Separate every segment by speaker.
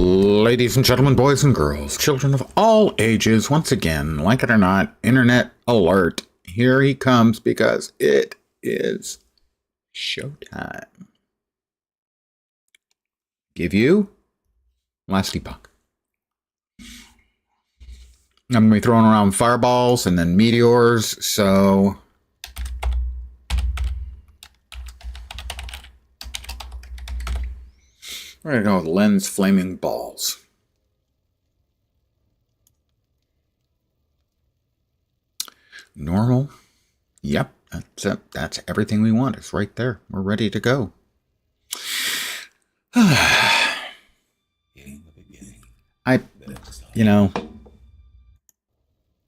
Speaker 1: Ladies and gentlemen, boys and girls, children of all ages, once again, like it or not, internet alert. Here he comes because it is showtime. Give you last Epoch. I'm going to be throwing around fireballs and then meteors, so we're going to go with lens flaming balls. Normal. Yep, that's it. That's everything we want. It's right there. We're ready to go.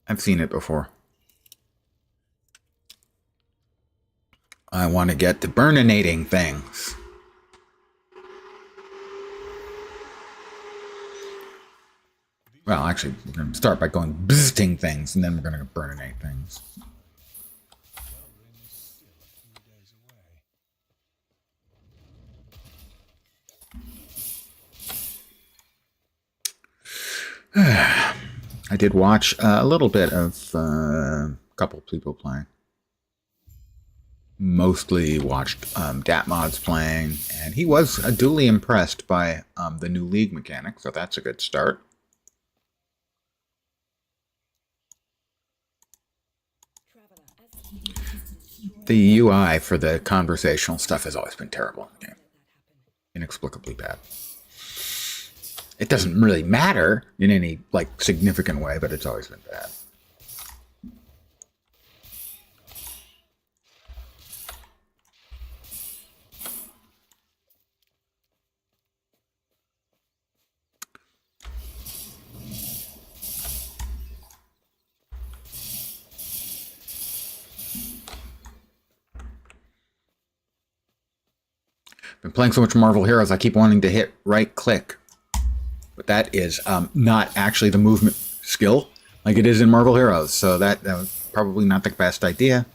Speaker 1: I've seen it before. I want to get to burninating things. Well, actually, we're going to start by going bzzting things, and then we're going to burninate things. I did watch a little bit of a couple of people playing. Mostly watched Datmod's playing, and he was duly impressed by the new league mechanic, so that's a good start. The UI for the conversational stuff has always been terrible in the game. Inexplicably bad. It doesn't really matter in any significant way, but it's always been bad. Been playing so much Marvel Heroes, I keep wanting to hit right click. But that is not actually the movement skill like it is in Marvel Heroes. So that was probably not the best idea.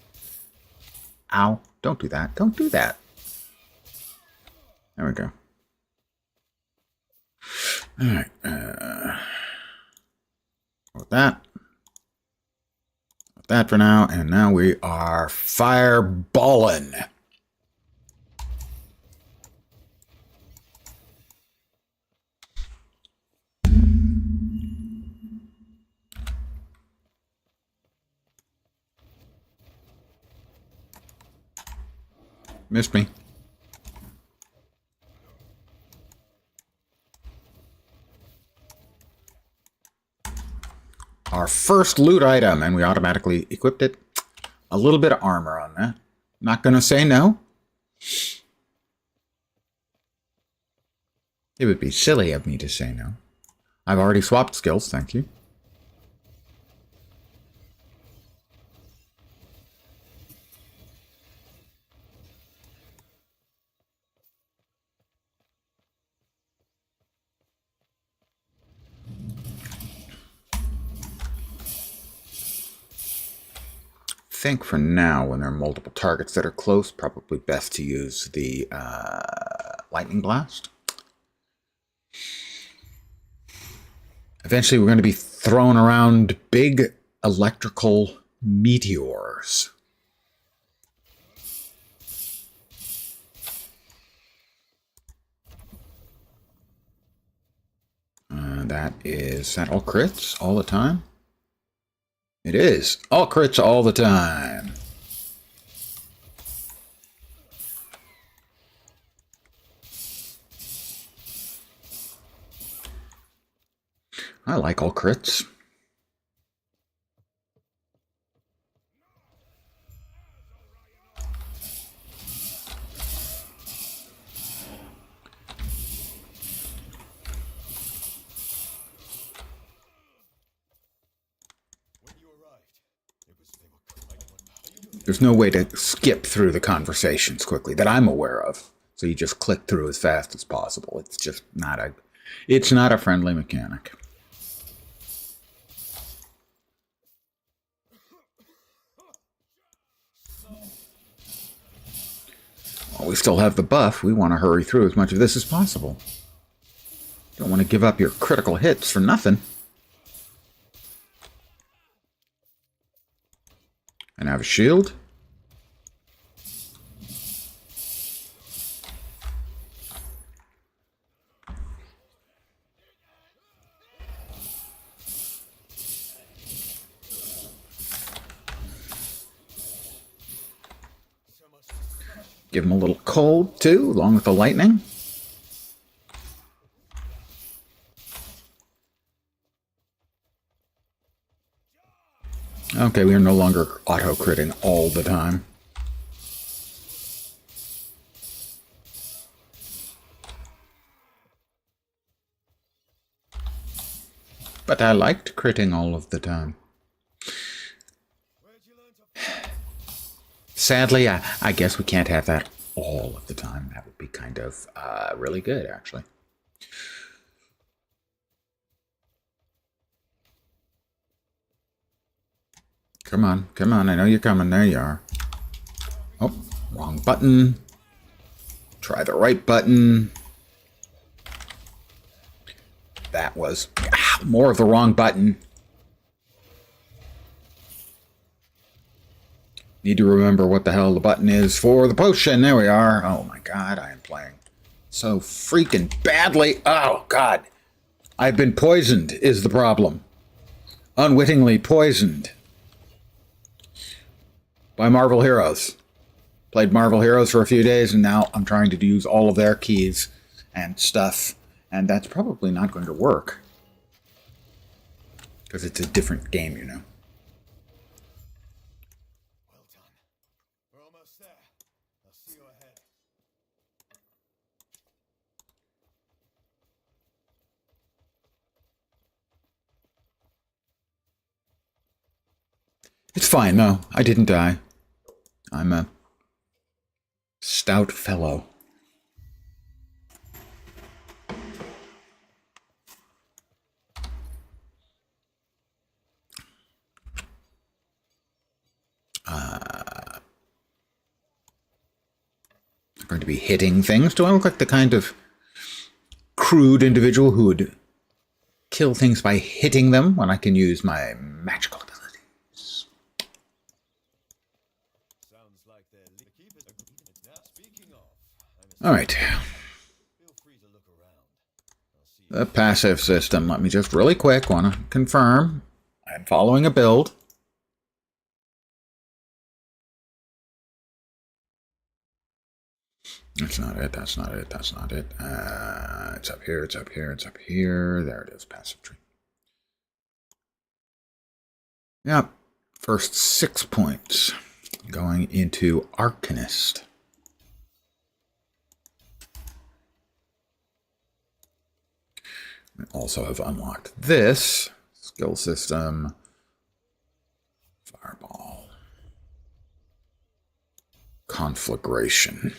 Speaker 1: Ow. Don't do that. Don't do that. There we go. All right. With that. With that for now. And now we are fireballing. Missed me. Our first loot item, and we automatically equipped it. A little bit of armor on that. Not going to say no. It would be silly of me to say no. I've already swapped skills, thank you. I think for now, when there are multiple targets that are close, probably best to use the lightning blast. Eventually, we're going to be throwing around big electrical meteors. Is that all crits all the time? It is. All crits all the time. I like all crits. There's no way to skip through the conversations quickly that I'm aware of. So you just click through as fast as possible. It's just not a friendly mechanic. While we still have the buff, we want to hurry through as much of this as possible. Don't Don't want to give up your critical hits for nothing. And I have a shield. Give him a little cold, too, along with the lightning. Okay, we are no longer auto-critting all the time. But I liked critting all of the time. Sadly, I guess we can't have that all of the time. That would be kind of really good, actually. Come on, come on. I know you're coming. There you are. Oh, wrong button. Try the right button. That was more of the wrong button. Need to remember what the hell the button is for the potion. There we are. Oh my god, I am playing so freaking badly. Oh god. I've been poisoned is the problem. Unwittingly poisoned. By Marvel Heroes. Played Marvel Heroes for a few days, and now I'm trying to use all of their keys and stuff, and that's probably not going to work. Because it's a different game, you know.
Speaker 2: Well done. We're almost there. I'll see you ahead.
Speaker 1: It's fine, no. I didn't die. I'm a stout fellow. I'm going to be hitting things. Do I look like the kind of crude individual who would kill things by hitting them when I can use my magical abilities?
Speaker 2: Sounds like they're now speaking of.
Speaker 1: All right.
Speaker 2: Feel free to look around. I'll see you.
Speaker 1: The passive system. Let me just really quick want to confirm. I'm following a build. That's not it. That's not it. That's not it. It's up here. It's up here. It's up here. There it is. Passive tree. Yep. First 6 points going into Arcanist. We also have unlocked this skill system. Fireball. Conflagration.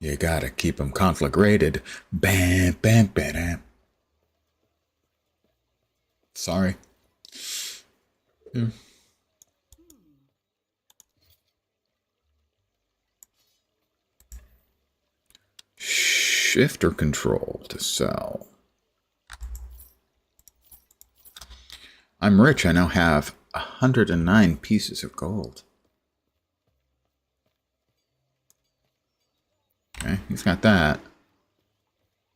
Speaker 1: You gotta keep them conflagrated. Bam, bam, bam. Sorry. Shift or control to sell. I'm rich. I now have 109 pieces of gold. Okay, he's got that.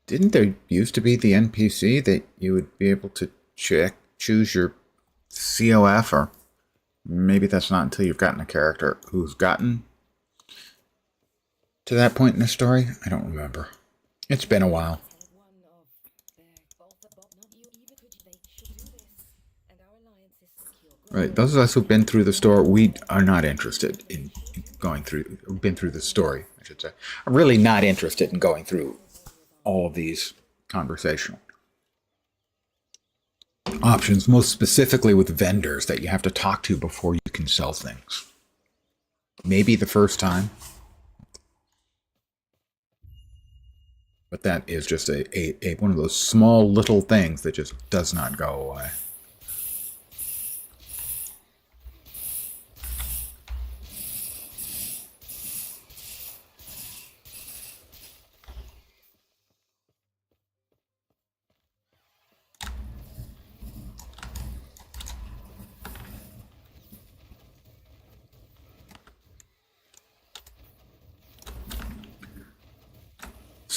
Speaker 1: Didn't there used to be the NPC that you would be able to choose your COF, or maybe that's not until you've gotten a character who's gotten to that point in the story? I don't remember. It's been a while. Right, those of us who've been through the store, we are not interested in going through, been through the story, I should say. I'm really not interested in going through all of these conversational options, most specifically with vendors that you have to talk to before you can sell things. Maybe the first time. But that is just a one of those small little things that just does not go away.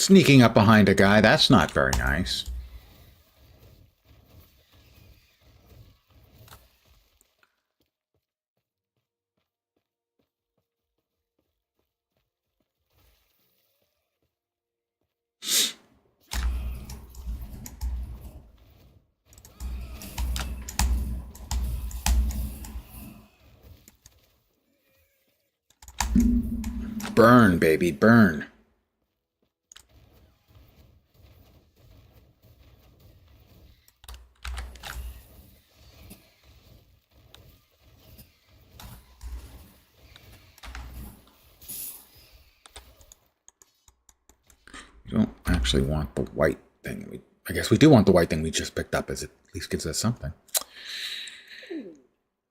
Speaker 1: Sneaking up behind a guy, that's not very nice. Burn, baby, burn. We don't actually want the white thing. I guess we do want the white thing we just picked up, as it at least gives us something.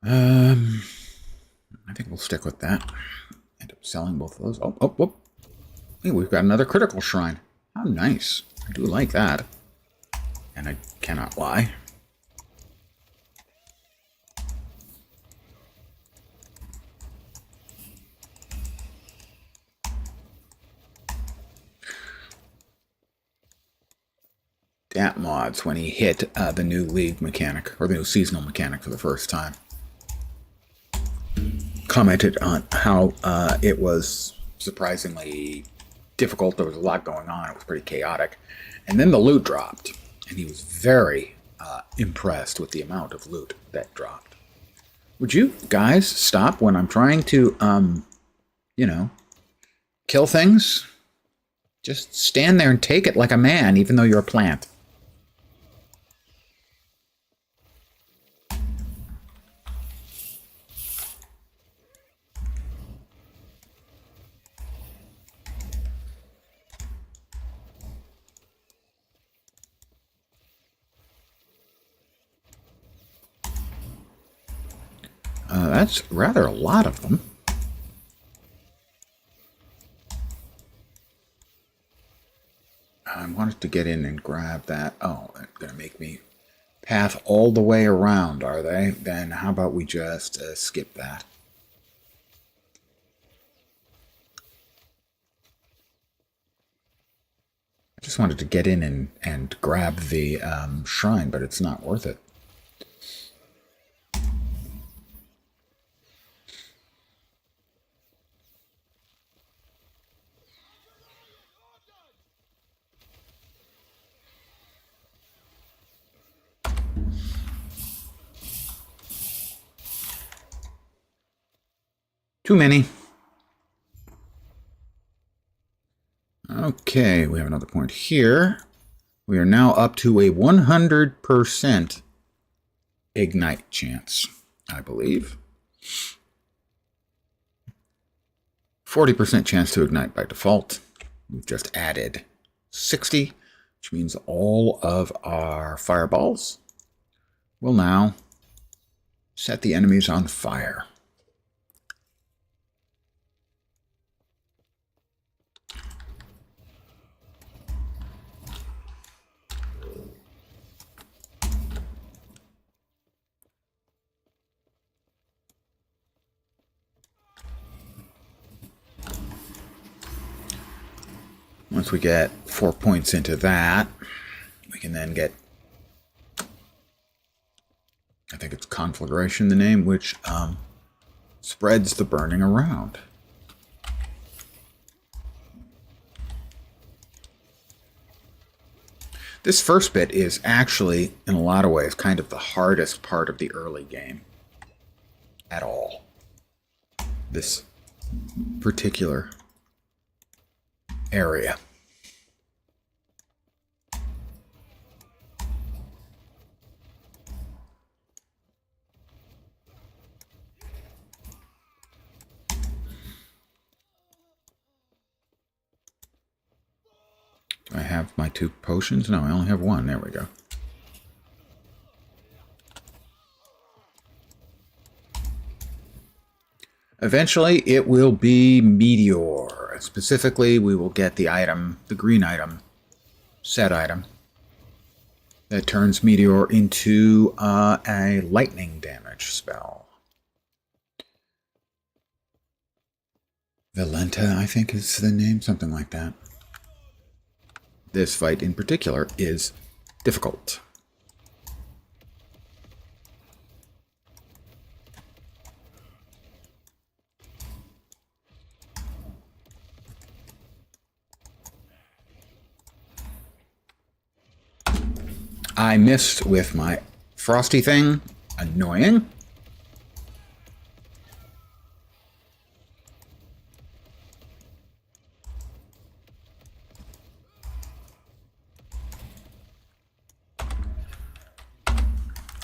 Speaker 1: I think we'll stick with that. End up selling both of those. Oh. Hey, we've got another critical shrine. How nice. I do like that. And I cannot lie. Dat mods when he hit the new league mechanic, or the new seasonal mechanic for the first time. Commented on how it was surprisingly difficult. There was a lot going on. It was pretty chaotic. And then the loot dropped. And he was very impressed with the amount of loot that dropped. Would you guys stop when I'm trying to, kill things? Just stand there and take it like a man, even though you're a plant. That's rather a lot of them. I wanted to get in and grab that. Oh, they're going to make me path all the way around, are they? Then how about we just skip that? I just wanted to get in and grab the shrine, but it's not worth it. Too many. Okay, we have another point here. We are now up to a 100% ignite chance, I believe. 40% chance to ignite by default. We've just added 60, which means all of our fireballs will now set the enemies on fire. Once we get 4 points into that, we can then get, I think it's Conflagration, the name, which spreads the burning around. This first bit is actually, in a lot of ways, kind of the hardest part of the early game at all. This particular area. Do I have my 2 potions? No, I only have 1. There we go. Eventually, it will be Meteor. Specifically, we will get the item, the green item, set item, that turns Meteor into a lightning damage spell. Valenta, I think is the name, something like that. this fight in particular is difficult. I missed with my frosty thing. Annoying.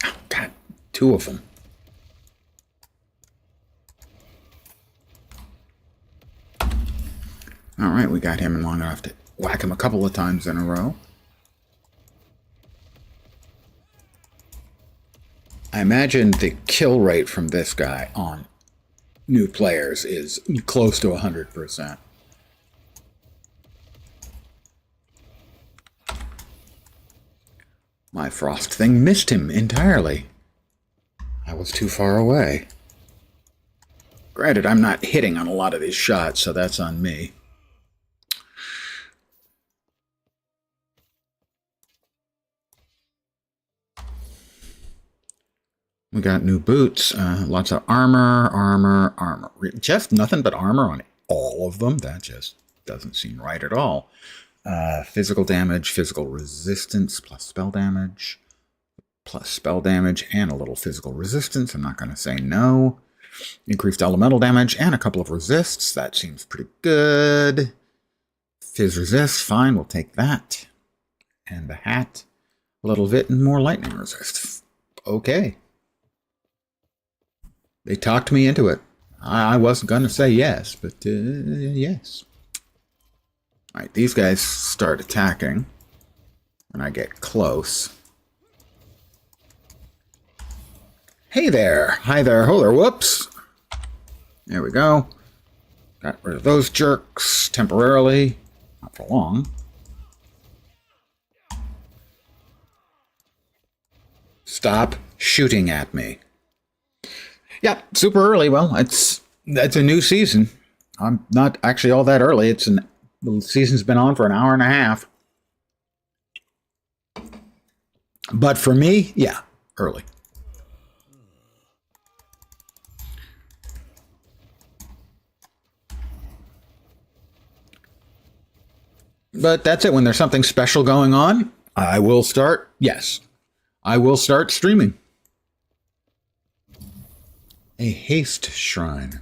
Speaker 1: Oh, God, two of them. All right, we got him in long enough to whack him a couple of times in a row. I imagine the kill rate from this guy on new players is close to 100%. My frost thing missed him entirely. I was too far away. Granted, I'm not hitting on a lot of these shots, so that's on me. We got new boots, lots of armor. Just nothing but armor on all of them. That just doesn't seem right at all. Physical damage, physical resistance, plus spell damage, and a little physical resistance. I'm not going to say no. Increased elemental damage and a couple of resists. That seems pretty good. Fizz resist, fine, we'll take that. And the hat, a little bit more lightning resist. Okay. They talked me into it. I wasn't going to say yes, but yes. All right, these guys start attacking when I get close. Hey there. Hi there. Ho there. Whoops. There we go. Got rid of those jerks temporarily. Not for long. Stop shooting at me. Yeah, super early. Well, that's a new season. I'm not actually all that early. The season's been on for an hour and a half. But for me, yeah, early. But that's it. When there's something special going on, I will start streaming. A haste shrine.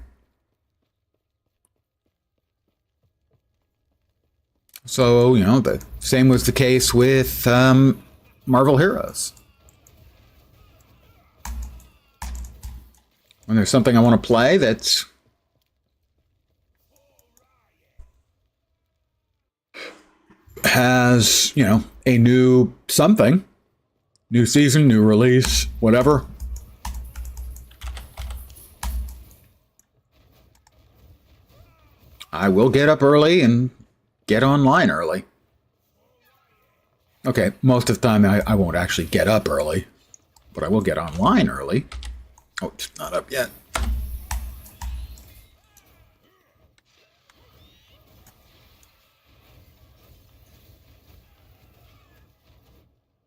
Speaker 1: So, the same was the case with Marvel Heroes. When there's something I want to play that's has, a new something, new season, new release, whatever, I will get up early and get online early. Okay, most of the time I won't actually get up early, but I will get online early. Oh, it's not up yet.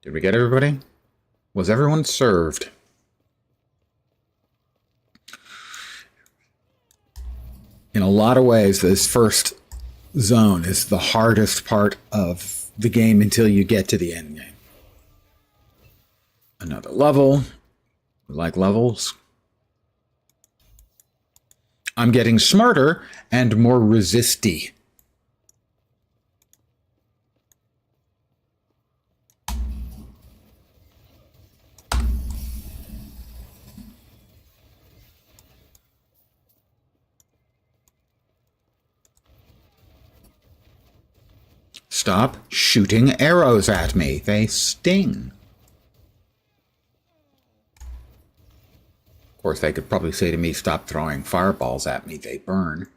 Speaker 1: Did we get everybody? Was everyone served? In a lot of ways, this first zone is the hardest part of the game until you get to the end game. Another level. We like levels. I'm getting smarter and more resisty. Stop shooting arrows at me. They sting. Of course, they could probably say to me, stop throwing fireballs at me. They burn.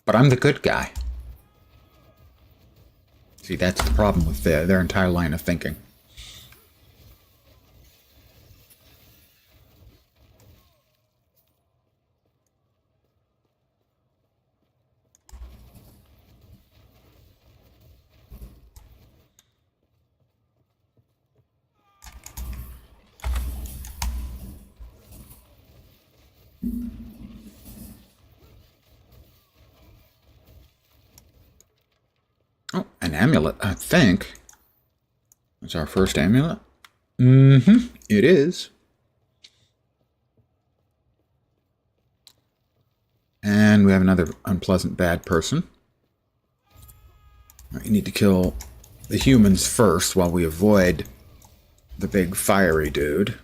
Speaker 1: But I'm the good guy. See, that's the problem with their entire line of thinking. amulet, I think. It's our first amulet. Mm-hmm. It is. And we have another unpleasant bad person. We need to kill the humans first while we avoid the big fiery dude.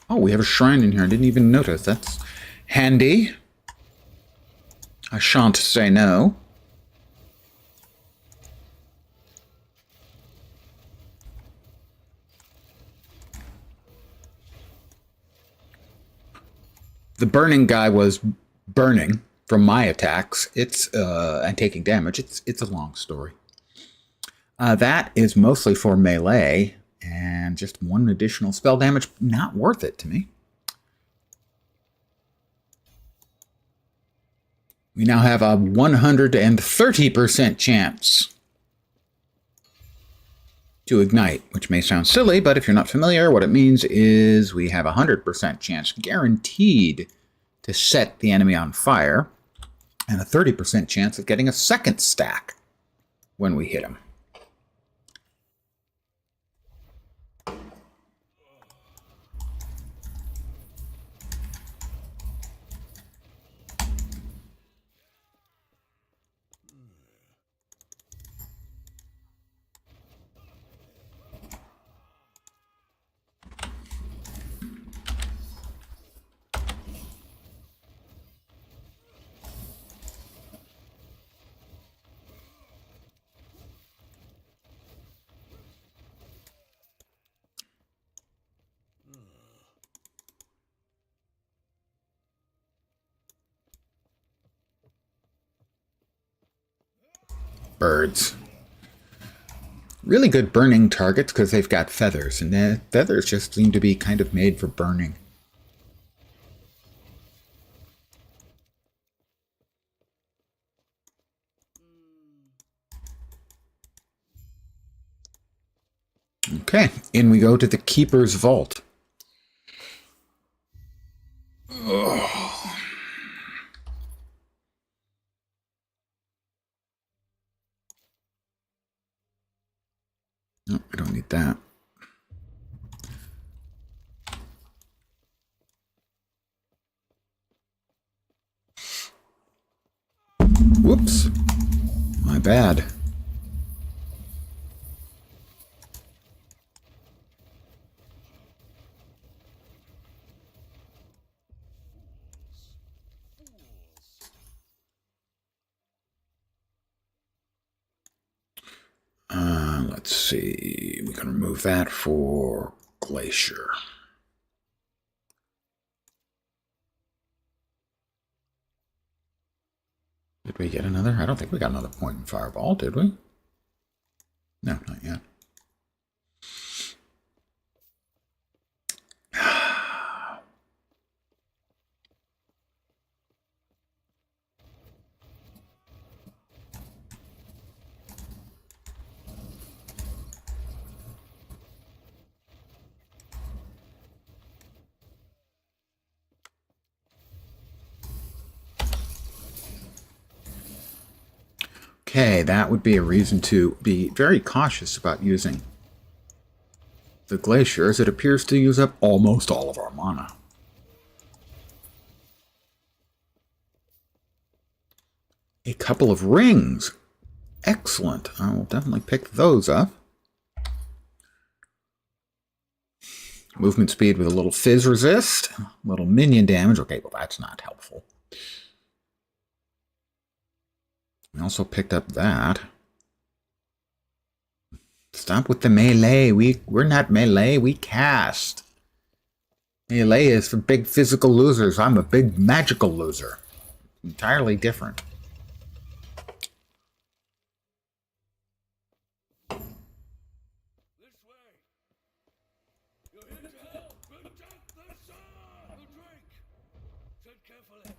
Speaker 1: Oh, we have a shrine in here. I didn't even notice. That's handy. I shan't say no. The burning guy was burning from my attacks. It's and taking damage. It's a long story. That is mostly for melee and just one additional spell damage. Not worth it to me. We now have a 130% chance to ignite, which may sound silly, but if you're not familiar, what it means is we have a 100% chance guaranteed to set the enemy on fire, and a 30% chance of getting a second stack when we hit him. Birds. Really good burning targets because they've got feathers, and the feathers just seem to be kind of made for burning. Okay, in we go to the Keeper's Vault. Oh. No, I don't need that. Whoops. My bad. Let's see. We can remove that for Glacier. Did we get another? I don't think we got another point in Fireball, did we? No, not yet. Okay, that would be a reason to be very cautious about using the Glacier, as it appears to use up almost all of our mana. A couple of rings. Excellent. I will definitely pick those up. Movement speed with a little fizz resist. A little minion damage. Okay, well that's not helpful. We also picked up that. Stop with the melee. We're not melee, we cast. Melee is for big physical losers. I'm a big magical loser. Entirely different.
Speaker 2: This way. You're here to help protect the sun. The drink. Tread carefully.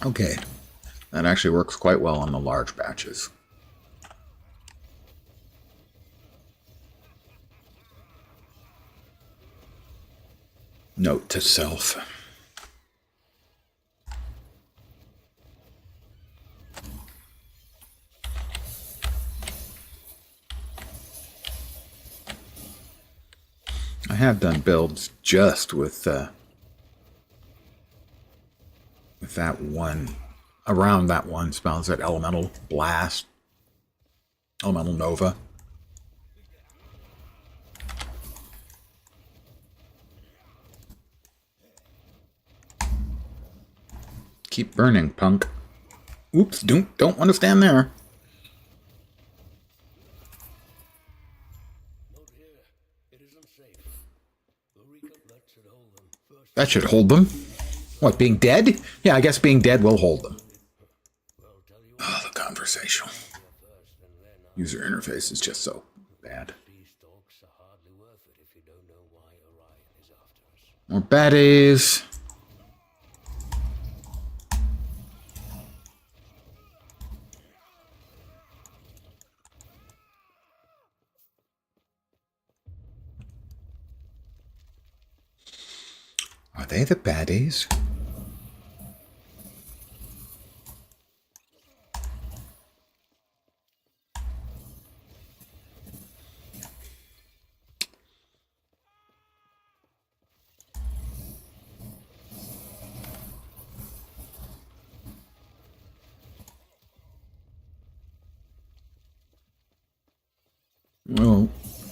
Speaker 1: Okay, that actually works quite well on the large batches. Note to self. I have done builds just with that one, around that one spell. Is that Elemental Blast? Elemental Nova? Keep burning, punk. Oops, don't want to stand there.
Speaker 2: Not here. It isn't safe. That should hold them. First,
Speaker 1: That should hold them. What, being dead? Yeah, I guess being dead will hold them.
Speaker 2: well, tell you
Speaker 1: Oh, the conversational
Speaker 2: first, and then
Speaker 1: user interface is just so bad.
Speaker 2: these talks are hardly worth it if you don't know why Orion is after us.
Speaker 1: More baddies. Are they the baddies? Well,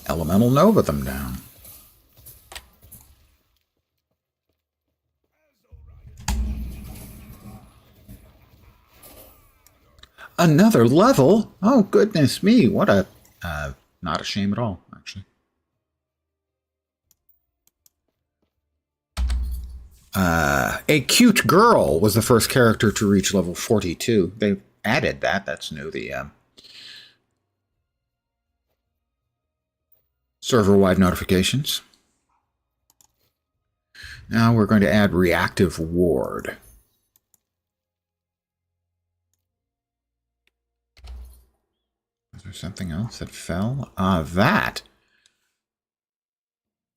Speaker 1: Elemental Nova them down. Another level? Oh, goodness me. What a... not a shame at all, actually. A cute girl was the first character to reach level 42. They added that. That's new. The server-wide notifications. Now we're going to add Reactive Ward. Is there something else that fell? That.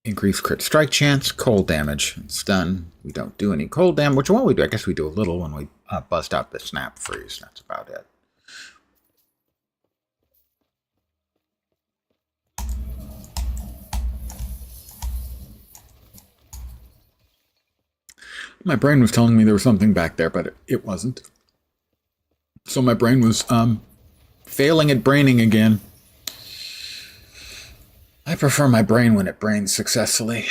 Speaker 1: Increased crit strike chance, cold damage, and stun. We don't do any cold damage. Which one we do? I guess we do a little when we bust out the snap freeze. That's about it. My brain was telling me there was something back there, but it wasn't. So my brain was failing at braining again. I prefer my brain when it brains successfully.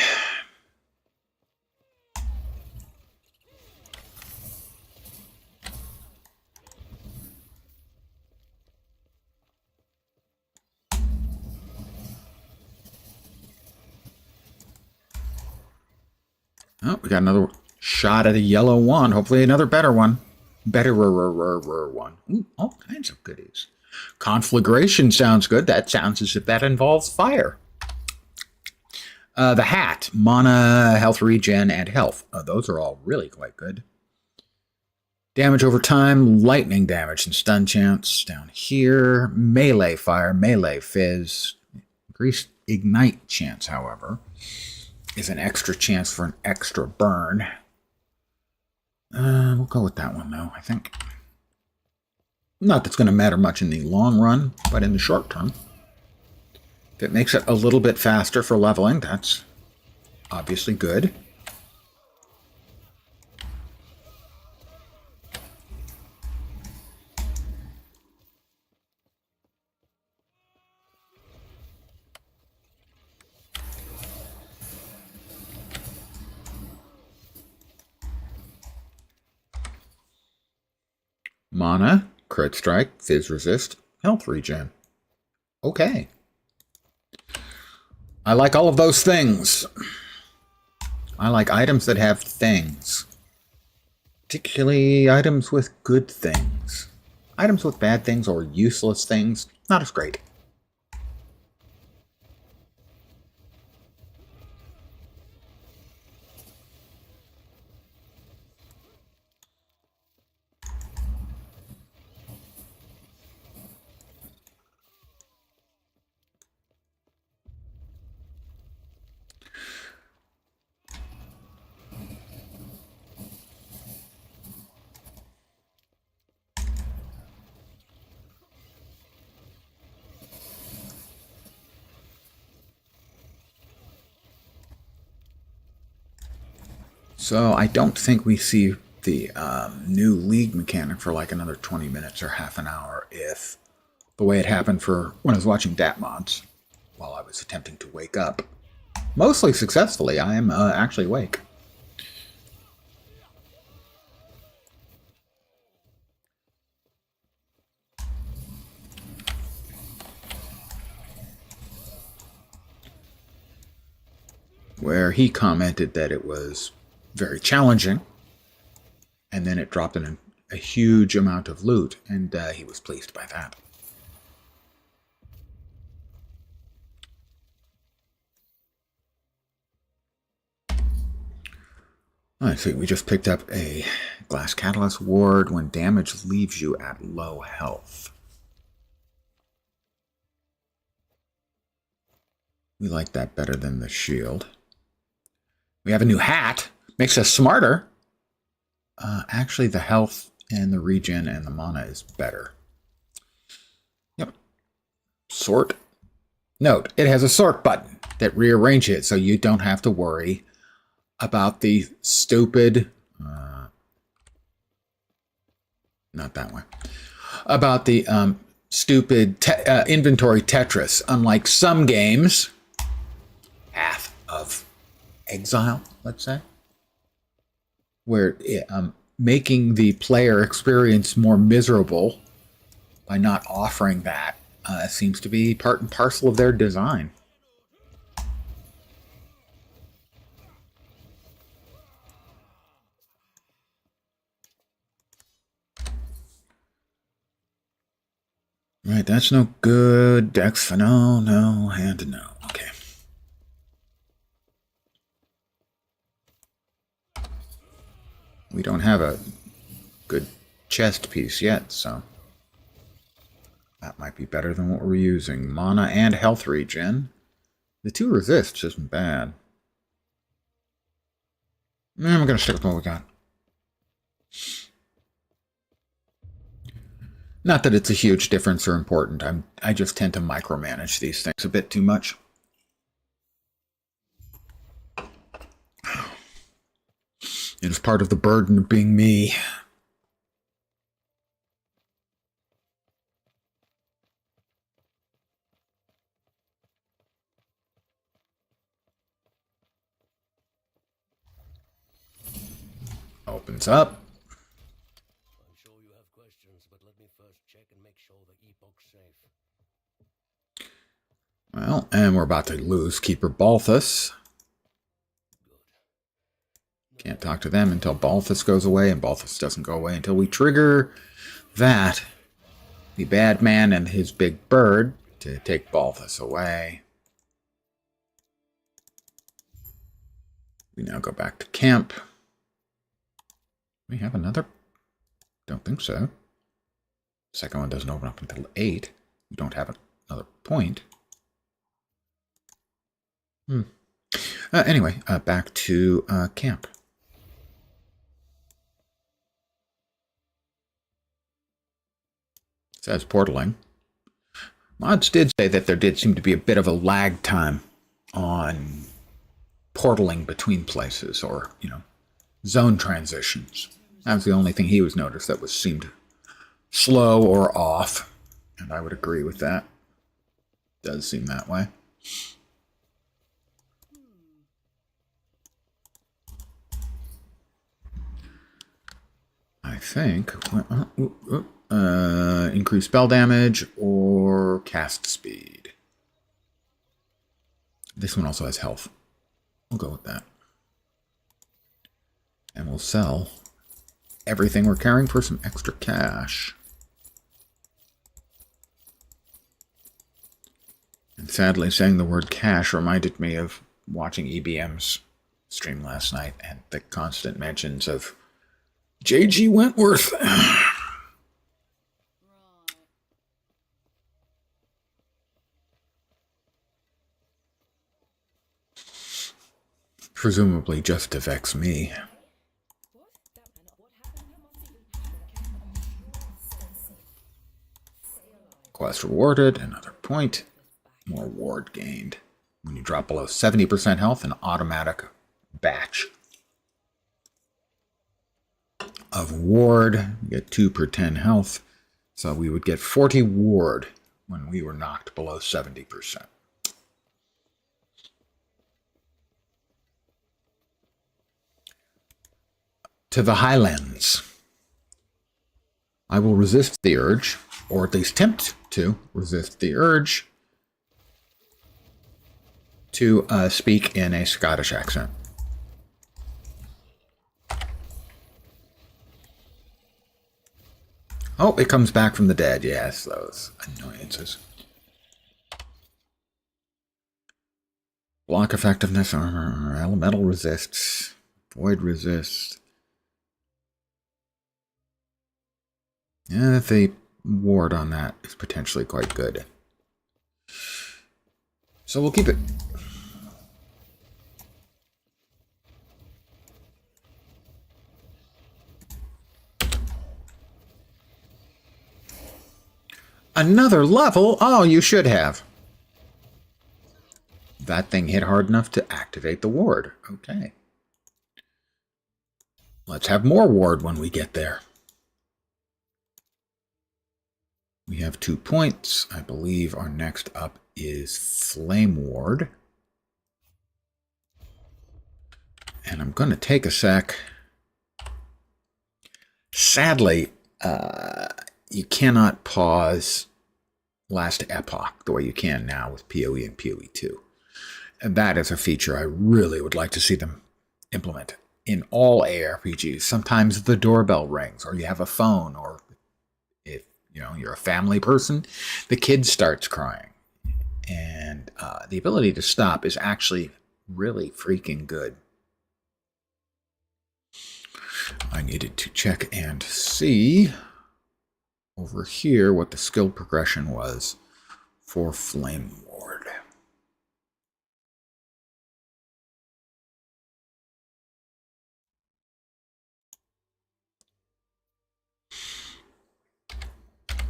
Speaker 1: Oh, we got another shot at a yellow wand. Hopefully another better one. Better one. Ooh, all kinds of goodies. Conflagration sounds good. That sounds as if that involves fire. The hat, mana, health regen, and health. Those are all really quite good. Damage over time, lightning damage and stun chance down here. Melee fire, melee fizz. Increased ignite chance, however, is an extra chance for an extra burn. We'll go with that one, though, I think. Not that's going to matter much in the long run, but in the short term. If it makes it a little bit faster for leveling, that's obviously good. Mana, crit strike, fizz resist, health regen. Okay. I like all of those things. I like items that have things. Particularly items with good things. Items with bad things or useless things, not as great. So I don't think we see the new league mechanic for like another 20 minutes or half an hour, if the way it happened for when I was watching Dat Mods while I was attempting to wake up. Mostly successfully. I am actually awake. Where he commented that it was very challenging, and then it dropped in a huge amount of loot, and he was pleased by that. I see, we just picked up a glass catalyst ward when damage leaves you at low health. We like that better than the shield. We have a new hat. Makes us smarter. Actually, the health and the regen and the mana is better. Yep. Sort. Note, it has a sort button that rearranges it so you don't have to worry about the stupid... not that one. About the stupid inventory Tetris. Unlike some games, Path of Exile, let's say, where making the player experience more miserable by not offering that seems to be part and parcel of their design. Right, that's no good. Dex for no, and no. Okay. We don't have a good chest piece yet, so that might be better than what we're using. Mana and health regen. The 2 resists isn't bad. I'm going to stick with what we got. Not that it's a huge difference or important. I just tend to micromanage these things a bit too much. It is part of the burden of being me. Opens up.
Speaker 2: I'm sure you have questions, but let me first check and make sure the Epoch's safe.
Speaker 1: Well, and we're about to lose Keeper Balthus. Can't talk to them until Balthus goes away, and Balthus doesn't go away until we trigger that. The bad man and his big bird to take Balthus away. We now go back to camp. We have another? Don't think so. Second one doesn't open up until 8. We don't have another point. Anyway, back to camp. It says portaling. Mods did say that there did seem to be a bit of a lag time on portaling between places, or, zone transitions. That was the only thing he was noticed that seemed slow or off, and I would agree with that. It does seem that way. I think increase spell damage or cast speed. This one also has health. We'll go with that. And we'll sell everything we're carrying for some extra cash. And sadly, saying the word cash reminded me of watching EBM's stream last night and the constant mentions of J.G. Wentworth. Presumably just to vex me. Quest rewarded, another point. More ward gained. When you drop below 70% health, an automatic batch. of ward. You get 2 per 10 health. So we would get 40 ward when we were knocked below 70%. To the Highlands. I will resist the urge, or at least attempt to resist the urge, to speak in a Scottish accent. Oh, it comes back from the dead. Yes, those annoyances. Block effectiveness, armor, elemental resists, void resist. Yeah, the ward on that is potentially quite good. So we'll keep it. Another level? Oh, you should have. That thing hit hard enough to activate the ward. Okay. Let's have more ward when we get there. We have 2 points. I believe our next up is Flame Ward. And I'm going to take a sec. Sadly, you cannot pause Last Epoch the way you can now with PoE and PoE 2. And that is a feature I really would like to see them implement in all ARPGs. Sometimes the doorbell rings, or you have a phone, or if you're a family person, the kid starts crying. And the ability to stop is actually really freaking good. I needed to check and see over here what the skill progression was for Flame Ward.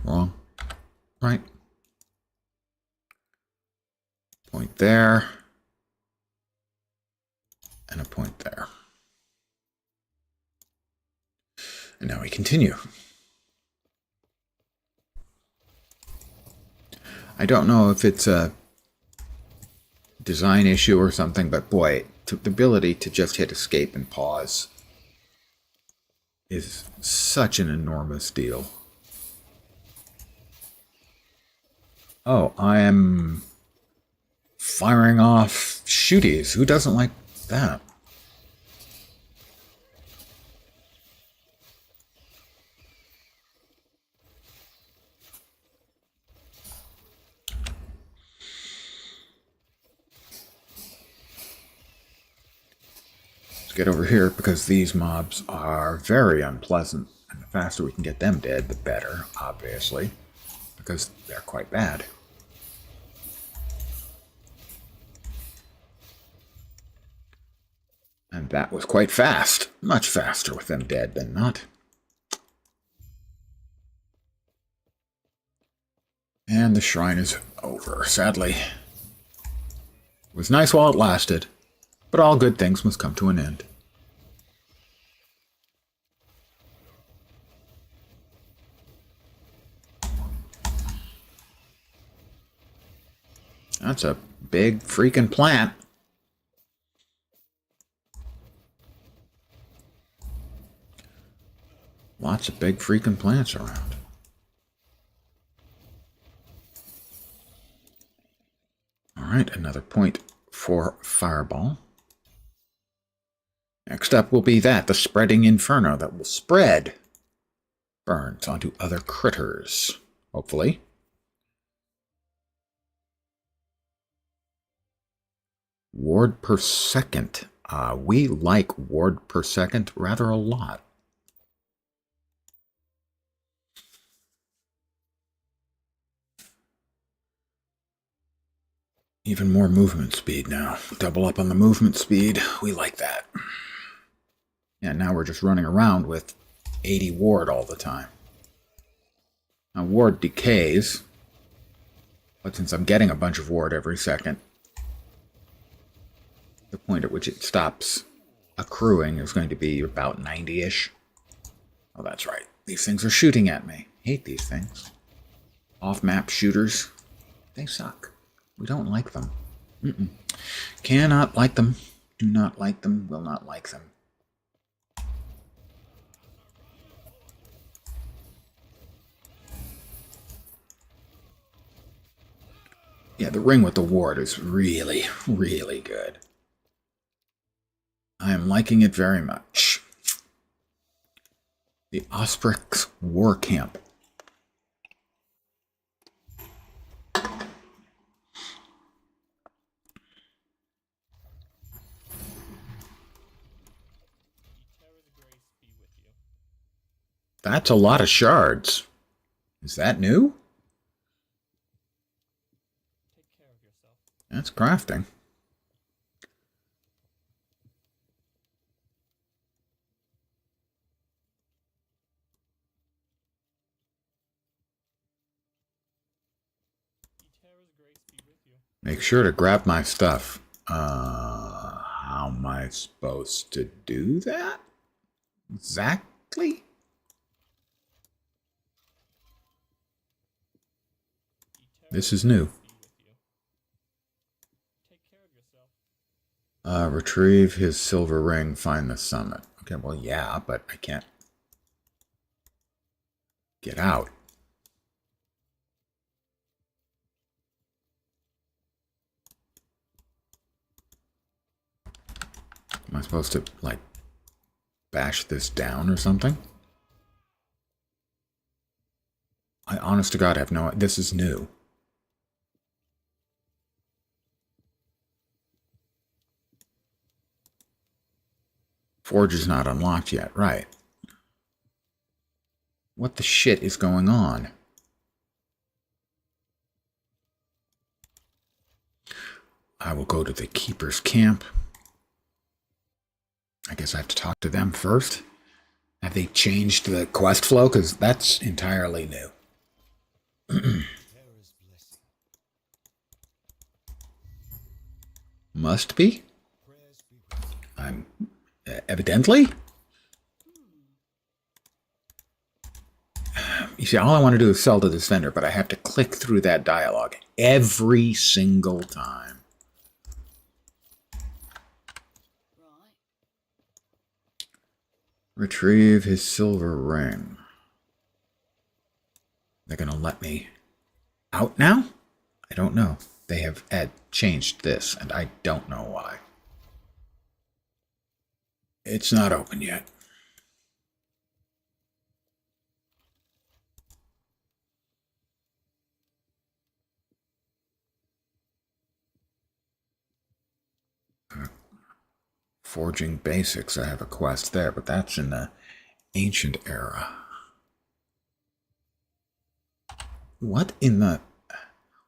Speaker 1: Wrong. Right. Point there. And a point there. And now we continue. I don't know if it's a design issue or something, but boy, the ability to just hit escape and pause is such an enormous deal. Oh, I am firing off shooties. Who doesn't like that? Get over here because these mobs are very unpleasant, and the faster we can get them dead, the better, obviously, because they're quite bad. And that was quite fast. Much faster with them dead than not. And the shrine is over, sadly. It was nice while it lasted, but all good things must come to an end. That's a big freaking plant. Lots of big freaking plants around. Alright, another point for Fireball. Next up will be the Spreading Inferno that will spread burns onto other critters, hopefully. Ward per second. We like ward per second rather a lot. Even more movement speed now. Double up on the movement speed. We like that. Yeah, now we're just running around with 80 ward all the time. Now ward decays, but since I'm getting a bunch of ward every second, the point at which it stops accruing is going to be about 90-ish. Oh, that's right. These things are shooting at me. Hate these things. Off-map shooters. They suck. We don't like them. Cannot like them. Do not like them. Will not like them. Yeah, the ring with the ward is really, really good. I am liking it very much. The Osprix War Camp. That's a lot of shards. Is that new? That's crafting. Make sure to grab my stuff. How am I supposed to do that? Exactly? This is new. Retrieve his silver ring, find the summit. Okay, well, yeah, but I can't get out. Am I supposed to, like, bash this down or something? I honest to God have no... This is new. Forge is not unlocked yet, right. What the shit is going on? I will go to the Keeper's Camp. I guess I have to talk to them first. Have they changed the quest flow? Because that's entirely new. Must be? I'm... evidently? You see, all I want to do is sell to this vendor, but I have to click through that dialogue every single time. Retrieve his silver ring. They're going to let me out now? I don't know. They have changed this, and I don't know why. It's not open yet. Forging Basics, I have a quest there, but that's in the ancient era. What in the...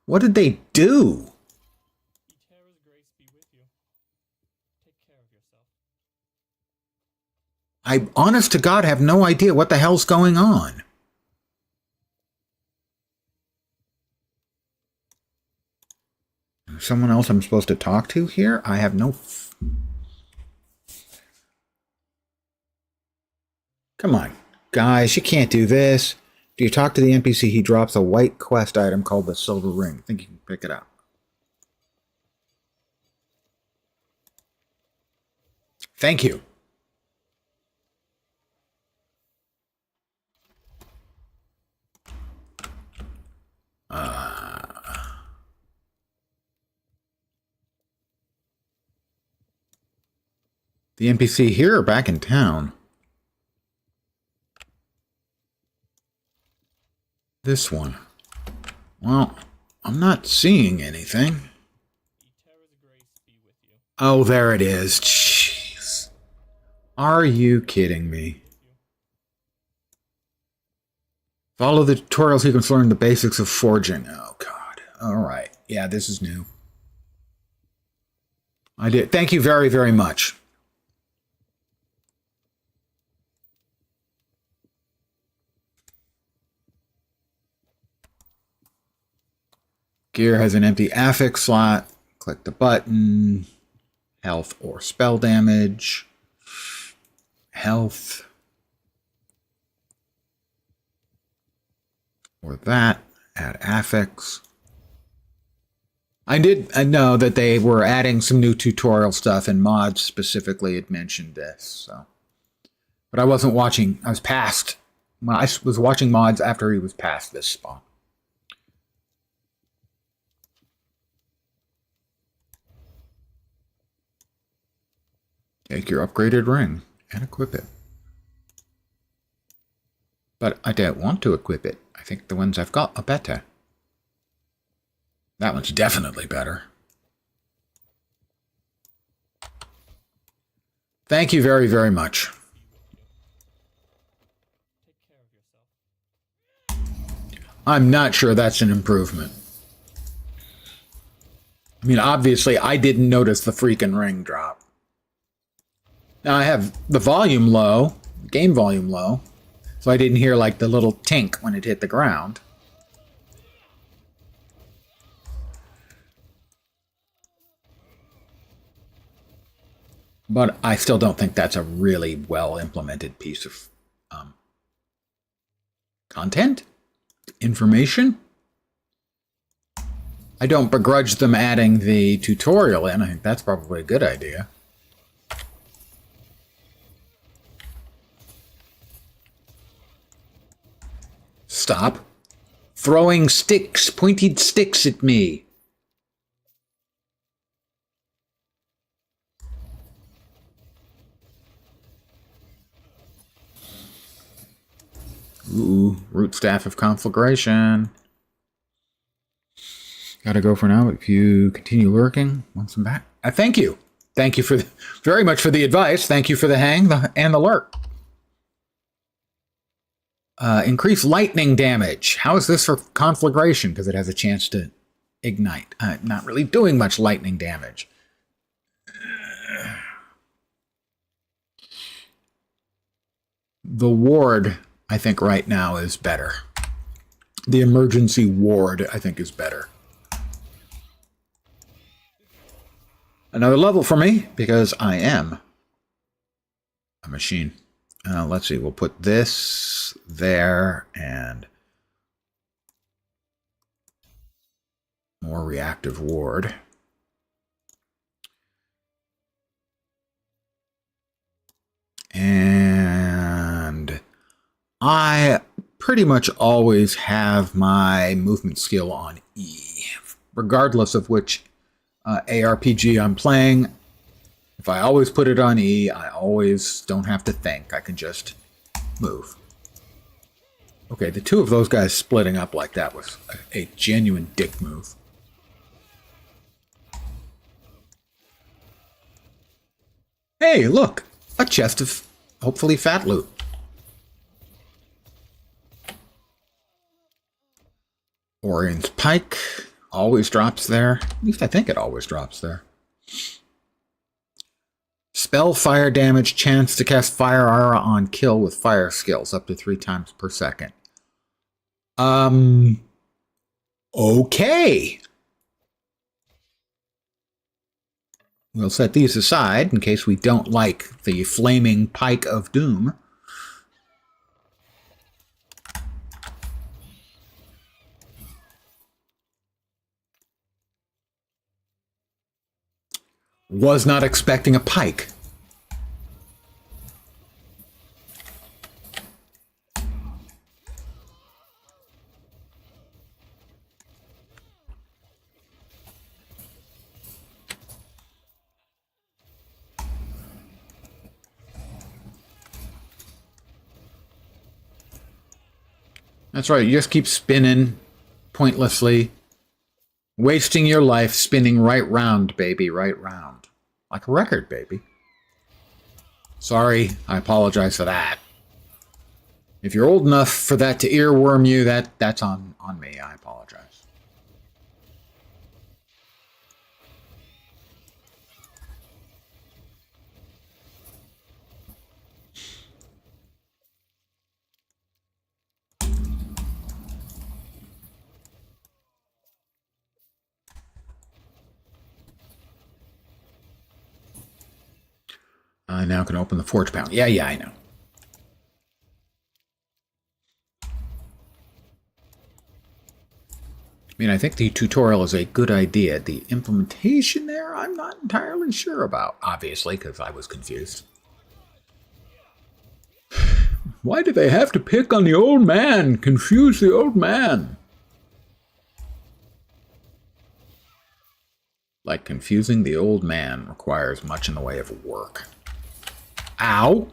Speaker 1: What did they do? I, honest to God, have no idea what the hell's going on. Someone else I'm supposed to talk to here? I have no... Come on, guys, you can't do this. Do you talk to the NPC? He drops a white quest item called the Silver Ring. I think you can pick it up. Thank you. The NPC here are back in town. This one. Well, I'm not seeing anything. Oh, there it is. Jeez. Are you kidding me? Follow the tutorial sequence to learn the basics of forging. Oh, God. All right. Yeah, this is new. I did. Thank you very, very much. Gear has an empty affix slot. Click the button. Health or spell damage. Health. Or that. Add affix. I know that they were adding some new tutorial stuff, and mods specifically had mentioned this. So, but I wasn't watching. I was past. I was watching mods after he was past this spot. Take your upgraded ring and equip it. But I don't want to equip it. I think the ones I've got are better. That one's definitely better. Thank you very, very much. I'm not sure that's an improvement. I mean, obviously, I didn't notice the freaking ring drop. Now, I have the volume low, game volume low, so I didn't hear, like, the little tink when it hit the ground. But I still don't think that's a really well-implemented piece of content? Information? I don't begrudge them adding the tutorial in. I think that's probably a good idea. Stop throwing sticks, pointed sticks at me. Ooh, root staff of conflagration. Gotta go for now. If you continue lurking, want some back? Thank you. Thank you very much for the advice. Thank you for the hang and the lurk. Increase lightning damage. How is this for conflagration? Because it has a chance to ignite. Not really doing much lightning damage. The ward, I think, right now is better. The emergency ward, I think, is better. Another level for me, because I am a machine. Let's see, we'll put this there and more reactive ward. And I pretty much always have my movement skill on E, regardless of which ARPG I'm playing. If I always put it on E, I always don't have to think. I can just move. Okay, the two of those guys splitting up like that was a genuine dick move. Hey, look! A chest of, hopefully, fat loot. Orion's Pike always drops there. At least I think it always drops there. Spell fire damage, chance to cast fire aura on kill with fire skills up to 3 times per second. Okay. We'll set these aside in case we don't like the flaming pike of doom. Was not expecting a pike. That's right, you just keep spinning pointlessly, wasting your life spinning right round, baby, right round. Like a record, baby. Sorry, I apologize for that. If you're old enough for that to earworm you, that's on me. I apologize. I now can open the Forge Pound. Yeah, I know. I mean, I think the tutorial is a good idea. The implementation there, I'm not entirely sure about, obviously, because I was confused. Why do they have to pick on the old man? Confuse the old man. Like, confusing the old man requires much in the way of work. Ow!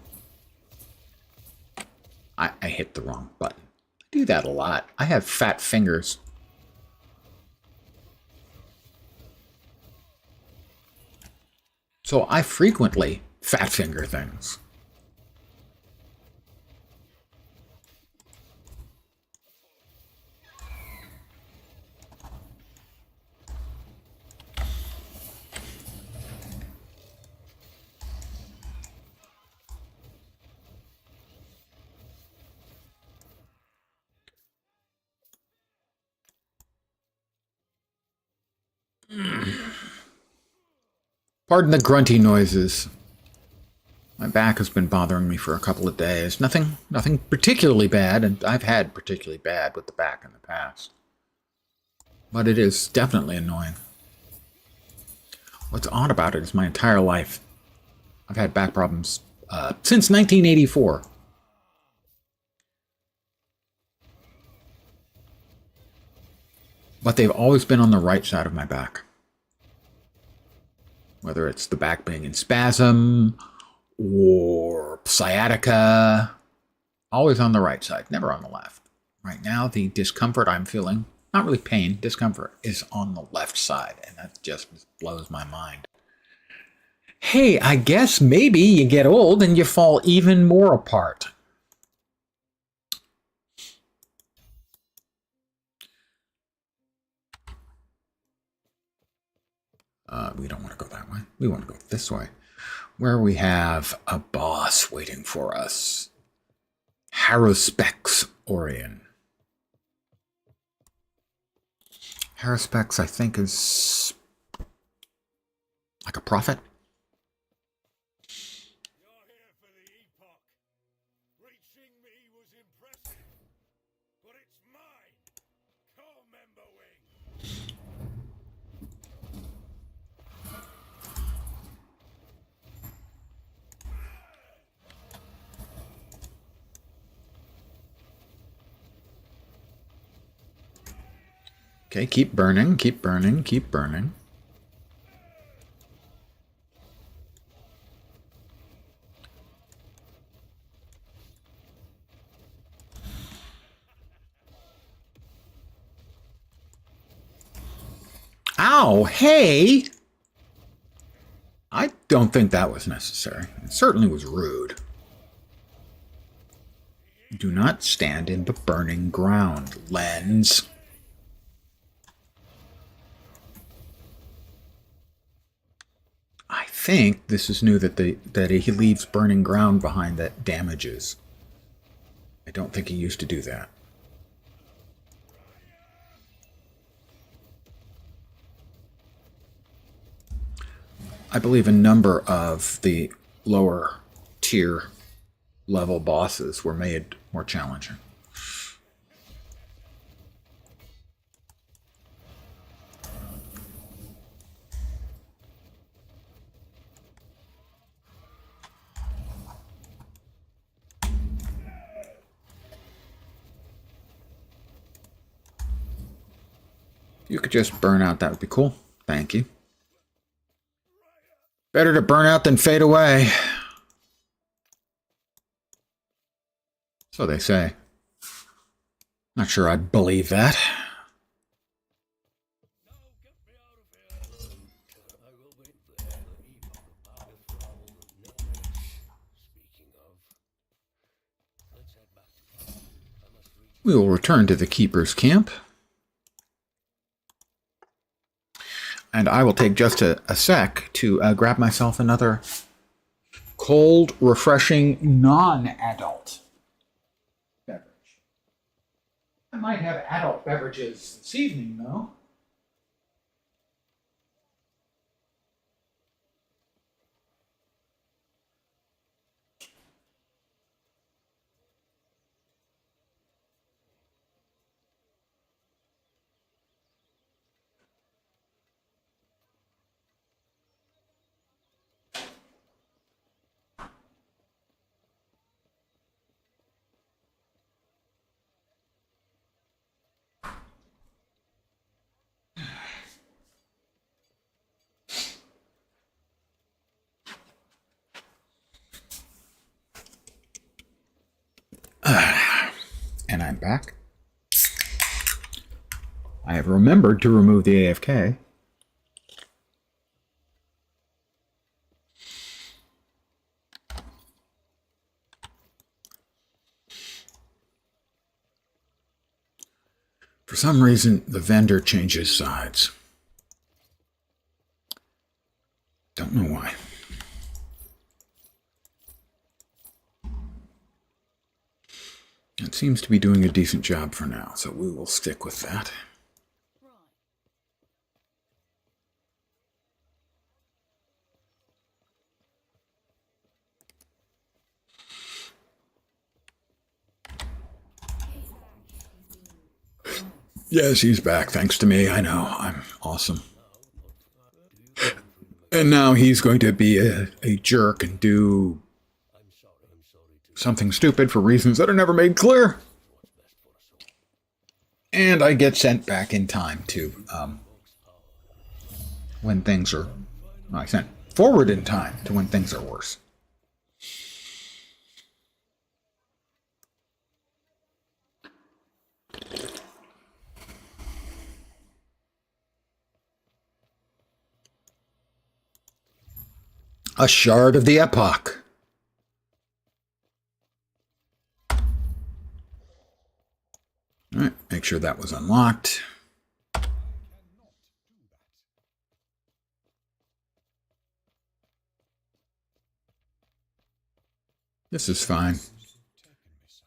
Speaker 1: I hit the wrong button. I do that a lot. I have fat fingers. So I frequently fat finger things. Pardon the grunty noises. My back has been bothering me for a couple of days. Nothing particularly bad, and I've had particularly bad with the back in the past. But it is definitely annoying. What's odd about it is my entire life, I've had back problems since 1984. But they've always been on the right side of my back. Whether it's the back being in spasm or sciatica, always on the right side, never on the left. Right now, the discomfort I'm feeling, not really pain, discomfort, is on the left side, and that just blows my mind. Hey, I guess maybe you get old and you fall even more apart. We don't want to go that way. We want to go this way, where we have a boss waiting for us. Haruspex Orion. Haruspex, I think, is like a prophet.
Speaker 2: You're here for the Epoch. Reaching me was impressive, but it's mine. Core member wing.
Speaker 1: Okay, keep burning, keep burning, keep burning. Ow, hey! I don't think that was necessary. It certainly was rude. Do not stand in the burning ground, Lens. I think this is new that he leaves burning ground behind that damages. I don't think he used to do that. I believe a number of the lower tier level bosses were made more challenging. If you could just burn out, that would be cool. Thank you. Better to burn out than fade away. So they say. Not sure I believe that.
Speaker 2: Now get me out of here. I will wait there. The Epoch of power for all that knowledge. Speaking of, let's head back to camp. I must reach.
Speaker 1: We will return to the Keeper's camp. And I will take just a sec to grab myself another cold, refreshing, non-adult beverage. I might have adult beverages this evening, though. I'm back. I have remembered to remove the AFK. For some reason, the vendor changes sides. Don't know why. It seems to be doing a decent job for now, so we will stick with that. Yes, he's back, thanks to me. I know, I'm awesome. And now he's going to be a jerk and do something stupid for reasons that are never made clear. And I get sent back in time to when things are... I sent forward in time to when things are worse. A shard of the Epoch. All right, make sure that was unlocked. This is fine.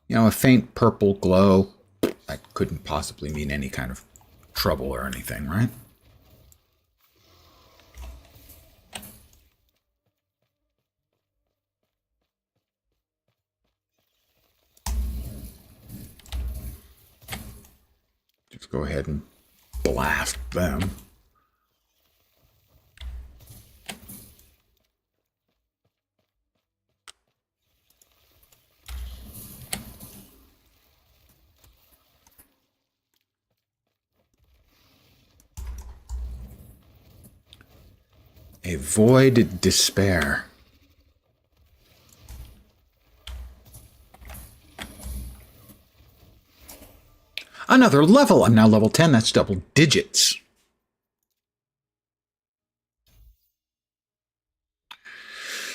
Speaker 1: You know, a faint purple glow, that couldn't possibly mean any kind of trouble or anything, right? Just go ahead and blast them. A void despair. Another level. I'm now level 10. That's double digits.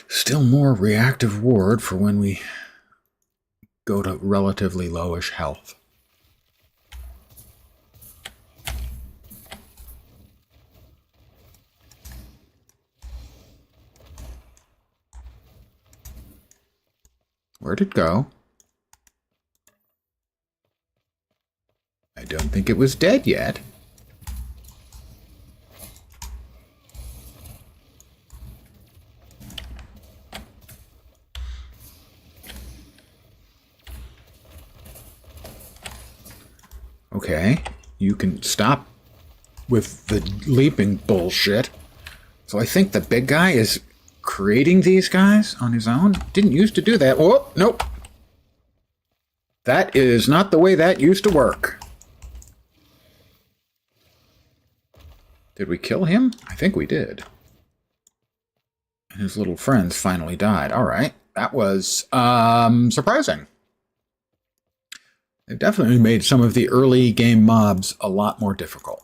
Speaker 1: Still more reactive ward for when we go to relatively lowish health. Where'd it go? I don't think it was dead yet. Okay, you can stop with the leaping bullshit. So I think the big guy is creating these guys on his own. Didn't used to do that. Oh, nope. That is not the way that used to work. Did we kill him? I think we did. And his little friends finally died. All right. That was surprising. They've definitely made some of the early game mobs a lot more difficult.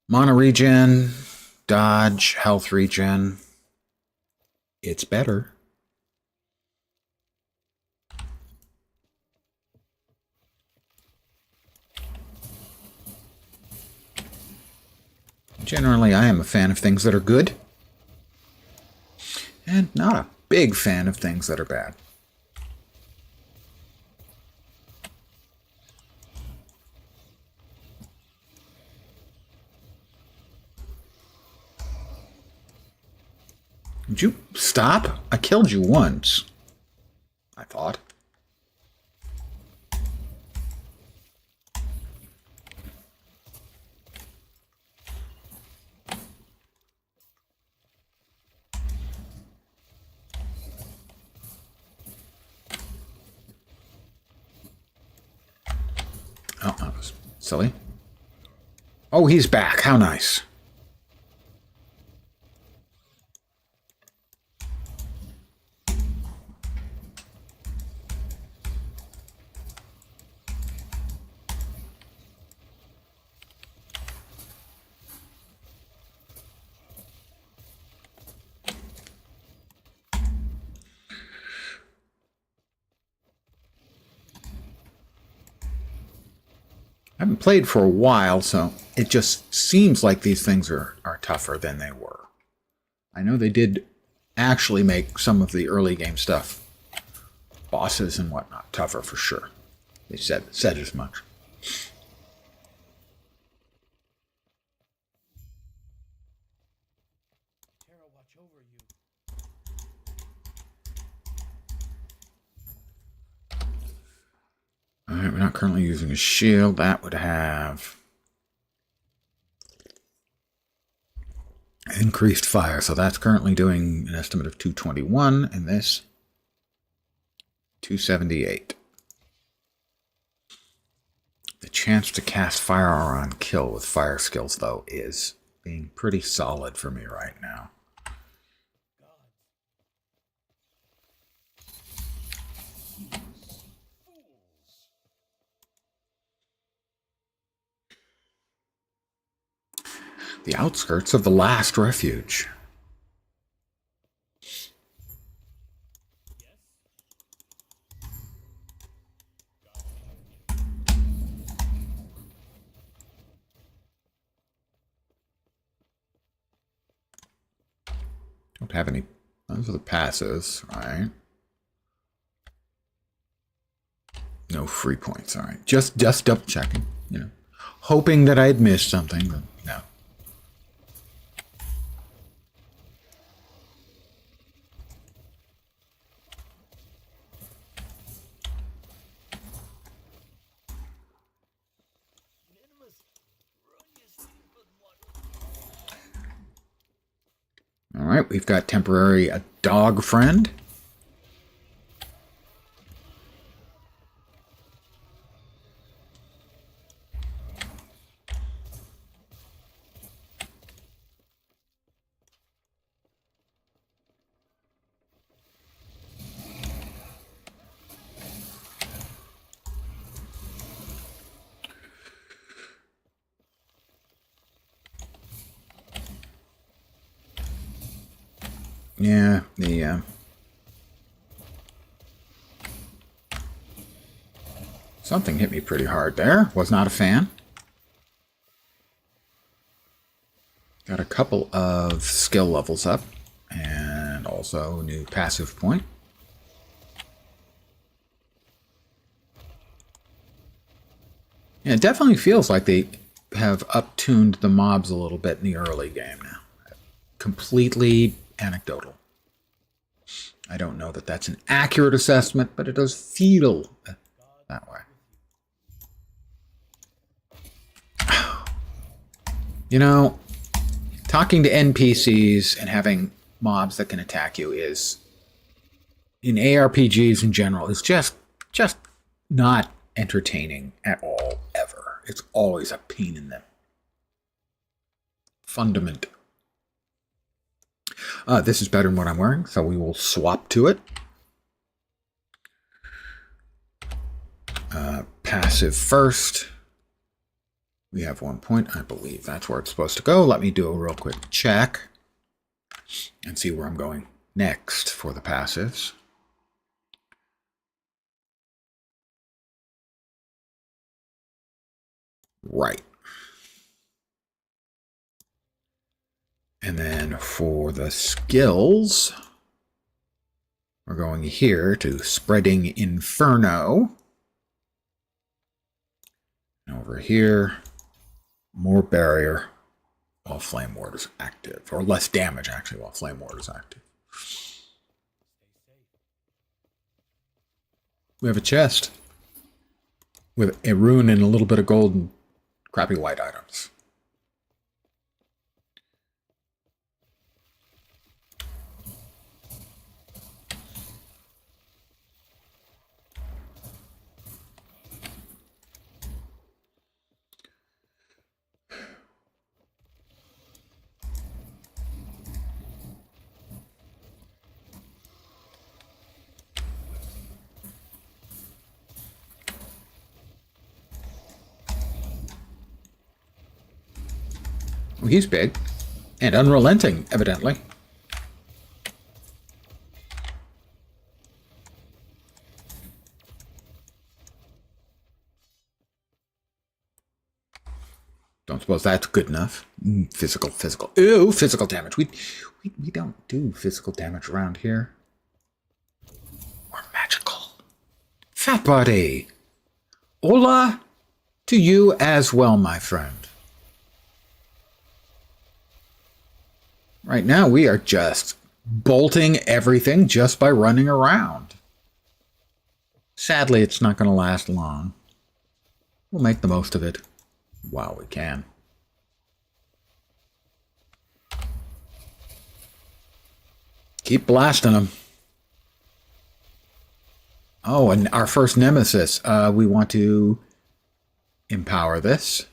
Speaker 1: Mana regen, dodge, health regen. It's better. Generally, I am a fan of things that are good, and not a big fan of things that are bad. Would you stop? I killed you once, I thought. Oh, that was silly. Oh, he's back. How nice. I haven't played for a while, so it just seems like these things are tougher than they were. I know they did actually make some of the early game stuff, bosses and whatnot, tougher for sure. They said as much.
Speaker 2: Terra, watch over you.
Speaker 1: Alright, we're not currently using a shield. That would have increased fire, so that's currently doing an estimate of 221, and this 278. The chance to cast fire on kill with fire skills, though, is being pretty solid for me right now. The outskirts of the last refuge. Don't have any. Those are the passes, right? No free points, all right. Just double checking, you know. Hoping that I'd missed something, but no. All right, we've got temporary a dog friend. Yeah, the something hit me pretty hard there. Was not a fan. Got a couple of skill levels up, and also a new passive point. Yeah, it definitely feels like they have up-tuned the mobs a little bit in the early game now. Completely anecdotal. I don't know that that's an accurate assessment, but it does feel that way. You know, talking to NPCs and having mobs that can attack you is, in ARPGs in general, is just not entertaining at all, ever. It's always a pain in the fundament. This is better than what I'm wearing, so we will swap to it. Passive first. We have 1 point, I believe. That's where it's supposed to go. Let me do a real quick check and see where I'm going next for the passives. Right. And then for the skills, we're going here to Spreading Inferno. And over here, more barrier while Flame Ward is active. Or less damage, actually, while Flame Ward is active. We have a chest with a rune and a little bit of gold and crappy white items. Well, he's big and unrelenting, evidently. Don't suppose that's good enough. Physical. Ew, physical damage. We don't do physical damage around here. Or magical. Fat body. Hola to you as well, my friend. Right now, we are just bolting everything just by running around. Sadly, it's not going to last long. We'll make the most of it while we can. Keep blasting them. Oh, and our first nemesis. We want to empower this.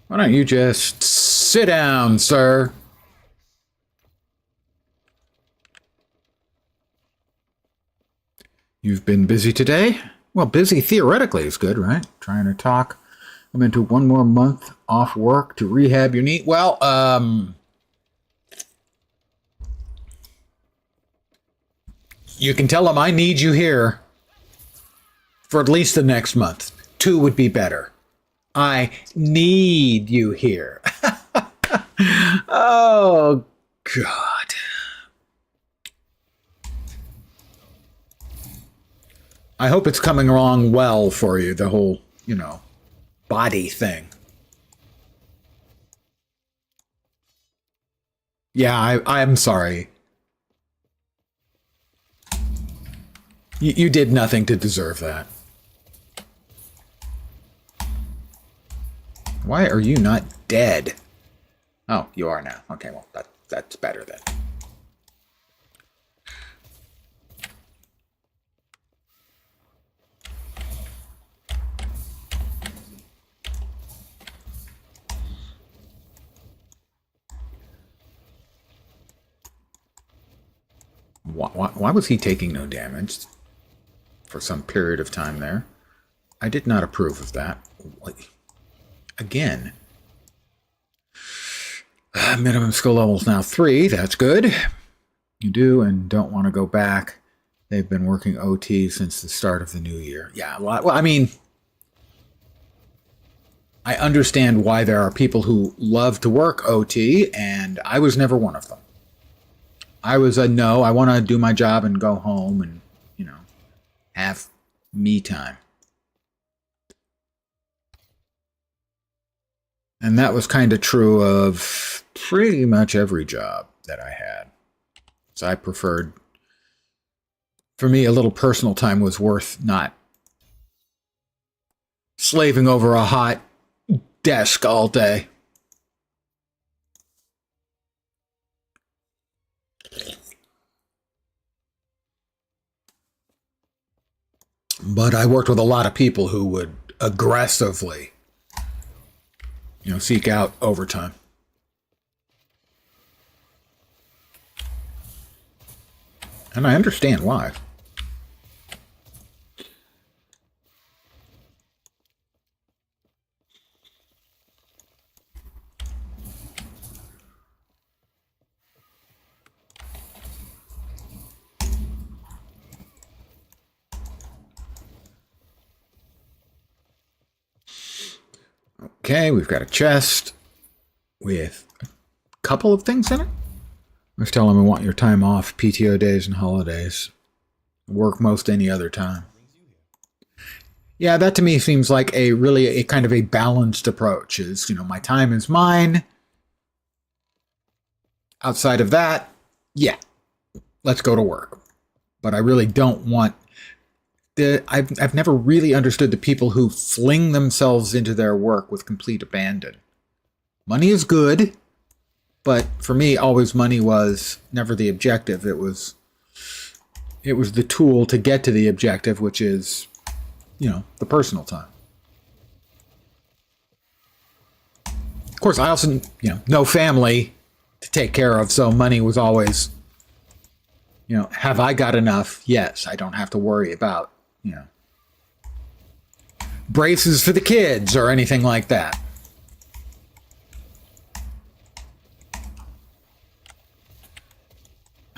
Speaker 1: Why don't you just sit down, sir? You've been busy today? Well, busy theoretically is good, right? Trying to talk. I'm into one more month off work to rehab your knee. Well, you can tell them I need you here for at least the next month. 2 would be better. I need you here. Oh, God. I hope it's coming along well for you, the whole, body thing. Yeah, I'm sorry. You did nothing to deserve that. Why are you not dead? Oh, you are now. Okay, well, that's better then. Why was he taking no damage for some period of time there? I did not approve of that. Again. Minimum skill level is now 3. That's good. You do and don't want to go back. They've been working OT since the start of the new year. Yeah, well, I mean, I understand why there are people who love to work OT, and I was never one of them. I was a no, I want to do my job and go home and, have me time. And that was kind of true of pretty much every job that I had. So I preferred, for me, a little personal time was worth not slaving over a hot desk all day. But I worked with a lot of people who would aggressively, seek out overtime. And I understand why. Okay, we've got a chest with a couple of things in it. Let's tell them I want your time off, PTO days and holidays. Work most any other time. Yeah, that to me seems like a kind of a balanced approach. Is, my time is mine. Outside of that, yeah, let's go to work. But I really don't want I've never really understood the people who fling themselves into their work with complete abandon. Money is good, but for me, always money was never the objective. It was the tool to get to the objective, which is, the personal time. Of course, I also, no family to take care of, so money was always, have I got enough? Yes, I don't have to worry about, braces for the kids or anything like that.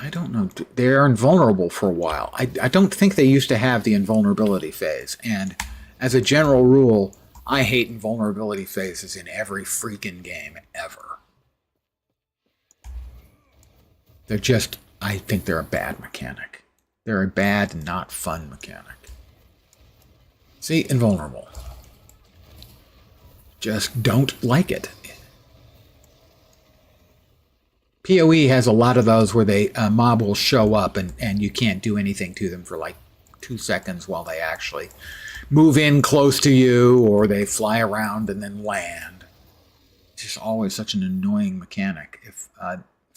Speaker 1: I don't know. They're invulnerable for a while. I don't think they used to have the invulnerability phase. And as a general rule, I hate invulnerability phases in every freaking game ever. They're just, I think they're a bad mechanic. They're a bad, not fun mechanic. See, invulnerable. Just don't like it. PoE has a lot of those where a mob will show up and you can't do anything to them for like 2 seconds while they actually move in close to you, or they fly around and then land. It's just always such an annoying mechanic. If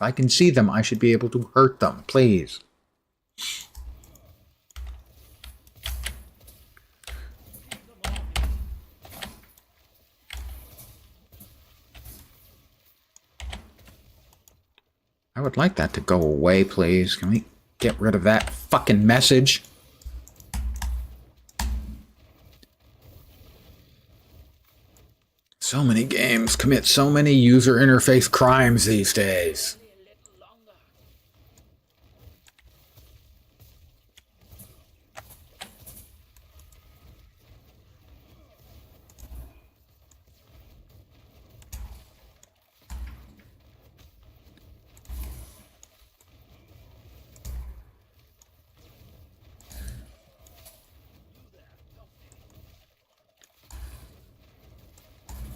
Speaker 1: I can see them, I should be able to hurt them, please. I would like that to go away, please. Can we get rid of that fucking message? So many games commit so many user interface crimes these days.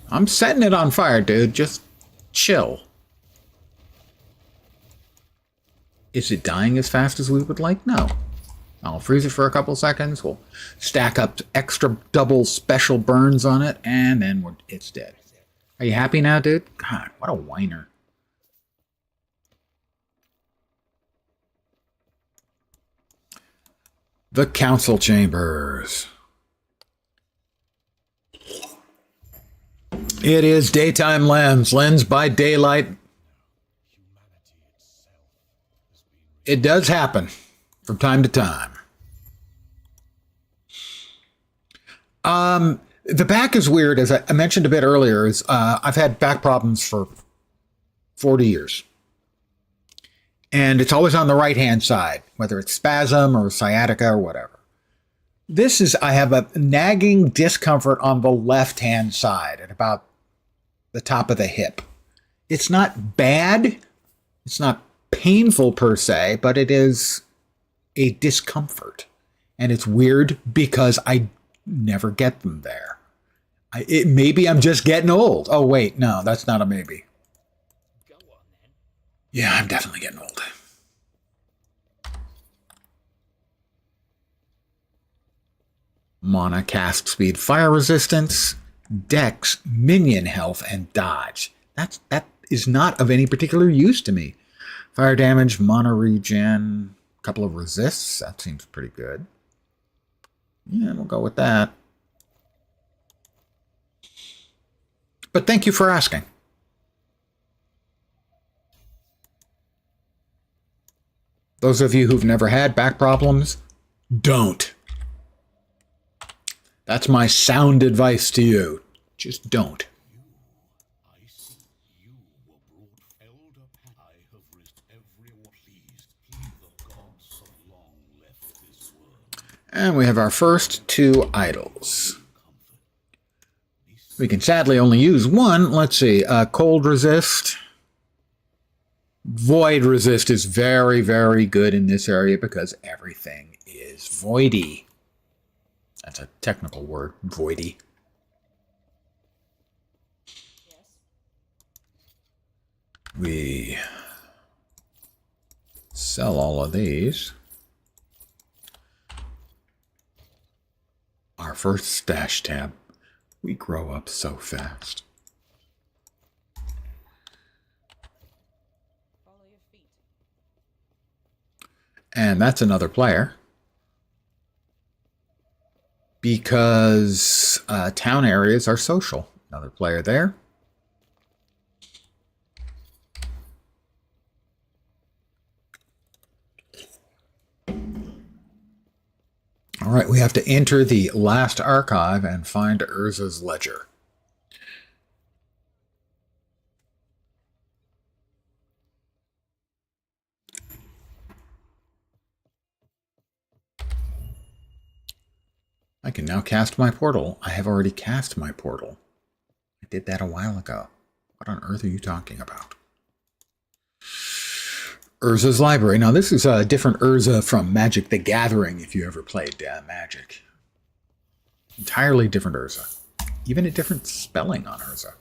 Speaker 1: I'm setting it on fire, dude. Just chill. Is it dying as fast as we would like? No. I'll freeze it for a couple seconds. We'll stack up extra double special burns on it, and then it's dead. Are you happy now, dude? God, what a whiner. The council chambers. It is daytime lens. Lens by daylight. It does happen from time to time. The back is weird, as I mentioned a bit earlier. I've had back problems for 40 years. And it's always on the right-hand side, whether it's spasm or sciatica or whatever. I have a nagging discomfort on the left-hand side at about the top of the hip. It's not bad. It's not painful per se, but it is a discomfort. And it's weird because I never get them there. Maybe I'm just getting old. Oh, wait, no, that's not a maybe. Yeah, I'm definitely getting old. Mana, cast speed, fire resistance, dex, minion health, and dodge. That is not of any particular use to me. Fire damage, mana regen, a couple of resists. That seems pretty good. Yeah, we'll go with that. But thank you for asking. Those of you who've never had back problems, don't. That's my sound advice to you. Just don't. And we have our first 2 idols. We can sadly only use one. Let's see. Cold resist. Void resist is very, very good in this area because everything is voidy. That's a technical word, voidy.
Speaker 3: Yes.
Speaker 1: We sell all of these. Our first stash tab. We grow up so fast.
Speaker 3: Follow your feet.
Speaker 1: And that's another player. Because town areas are social. Another player there. All right, we have to enter the last archive and find Urza's ledger. I can now cast my portal. I have already cast my portal. I did that a while ago. What on earth are you talking about? Urza's Library. Now, this is a different Urza from Magic the Gathering, if you ever played Magic. Entirely different Urza. Even a different spelling on Urza.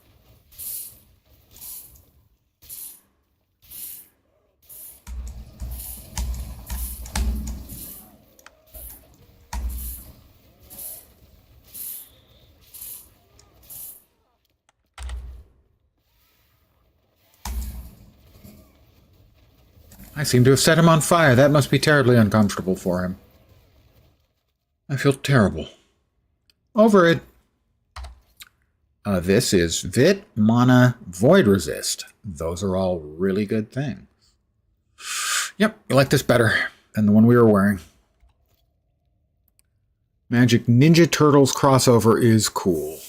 Speaker 1: I seem to have set him on fire. That must be terribly uncomfortable for him. I feel terrible. Over it. This is Vit, Mana, Void Resist. Those are all really good things. Yep, I like this better than the one we were wearing. Magic Ninja Turtles crossover is cool.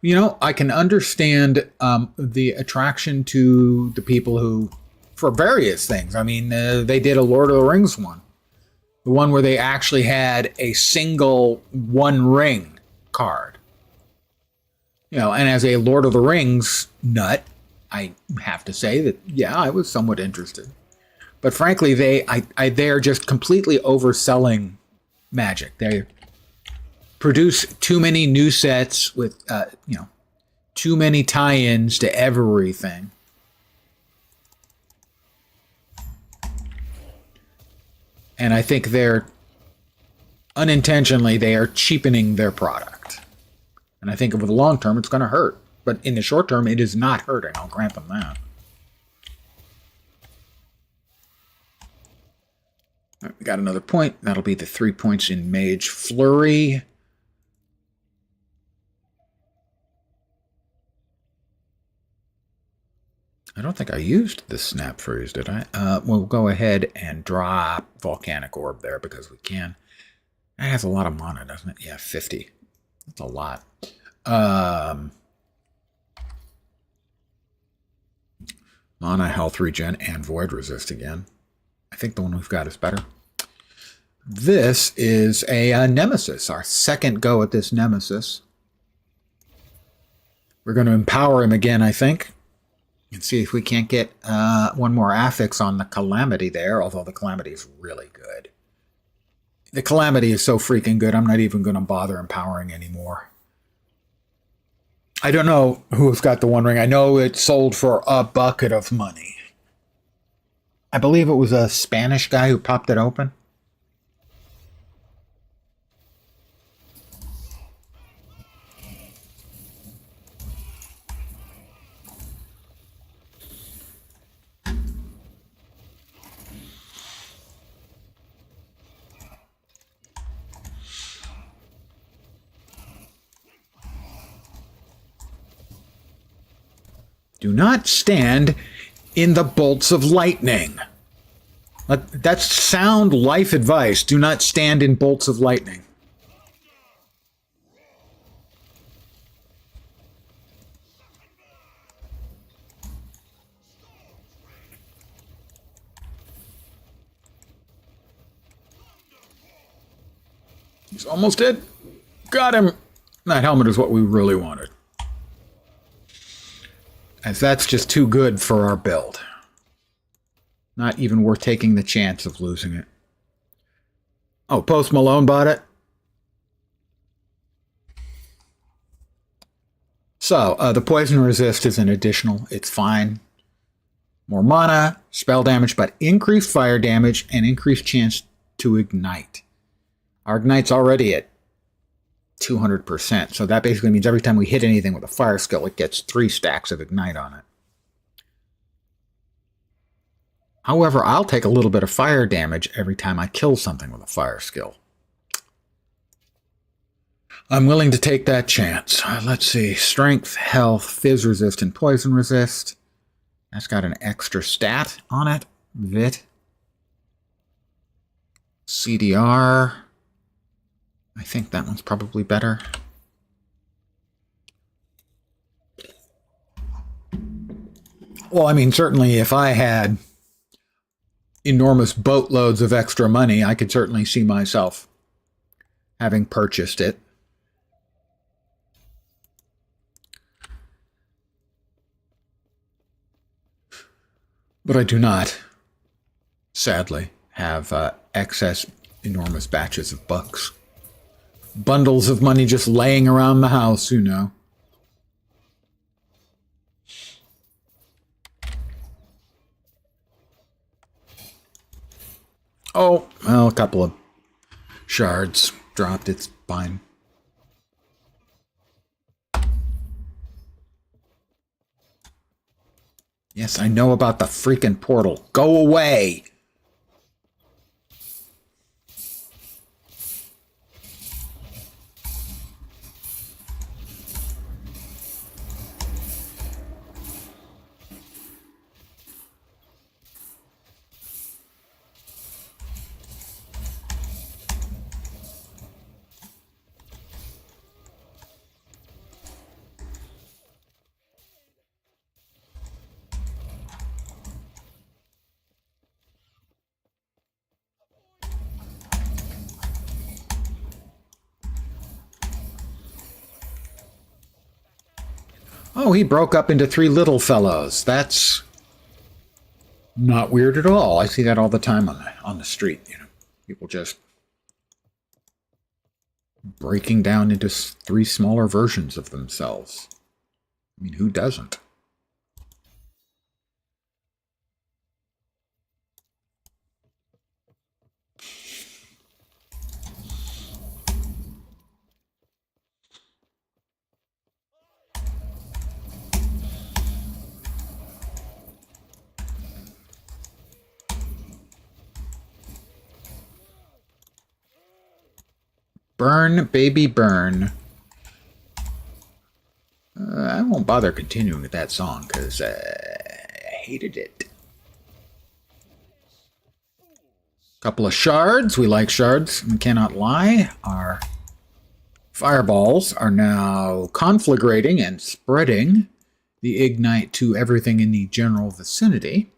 Speaker 1: You know, I can understand the attraction to the people who, for various things. I mean, they did a Lord of the Rings one. The one where they actually had a single One Ring card. You know, and as a Lord of the Rings nut, I have to say that, yeah, I was somewhat interested. But frankly, they are just completely overselling Magic. They produce too many new sets with, you know, too many tie-ins to everything. And I think they're, unintentionally, they are cheapening their product. And I think over the long term, it's going to hurt. But in the short term, it is not hurting. I'll grant them that. All right, we got another point. That'll be the 3 points in Mage Flurry. I don't think I used the Snap Freeze, did I? We'll go ahead and drop Volcanic Orb there because we can. That has a lot of mana, doesn't it? Yeah, 50. That's a lot. Mana, Health Regen, and Void Resist again. I think the one we've got is better. This is a Nemesis, our second go at this Nemesis. We're going to empower him again, I think. And see if we can't get one more affix on the Calamity there, although the Calamity is really good. The Calamity is so freaking good, I'm not even going to bother empowering anymore. I don't know who's got the One Ring. I know it sold for a bucket of money. I believe it was a Spanish guy who popped it open. Do not stand in the bolts of lightning. That's sound life advice. Do not stand in bolts of lightning. He's almost dead. Got him. That helmet is what we really wanted. As that's just too good for our build. Not even worth taking the chance of losing it. Oh, Post Malone bought it? So, the Poison Resist is an additional. It's fine. More mana, spell damage, but increased fire damage and increased chance to ignite. Our Ignite's already at 200%. So that basically means every time we hit anything with a fire skill, it gets 3 stacks of Ignite on it. However, I'll take a little bit of fire damage every time I kill something with a fire skill. I'm willing to take that chance. Let's see. Strength, Health, Fizz Resist, and Poison Resist. That's got an extra stat on it. Vit. CDR. I think that one's probably better. Well, I mean, certainly if I had enormous boatloads of extra money, I could certainly see myself having purchased it. But I do not, sadly, have excess enormous batches of bucks. Bundles of money just laying around the house, you know. Oh, well, a couple of shards dropped. It's fine. Yes, I know about the freaking portal. Go away! Oh, he broke up into three little fellows. That's not weird at all. I see that all the time on the street, you know. People just breaking down into three smaller versions of themselves. I mean, who doesn't? Burn, baby, burn. I won't bother continuing with that song because I hated it. Couple of shards. We like shards. We cannot lie. Our fireballs are now conflagrating and spreading the ignite to everything in the general vicinity.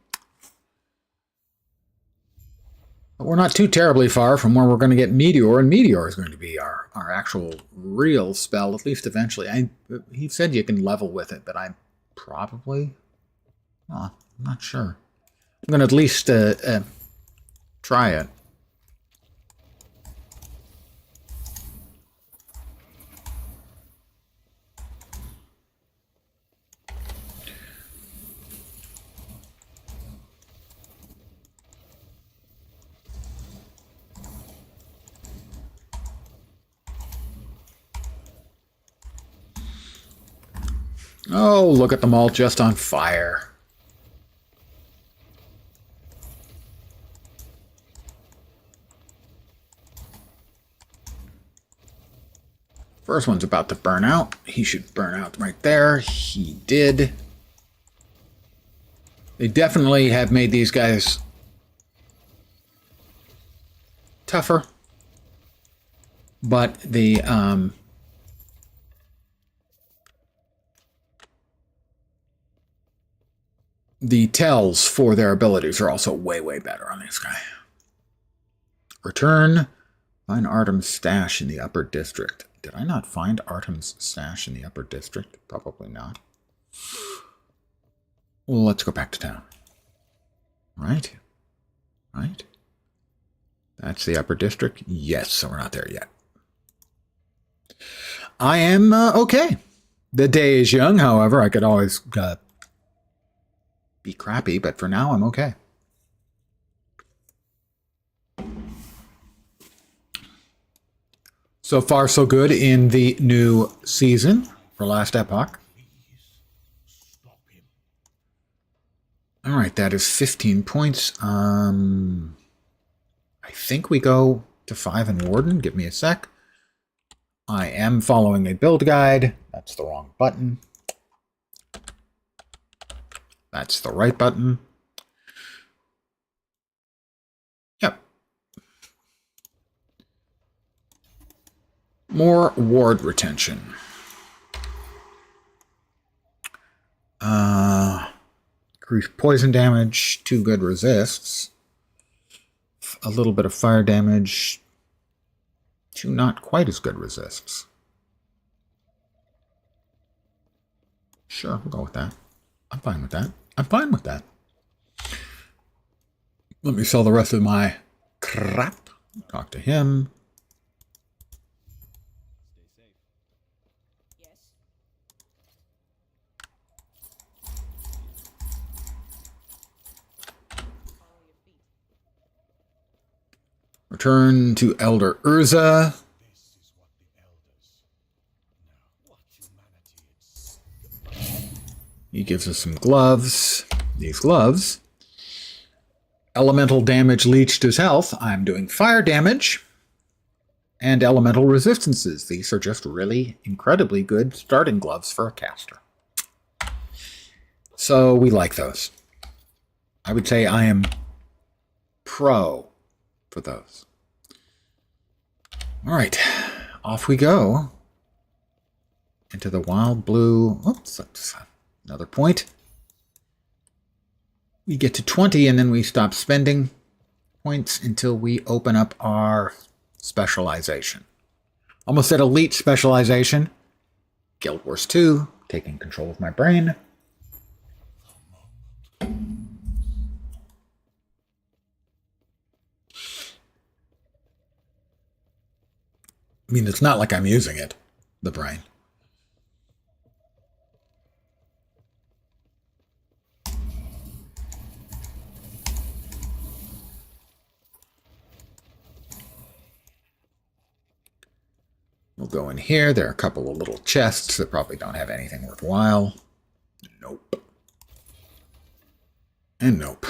Speaker 1: But we're not too terribly far from where we're going to get Meteor, and Meteor is going to be our actual real spell, at least eventually. He said you can level with it, but I'm probably... I'm not sure. I'm going to at least try it. Oh, look at them all just on fire. First one's about to burn out. He should burn out right there. He did. They definitely have made these guys tougher. But the tells for their abilities are also way, way better on this guy. Return. Find Artem's stash in the upper district. Did I not find Artem's stash in the upper district? Probably not. Well, let's go back to town. Right? Right? That's the upper district? Yes, so we're not there yet. I am okay. The day is young, however. I could always be crappy, but for now I'm okay. So far, so good in the new season for Last Epoch. All right, that is 15 points. I think we go to 5 in Warden. Give me a sec. I am following a build guide. That's the wrong button. That's the right button. Yep. More ward retention. Increase poison damage, 2 good resists. A little bit of fire damage, 2 not quite as good resists. Sure, we'll go with that. I'm fine with that. I'm fine with that. Let me sell the rest of my crap. Talk to him. Return to Elder Urza. He gives us some gloves. These gloves. Elemental damage leached his health. I'm doing fire damage. And elemental resistances. These are just really incredibly good starting gloves for a caster. So we like those. I would say I am pro for those. All right, off we go into the wild blue. Oops, that's another point. We get to 20 and then we stop spending points until we open up our specialization. Almost said elite specialization. Guild Wars 2, taking control of my brain. I mean, it's not like I'm using it, the brain. We'll go in here. There are a couple of little chests that probably don't have anything worthwhile. Nope. And nope.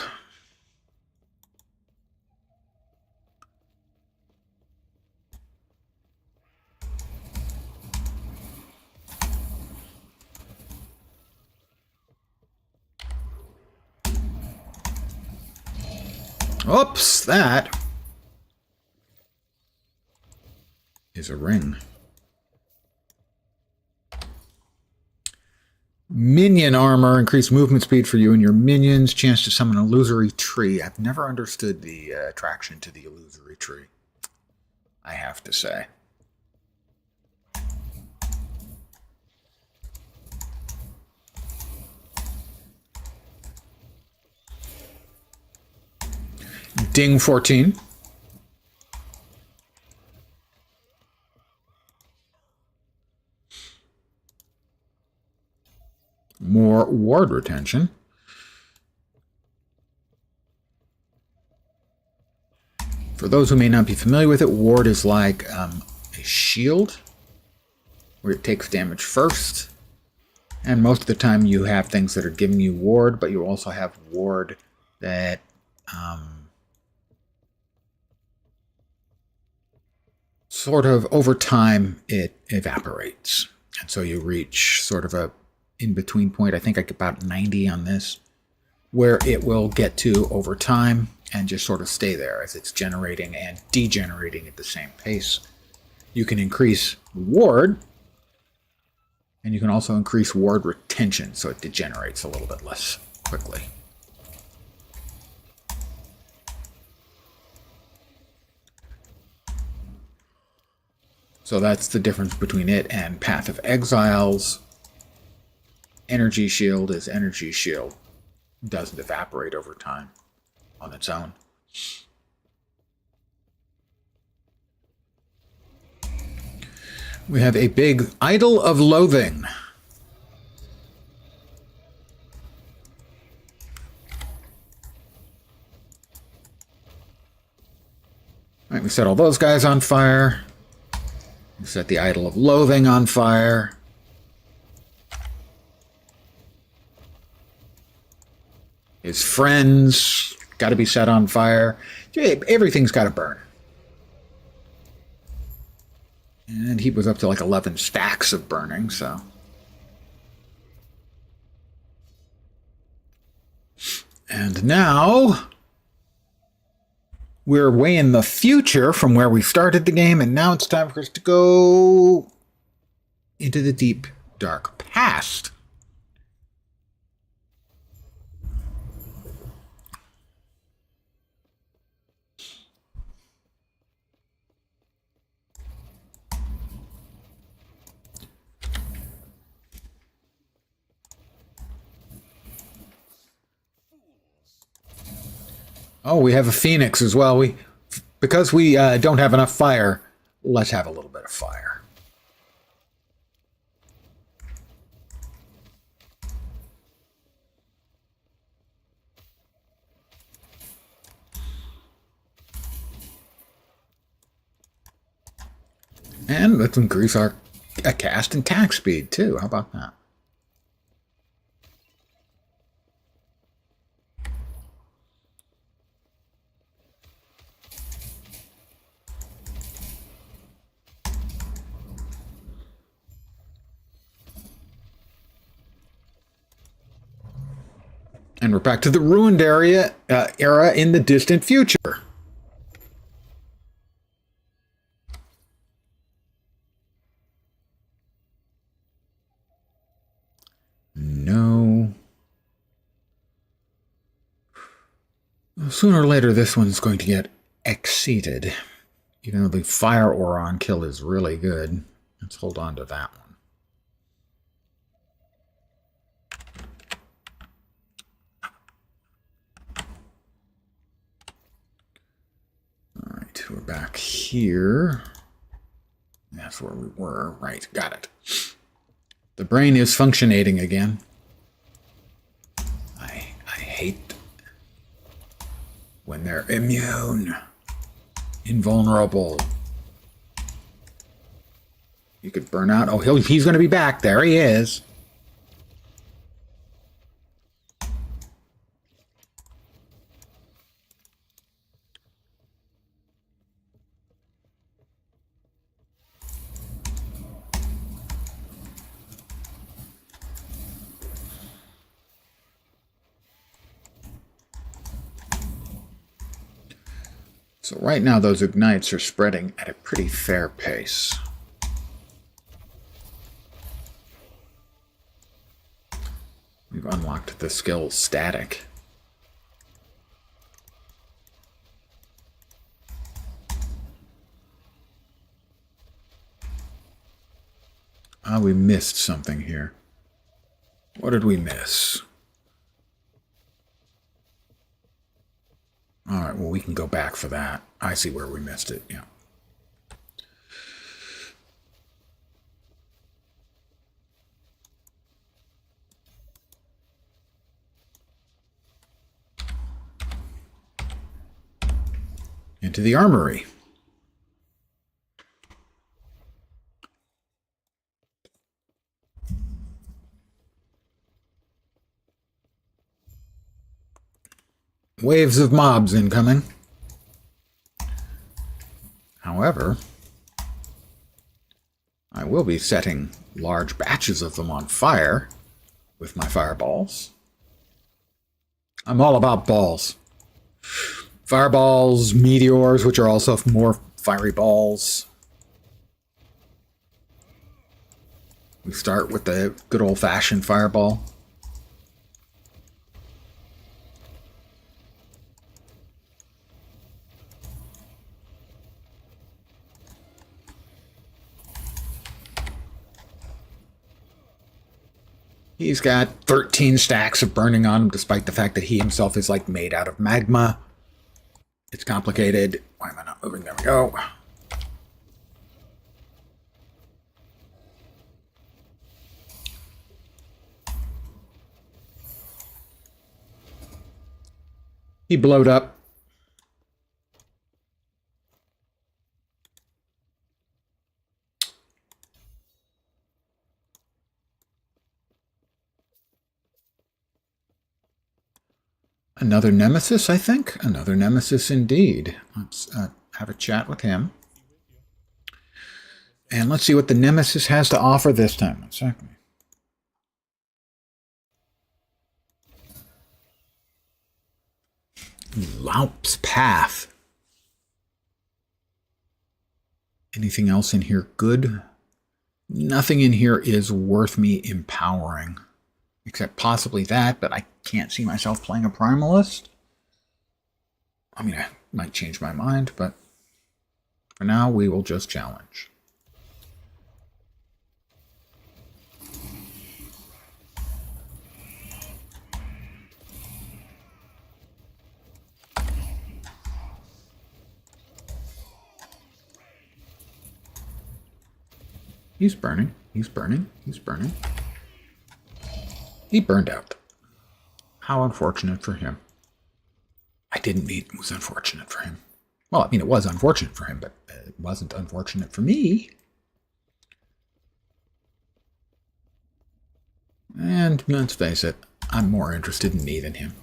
Speaker 1: Oops, that is a ring. Minion armor, increased movement speed for you and your minions, chance to summon an illusory tree. I've never understood the attraction to the illusory tree, I have to say. Ding 14. More ward retention. For those who may not be familiar with it, ward is like a shield where it takes damage first. And most of the time you have things that are giving you ward, but you also have ward that sort of over time it evaporates. And so you reach sort of a in-between point. I think like about 90 on this, where it will get to over time and just sort of stay there as it's generating and degenerating at the same pace. You can increase ward, and you can also increase ward retention, so it degenerates a little bit less quickly. So that's the difference between it and Path of Exiles. Energy Shield is Energy Shield. It doesn't evaporate over time on its own. We have a big Idol of Loathing. All right, we set all those guys on fire. We set the Idol of Loathing on fire. His friends got to be set on fire. Everything's got to burn. And he was up to like 11 stacks of burning, so. And now we're way in the future from where we started the game, and now it's time for us to go into the deep, dark past. Oh, we have a phoenix as well. Because we don't have enough fire, let's have a little bit of fire. And let's increase our cast and attack speed too. How about that? And we're back to the ruined era in the distant future. No. Sooner or later, this one's going to get exceeded. Even though the fire Auron kill is really good. Let's hold on to that one. All right, we're back here. That's where we were. Right, got it. The brain is functioning again. I hate when they're immune, invulnerable. You could burn out. Oh, he's going to be back. There he is. So right now those ignites are spreading at a pretty fair pace. We've unlocked the skill static. Ah, we missed something here. What did we miss? All right, well, we can go back for that. I see where we missed it, yeah. Into the armory. Waves of mobs incoming. However, I will be setting large batches of them on fire with my fireballs. I'm all about balls. Fireballs, meteors, which are also more fiery balls. We start with the good old-fashioned fireball. He's got 13 stacks of burning on him, despite the fact that he himself is like made out of magma. It's complicated. Why am I not moving? There we go. He blowed up. Another nemesis, I think. Another nemesis indeed. Let's have a chat with him. And let's see what the nemesis has to offer this time. 1 second. Laup's Path. Anything else in here good? Nothing in here is worth me empowering. Except possibly that, but I can't see myself playing a Primalist. I mean, I might change my mind, but for now, we will just challenge. He's burning. He's burning. He's burning. He burned out. How unfortunate for him. I didn't mean it was unfortunate for him. Well, I mean, it was unfortunate for him, but it wasn't unfortunate for me. And let's face it, I'm more interested in me than him.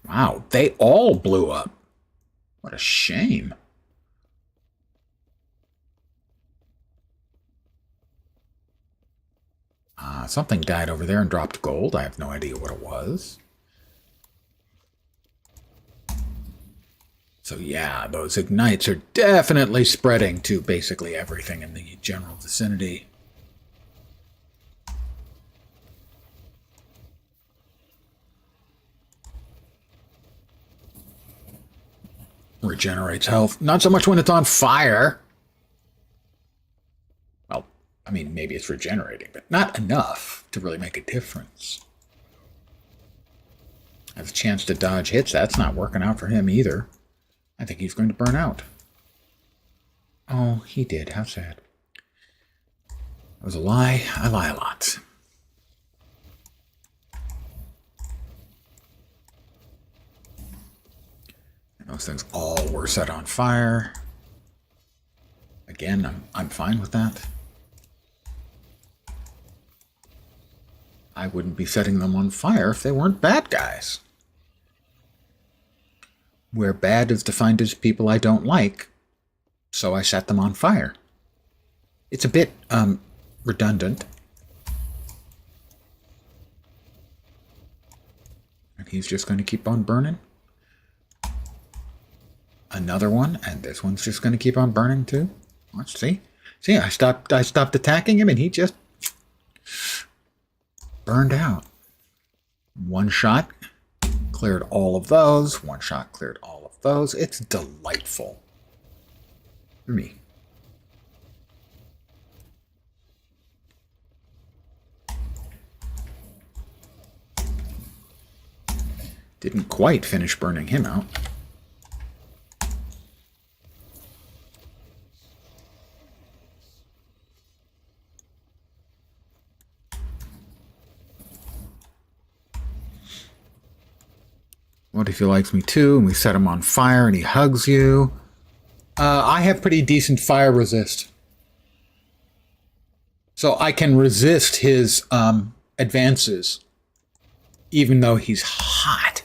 Speaker 1: Wow, they all blew up. What a shame. Something died over there and dropped gold. I have no idea what it was. So yeah, those ignites are definitely spreading to basically everything in the general vicinity. Regenerates health. Not so much when it's on fire. Well, I mean, maybe it's regenerating, but not enough to really make a difference. Has a chance to dodge hits. That's not working out for him either. I think he's going to burn out. Oh, he did. How sad. That was a lie. I lie a lot. And those things all were set on fire. Again, I'm fine with that. I wouldn't be setting them on fire if they weren't bad guys. Where bad is defined as people I don't like, so I set them on fire. It's a bit redundant. And he's just going to keep on burning. Another one, and this one's just going to keep on burning too. Let's see. See, I stopped attacking him and he just burned out. One shot cleared all of those. One shot cleared all of those. It's delightful for me. Didn't quite finish burning him out. What if he likes me too, and we set him on fire and he hugs you? I have pretty decent fire resist. So I can resist his advances, even though he's hot.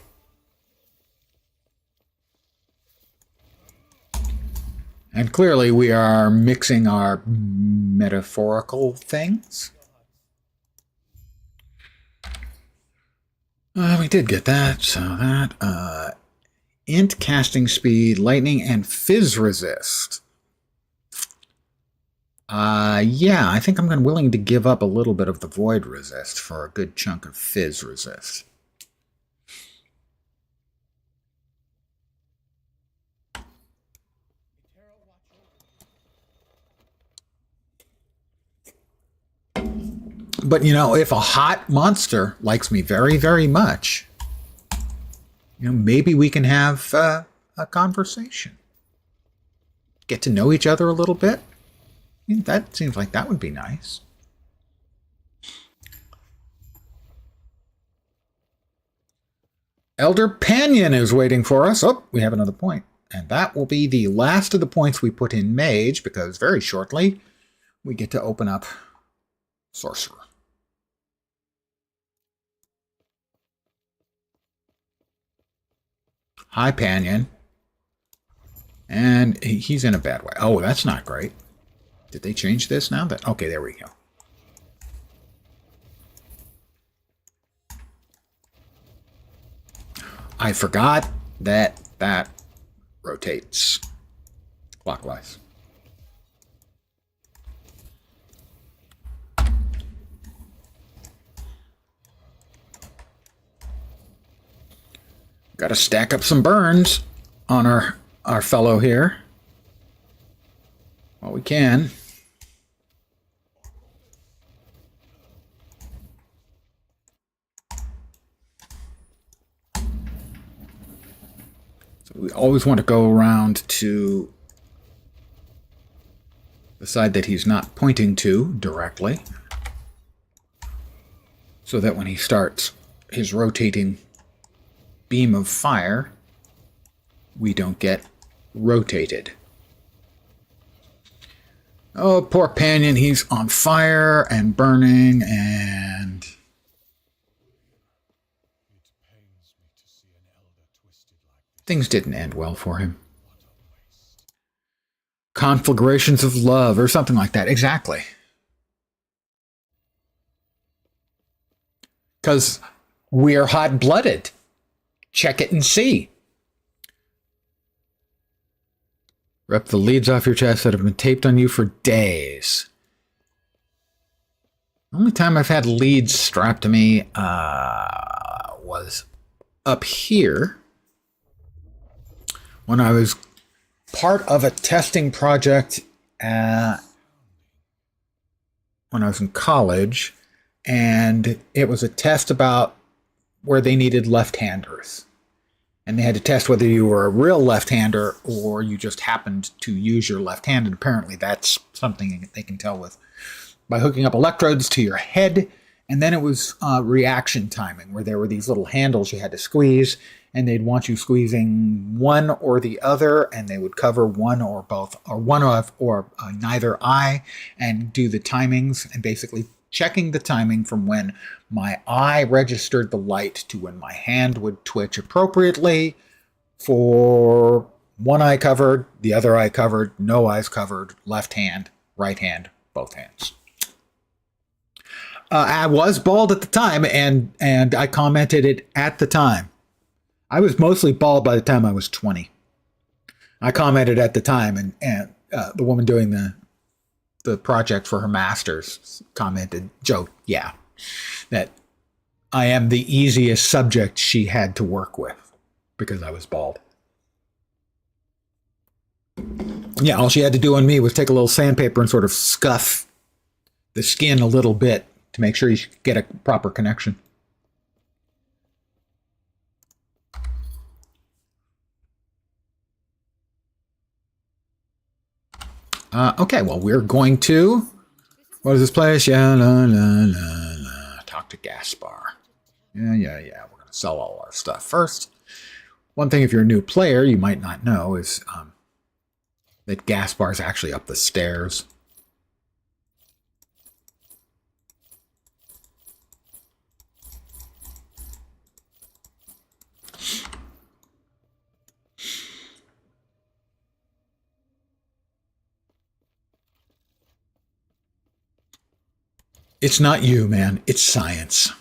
Speaker 1: And clearly we are mixing our metaphorical things. We did get that, so that, int casting speed, lightning, and fizz resist. Yeah, I think I'm willing to give up a little bit of the void resist for a good chunk of fizz resist. But, you know, if a hot monster likes me very, very much, you know, maybe we can have a conversation. Get to know each other a little bit. I mean, that seems like that would be nice. Elder Panion is waiting for us. Oh, we have another point. And that will be the last of the points we put in Mage, because very shortly we get to open up Sorcerer. Hi, Panion. And he's in a bad way. Oh, that's not great. Did they change this now? Okay, there we go. I forgot that that rotates clockwise. Got to stack up some burns on our fellow here. Well, we can. always want to go around to the side that he's not pointing to directly, so that when he starts his rotating beam of fire, we don't get rotated. Oh, poor Panion, he's on fire and burning, and things didn't end well for him. Conflagrations of love, or something like that. Exactly. Because we're hot-blooded. Check it and see. Rip the leads off your chest that have been taped on you for days. The only time I've had leads strapped to me was up here when I was part of a testing project when I was in college, and it was a test about where they needed left-handers. And they had to test whether you were a real left-hander or you just happened to use your left hand. And apparently that's something that they can tell with by hooking up electrodes to your head. And then it was reaction timing, where there were these little handles you had to squeeze, and they'd want you squeezing one or the other, and they would cover one or both, or one of, or neither eye, and do the timings, and basically checking the timing from when my eye registered the light to when my hand would twitch appropriately for one eye covered, the other eye covered, no eyes covered, left hand, right hand, both hands. I was bald at the time, and I commented it at the time. I was mostly bald by the time I was 20. I commented at the time, and the woman doing the project for her master's commented, "Joe, yeah, that I am the easiest subject she had to work with because I was bald." Yeah, all she had to do on me was take a little sandpaper and sort of scuff the skin a little bit to make sure you get a proper connection. Okay, well, we're going to... What is this place? Yeah, la, la, la, la. Talk to Gaspar. Yeah. We're going to sell all our stuff first. One thing, if you're a new player, you might not know is that Gaspar's actually up the stairs. It's not you, man. It's science.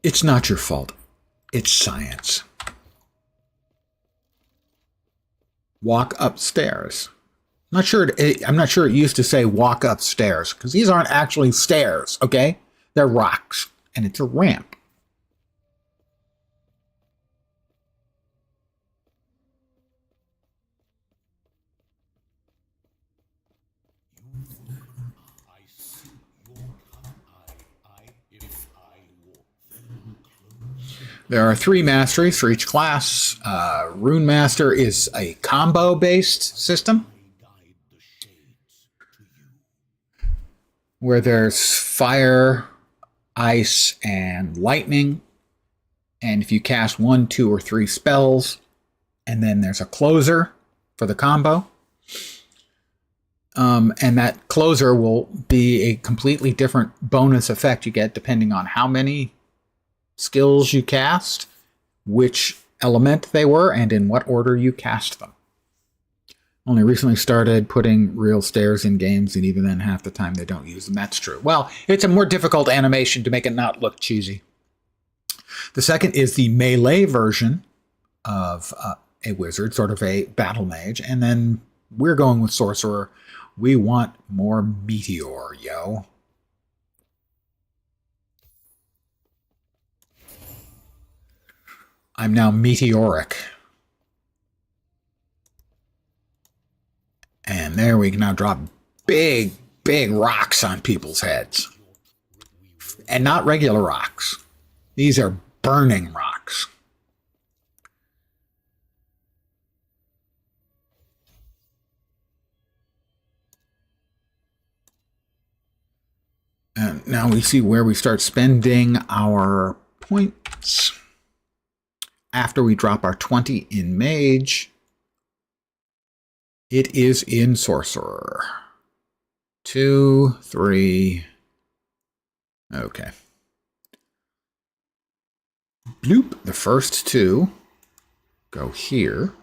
Speaker 1: It's not your fault. It's science. Walk upstairs. I'm not sure it used to say walk upstairs, because these aren't actually stairs, okay? They're rocks, and it's a ramp. There are 3 masteries for each class. Rune Master is a combo-based system where there's fire, ice, and lightning. And if you cast 1, 2, or 3 spells, and then there's a closer for the combo. And that closer will be a completely different bonus effect you get depending on how many skills you cast, which element they were, and in what order you cast them. Only recently started putting real stairs in games, and even then half the time they don't use them. That's true. Well, it's a more difficult animation to make it not look cheesy. The second is the melee version of a wizard, sort of a battle mage, and then we're going with sorcerer. We want more meteor, yo. I'm now meteoric. And there we can now drop big, big rocks on people's heads. And not regular rocks. These are burning rocks. And now we see where we start spending our points. After we drop our 20 in Mage, it is in Sorcerer. 2, 3. Okay. Bloop. The first 2 go here.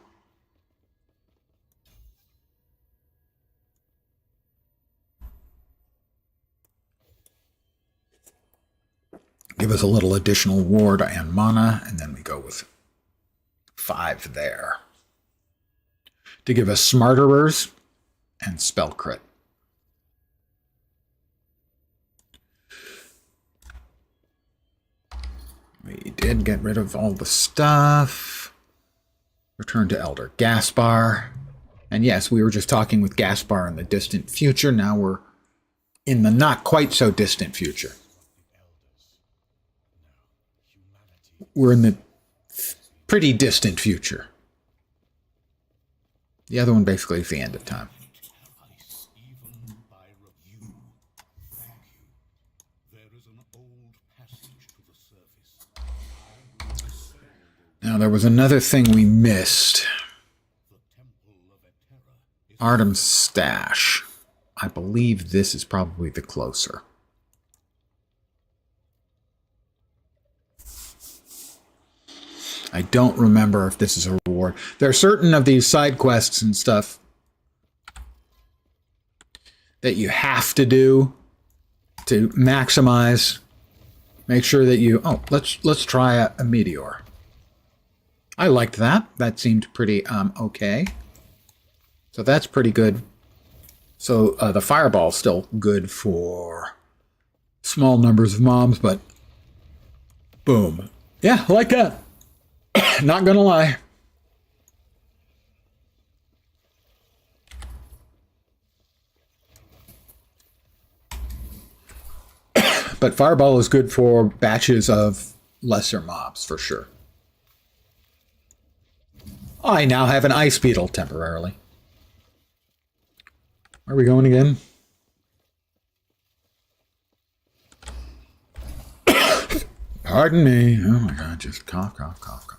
Speaker 1: Give us a little additional ward and mana, and then we go with 5 there. To give us Smarterers and Spell Crit. We did get rid of all the stuff. Return to Elder Gaspar. And yes, we were just talking with Gaspar in the distant future. Now we're in the not quite so distant future. We're in the pretty distant future. The other one basically is the end of time. Now, there was another thing we missed. Artem's Stash. I believe this is probably the closer. I don't remember if this is a reward. There are certain of these side quests and stuff that you have to do to maximize. Make sure that you... Oh, let's try a Meteor. I liked that. That seemed pretty okay. So that's pretty good. So the Fireball's still good for small numbers of mobs, but boom. Yeah, I like that. Not gonna lie. But Fireball is good for batches of lesser mobs, for sure. I now have an Ice Beetle temporarily. Where are we going again? Pardon me. Oh my god, just cough, cough, cough, cough.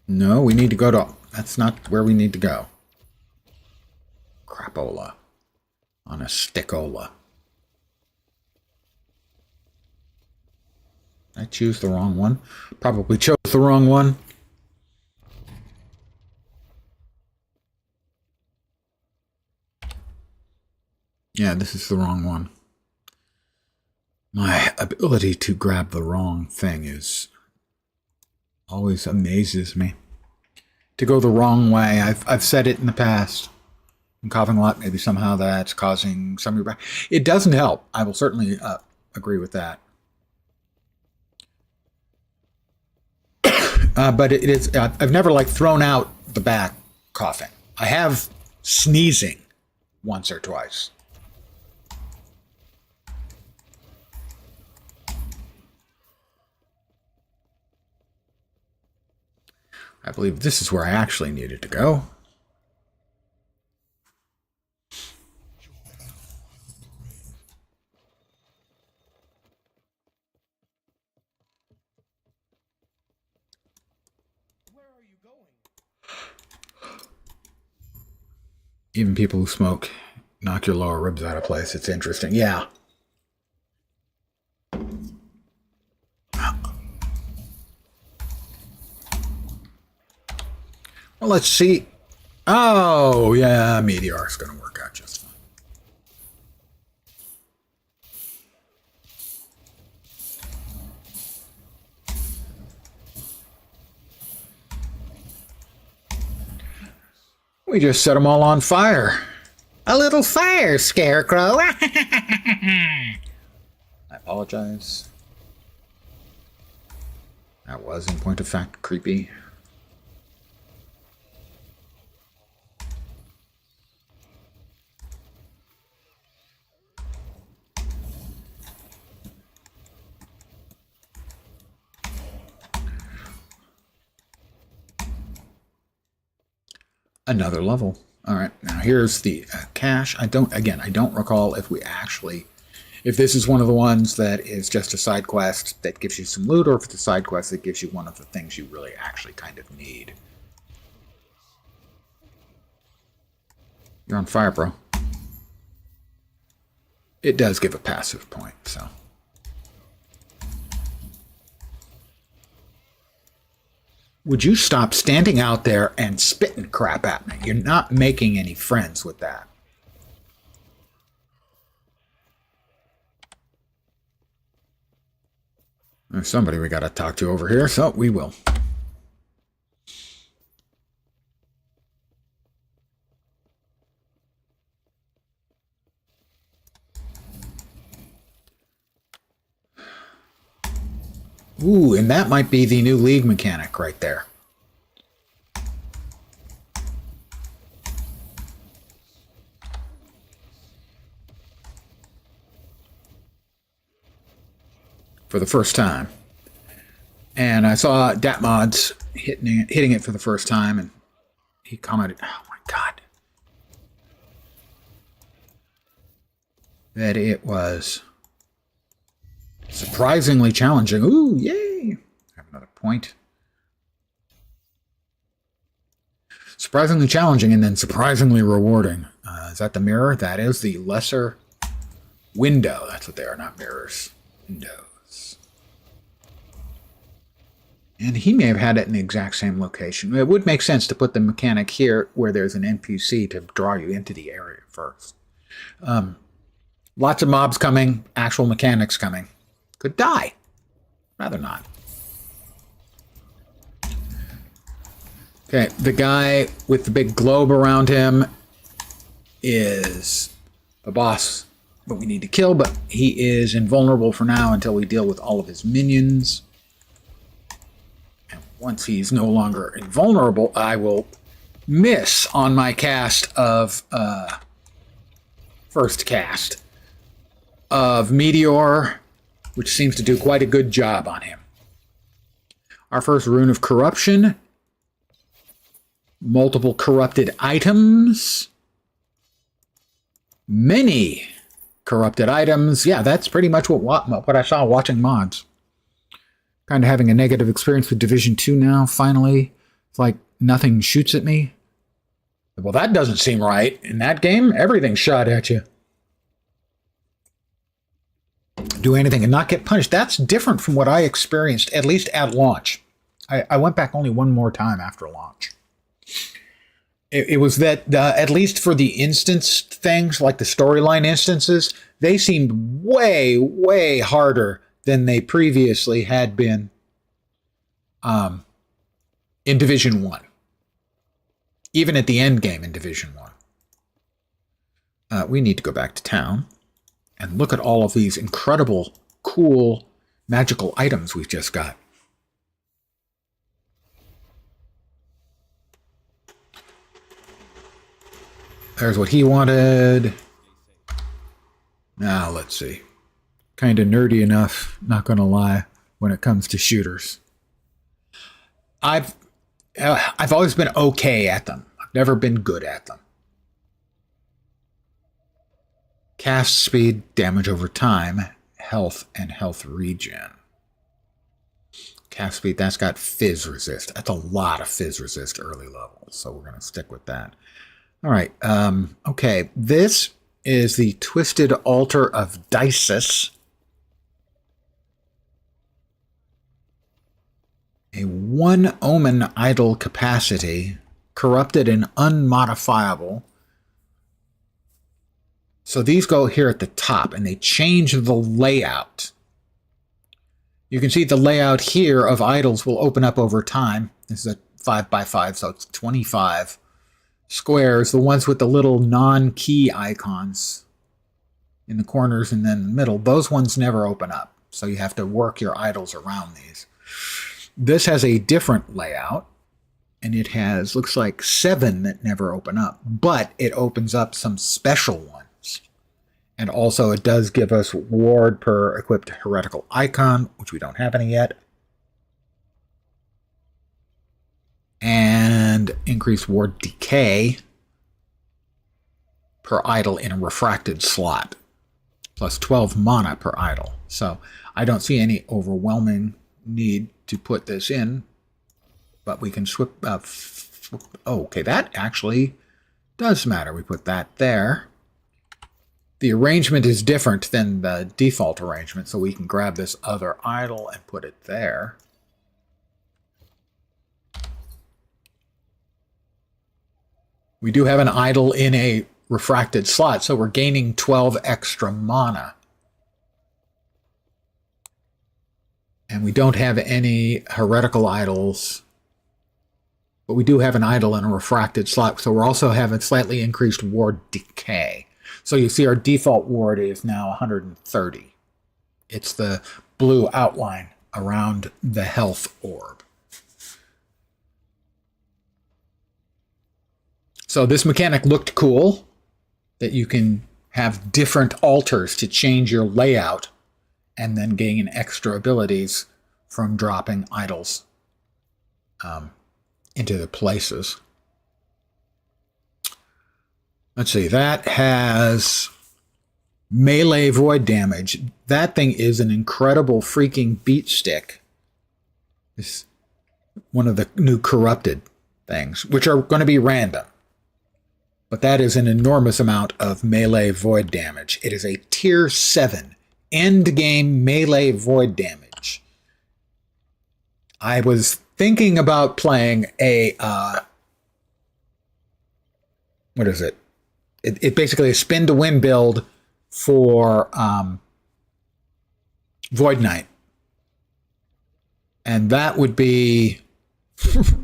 Speaker 1: No, we need to go to... That's not where we need to go. Crapola. On a stickola. I choose the wrong one. Probably chose the wrong one. Yeah, this is the wrong one. My ability to grab the wrong thing is... always amazes me. To go the wrong way. I've said it in the past. I'm coughing a lot. Maybe somehow that's causing some of your back. It doesn't help. I will certainly agree with that. But it is. I've never thrown out the back coughing. I have sneezing once or twice. I believe this is where I actually needed to go.
Speaker 2: Where are you going?
Speaker 1: Even people who smoke knock your lower ribs out of place. It's interesting. Yeah. Well, let's see. Oh, yeah, Meteor's going to work out just fine. We just set them all on fire. A little fire, Scarecrow. I apologize. That was, in point of fact, creepy. Another level. All right, now here's the cache. I don't recall if we actually, if this is one of the ones that is just a side quest that gives you some loot, or if it's a side quest that gives you one of the things you really actually kind of need. You're on fire, bro. It does give a passive point, so. Would you stop standing out there and spitting crap at me? You're not making any friends with that. There's somebody we got to talk to over here, so we will. Ooh, and that might be the new league mechanic right there. For the first time. And I saw Datmods hitting it for the first time, and he commented, oh my god, that it was surprisingly challenging. Ooh, yay! I have another point. Surprisingly challenging and then surprisingly rewarding. Is that the mirror? That is the lesser window. That's what they are, not mirrors. Windows. And he may have had it in the exact same location. It would make sense to put the mechanic here where there's an NPC to draw you into the area first. Lots of mobs coming, actual mechanics coming. Could die. Rather not. Okay, the guy with the big globe around him is a boss that we need to kill, but he is invulnerable for now until we deal with all of his minions. And once he's no longer invulnerable, I will miss on my cast of first cast of Meteor, which seems to do quite a good job on him. Our first rune of corruption. Multiple corrupted items. Many corrupted items. Yeah, that's pretty much what I saw watching mods. Kind of having a negative experience with Division 2 now, finally. It's like nothing shoots at me. Well, that doesn't seem right. In that game, everything shot at you. Do anything and not get punished. That's different from what I experienced, at least at launch. I went back only one more time after launch. It was that, at least for the instance things, like the storyline instances, they seemed way, way harder than they previously had been in Division 1. Even at the end game in Division 1. We need to go back to town and look at all of these incredible, cool, magical items we've just got. There's what he wanted. Now, let's see. Kind of nerdy enough, not going to lie, when it comes to shooters. I've always been okay at them. I've never been good at them. Cast speed, damage over time, health, and health regen. Cast speed, that's got fizz resist. That's a lot of fizz resist early levels, so we're going to stick with that. All right, okay, this is the Twisted Altar of Dices. A 1 omen idol capacity, corrupted and unmodifiable. So these go here at the top, and they change the layout. You can see the layout here of idols will open up over time. This is a 5x5, so it's 25 squares. The ones with the little non-key icons in the corners and then the middle, those ones never open up. So you have to work your idols around these. This has a different layout, and it has, looks like 7 that never open up, but it opens up some special ones. And also it does give us ward per equipped heretical icon, which we don't have any yet. and increase ward decay per idle in a refracted slot, plus 12 mana per idle. So I don't see any overwhelming need to put this in, but we can swip. Okay, that actually does matter. We put that there. The arrangement is different than the default arrangement, so we can grab this other idle and put it there. We do have an idle in a refracted slot, so we're gaining 12 extra mana. And we don't have any heretical idols, but we do have an idle in a refracted slot, so we're also having slightly increased ward decay. So you see our default ward is now 130. It's the blue outline around the health orb. So this mechanic looked cool, that you can have different altars to change your layout and then gain extra abilities from dropping idols into the places. Let's see, that has melee void damage. That thing is an incredible freaking beat stick. It's one of the new corrupted things, which are going to be random. But that is an enormous amount of melee void damage. It is a tier 7 end game melee void damage. I was thinking about playing a what is it? It basically a spin to win build for Void Knight. And that would be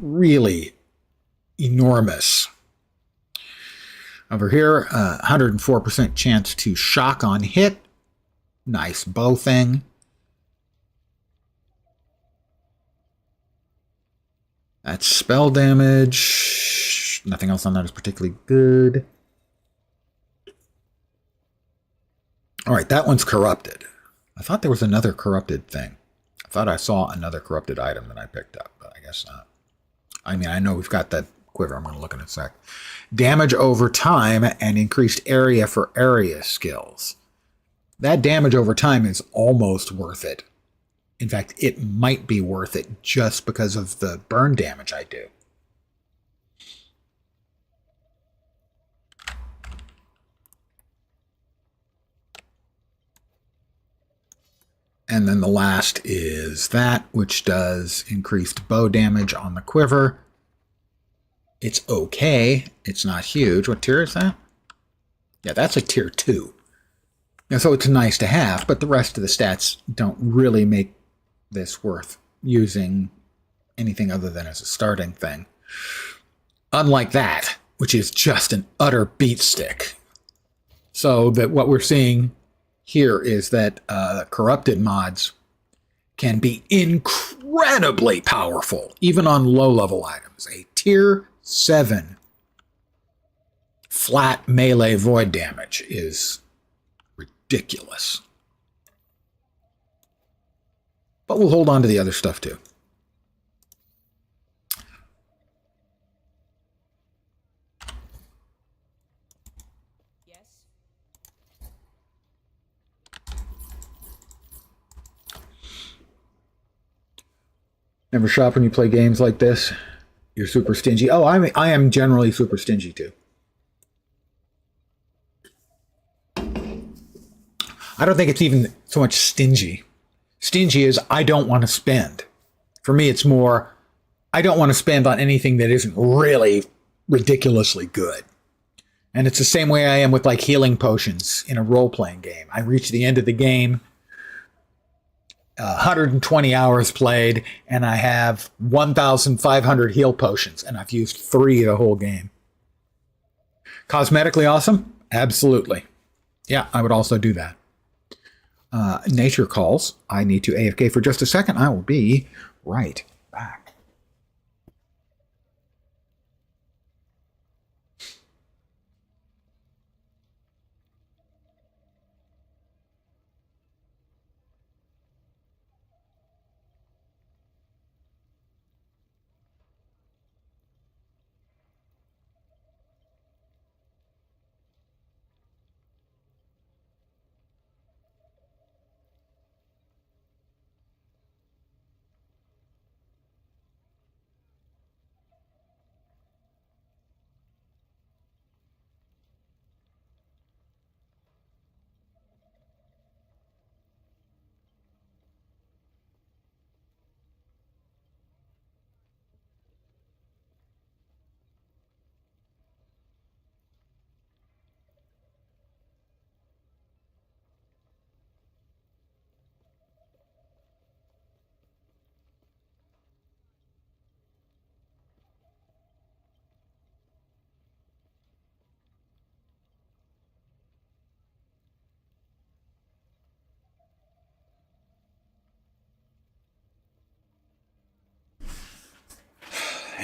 Speaker 1: really enormous. Over here, 104% chance to shock on hit. Nice bow thing. That's spell damage. Nothing else on that is particularly good. All right, that one's corrupted. I thought there was another corrupted thing. I thought I saw another corrupted item that I picked up, but I guess not. I mean, I know we've got that quiver. I'm going to look in a sec. Damage over time and increased area for area skills. That damage over time is almost worth it. In fact, it might be worth it just because of the burn damage I do. And then the last is that, which does increased bow damage on the quiver. It's okay. It's not huge. What tier is that? Yeah, that's a tier 2. And so it's nice to have, but the rest of the stats don't really make this worth using anything other than as a starting thing. Unlike that, which is just an utter beat stick. So that what we're seeing here is that corrupted mods can be incredibly powerful, even on low-level items. A tier 7 flat melee void damage is ridiculous. But we'll hold on to the other stuff too.
Speaker 3: Yes.
Speaker 1: Never shop when you play games like this. You're super stingy. Oh, I am generally super stingy too. I don't think it's even so much stingy. Stingy is I don't want to spend. For me, it's more I don't want to spend on anything that isn't really ridiculously good. And it's the same way I am with like healing potions in a role-playing game. I reach the end of the game, 120 hours played, and I have 1,500 heal potions, and I've used 3 the whole game. Cosmetically awesome? Absolutely. Yeah, I would also do that. Nature calls. I need to AFK for just a second. I will be right back.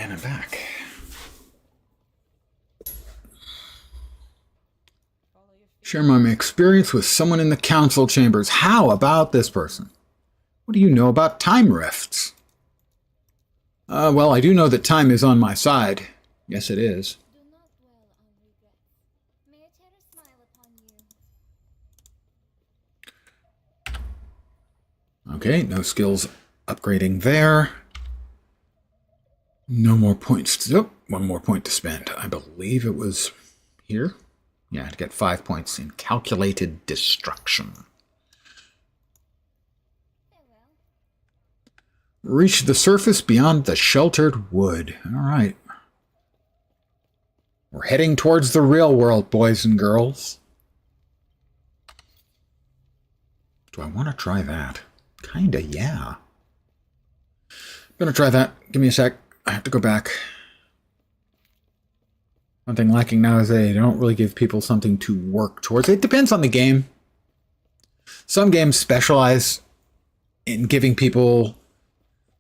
Speaker 1: And I'm back. Share my experience with someone in the council chambers. How about this person? What do you know about time rifts? Well, I do know that time is on my side. Yes, it is.
Speaker 4: Do not dwell on regrets. May a terror smile upon you.
Speaker 1: Okay, no skills upgrading there. No more points. Oh, one more point to spend. I believe it was here. Yeah, to get 5 points in calculated destruction.
Speaker 4: Farewell.
Speaker 1: Reach the surface beyond the sheltered wood. All right. We're heading towards the real world, boys and girls. Do I want to try that? Kinda, yeah. I'm gonna try that. Give me a sec. I have to go back. One thing lacking now is they don't really give people something to work towards. It depends on the game. Some games specialize in giving people,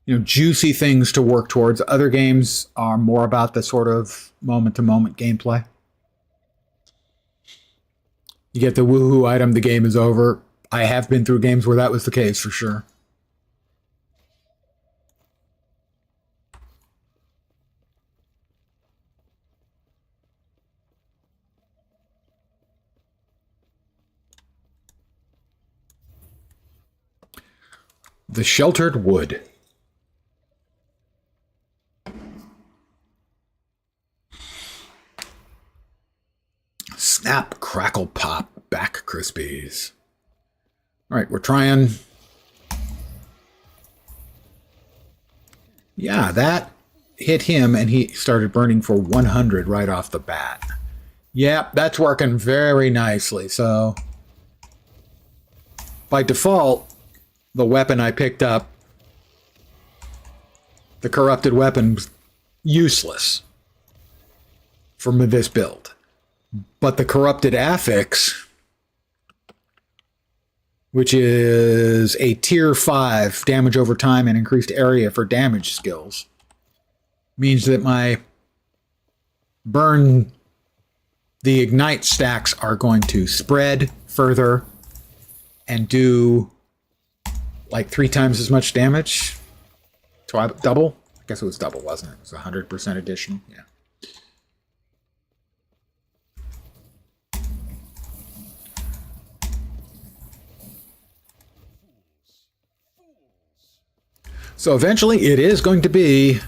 Speaker 1: juicy things to work towards. Other games are more about the sort of moment-to-moment gameplay. You get the woohoo item, the game is over. I have been through games where that was the case, for sure. The sheltered wood. Snap, crackle, pop, back crispies. All right, we're trying. Yeah, that hit him and he started burning for 100 right off the bat. Yep, that's working very nicely. So by default, the weapon I picked up, the corrupted weapon's useless for this build. But the corrupted affix, which is a tier 5 damage over time and increased area for damage skills, means that my burn, the ignite stacks are going to spread further and do like 3 times as much damage. Double? I guess it was double, wasn't it? It was 100% additional. Yeah. So eventually it is going to be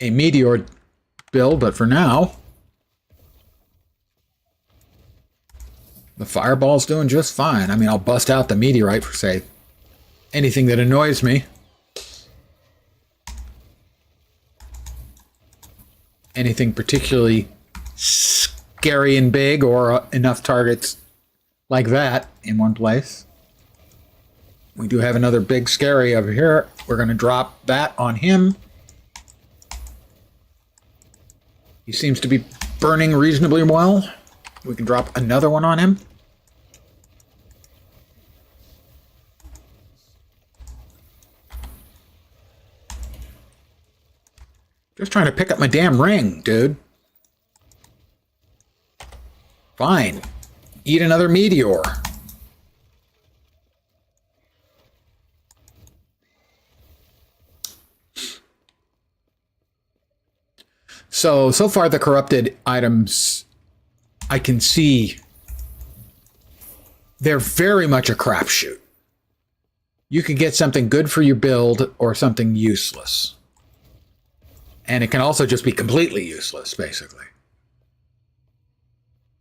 Speaker 1: a Meteor build, but for now, the Fireball's doing just fine. I mean, I'll bust out the Meteorite for, say, anything that annoys me. Anything particularly scary and big, or enough targets like that in one place. We do have another big scary over here. We're going to drop that on him. He seems to be burning reasonably well. We can drop another one on him. Just trying to pick up my damn ring, dude. Fine. Eat another meteor. So far the corrupted items, I can see they're very much a crapshoot. You can get something good for your build or something useless. And it can also just be completely useless, basically.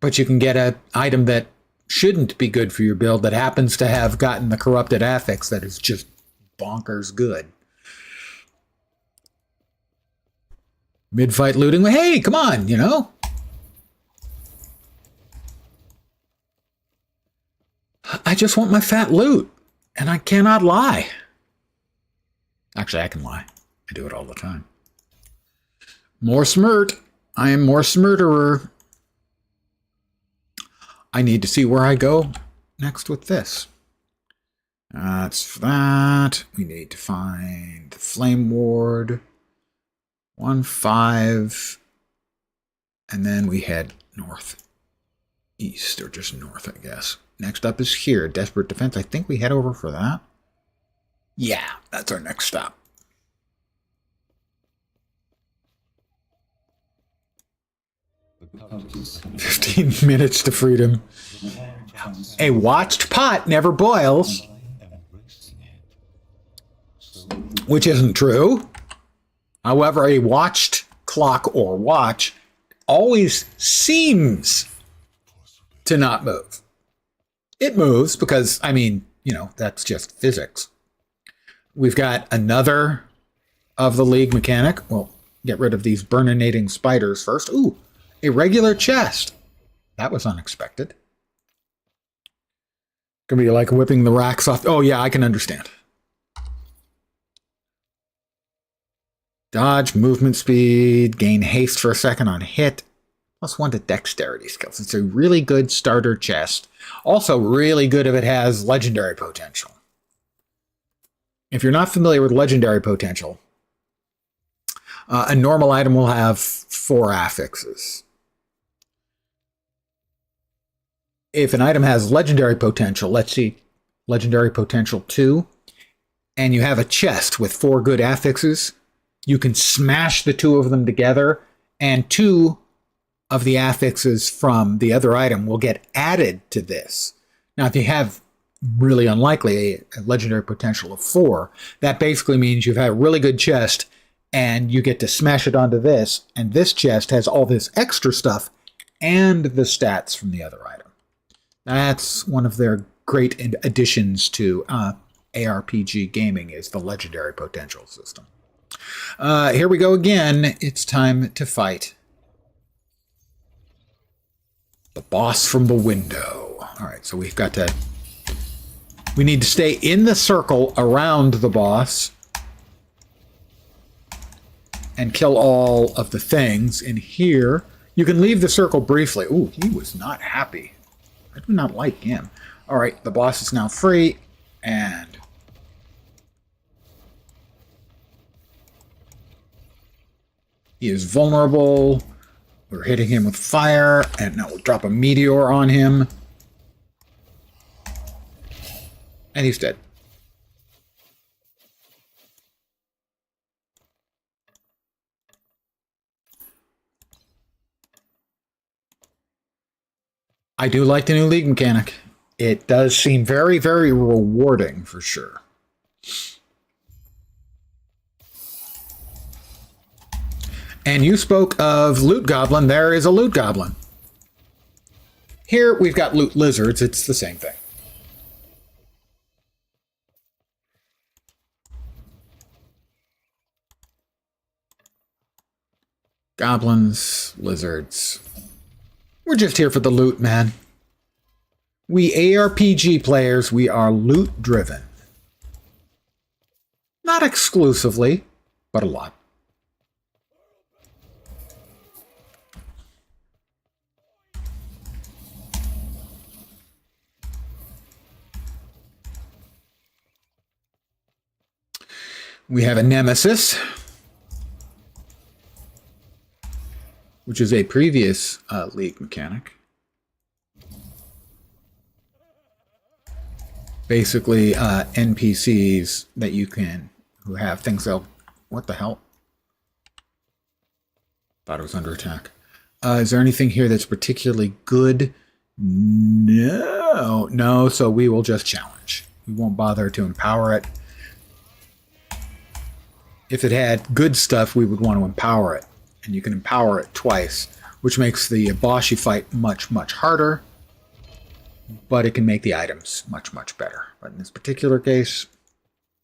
Speaker 1: But you can get an item that shouldn't be good for your build that happens to have gotten the corrupted affix that is just bonkers good. Mid-fight looting, hey, come on, I just want my fat loot, and I cannot lie. Actually, I can lie. I do it all the time. More smirt. I am more smirterer. I need to see where I go next with this. That's that. We need to find the Flame Ward. 1-5. And then we head northeast, or just north, I guess. Next up is here, Desperate Defense. I think we head over for that. Yeah, that's our next stop.
Speaker 5: The Countess
Speaker 1: 15 minutes to freedom. A watched pot never boils, which isn't true. However, a watched clock or watch always seems to not move. It moves because, I mean, you know, that's just physics. We've got another of the League mechanic. We'll get rid of these burninating spiders first. Ooh, a regular chest. That was unexpected. Gonna be like whipping the racks off. Oh, yeah, I can understand. Dodge, movement speed, gain haste for a second on hit, +1 to dexterity skills. It's a really good starter chest. Also really good if it has legendary potential. If you're not familiar with legendary potential, a normal item will have 4 affixes. If an item has legendary potential, let's see, legendary potential 2, and you have a chest with 4 good affixes, you can smash the 2 of them together, and 2 of the affixes from the other item will get added to this. Now, if you have really unlikely a legendary potential of 4, that basically means you've had a really good chest, and you get to smash it onto this, and this chest has all this extra stuff and the stats from the other item. That's one of their great additions to ARPG gaming, is the legendary potential system. Here we go again. It's time to fight the boss from the window. All right, so we need to stay in the circle around the boss and kill all of the things. In here, you can leave the circle briefly. Ooh, he was not happy. I do not like him. All right, the boss is now free, and he is vulnerable. We're hitting him with fire, and now we'll drop a meteor on him. And he's dead. I do like the new League mechanic. It does seem very, very rewarding, for sure. And you spoke of Loot Goblin. There is a Loot Goblin. Here we've got Loot Lizards. It's the same thing. Goblins, lizards. We're just here for the loot, man. We ARPG players, we are loot driven. Not exclusively, but a lot. We have a nemesis, which is a previous League mechanic. Basically, NPCs that you can, who have things they'll, what the hell? Thought it was under attack. Is there anything here that's particularly good? No, so we will just challenge. We won't bother to empower it. If it had good stuff, we would want to empower it. And you can empower it twice, which makes the boss you fight much, much harder. But it can make the items much, much better. But in this particular case,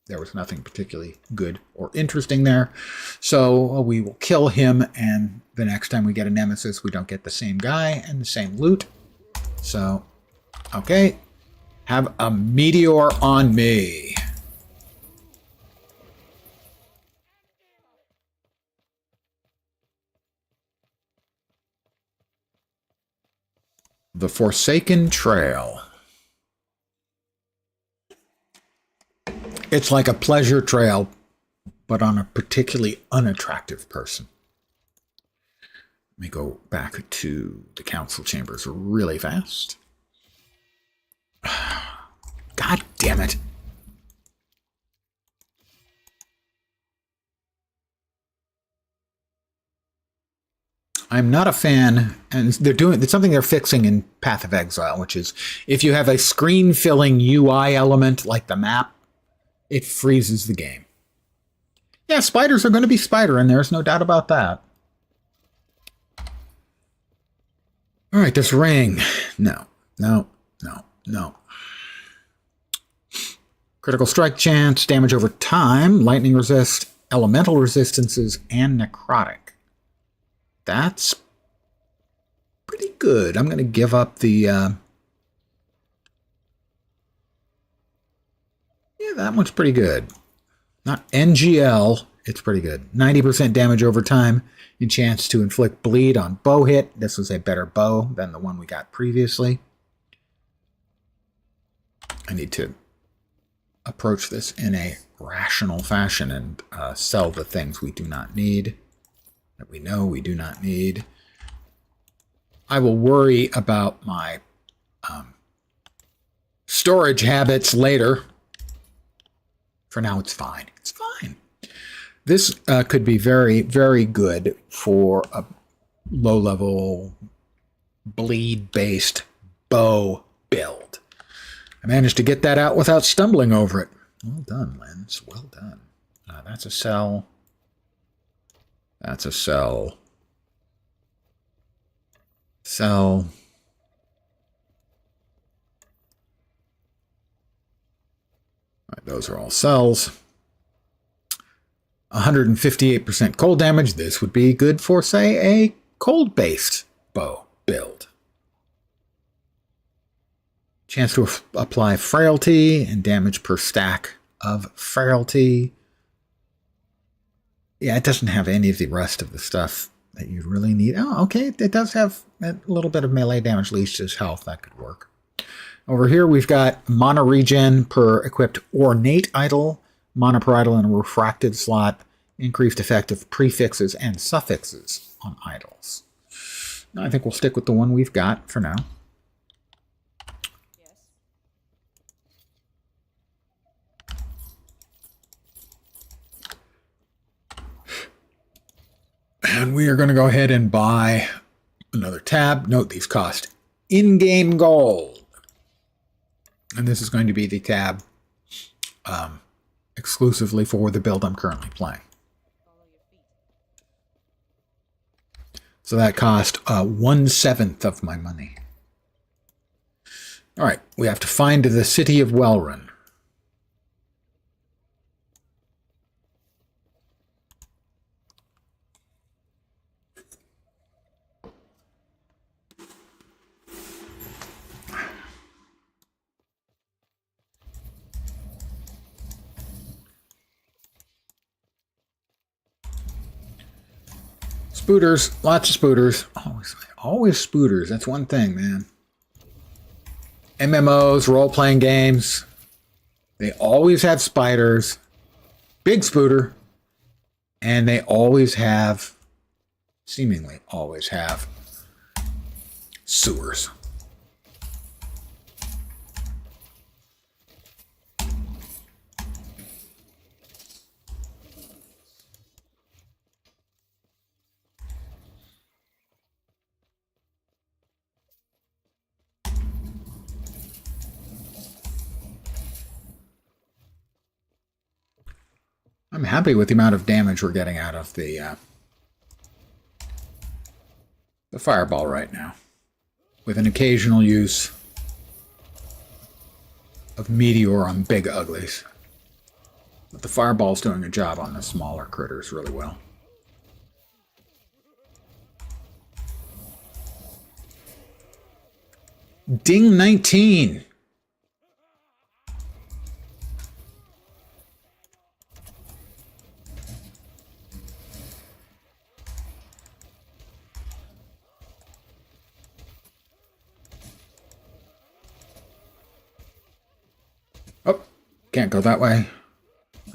Speaker 1: there was nothing particularly good or interesting there. So we will kill him, and the next time we get a nemesis, we don't get the same guy and the same loot. So, okay. Have a meteor on me. The Forsaken Trail. It's like a pleasure trail, but on a particularly unattractive person. Let me go back to the council chambers really fast. God damn it. I'm not a fan, and it's something they're fixing in Path of Exile, which is if you have a screen-filling UI element like the map, it freezes the game. Yeah, spiders are going to be spidering, there's no doubt about that. All right, this ring. No. Critical strike chance, damage over time, lightning resist, elemental resistances, and necrotic. That's pretty good. I'm going to give up the... yeah, that one's pretty good. Not NGL, it's pretty good. 90% damage over time, and chance to inflict bleed on bow hit. This was a better bow than the one we got previously. I need to approach this in a rational fashion and sell the things we do not need, that we know we do not need. I will worry about my storage habits later. For now, it's fine. It's fine. This could be very, very good for a low-level bleed-based bow build. I managed to get that out without stumbling over it. Well done, Lens. Well done. That's a cell. That's a cell. Cell. All right, those are all cells. 158% cold damage. This would be good for, say, a cold-based bow build. Chance to apply frailty and damage per stack of frailty. Yeah, it doesn't have any of the rest of the stuff that you really need. Oh, okay. It does have a little bit of melee damage leads to his health. That could work. Over here, we've got mana regen per equipped ornate idol, mana per idol in a refracted slot, increased effect of prefixes and suffixes on idols. Now, I think we'll stick with the one we've got for now. And we are going to go ahead and buy another tab. Note these cost in-game gold. And this is going to be the tab exclusively for the build I'm currently playing. So that cost 1/7 of my money. All right, we have to find the city of Welrun. Spooters, lots of spooters. Always spooters. That's one thing, man. MMOs, role-playing games, they always have spiders, big spooter, and they always have, seemingly always have, sewers. I'm happy with the amount of damage we're getting out of the fireball right now, with an occasional use of Meteor on big uglies. But the fireball's doing a job on the smaller critters really well. Ding 19. Oh, can't go that way.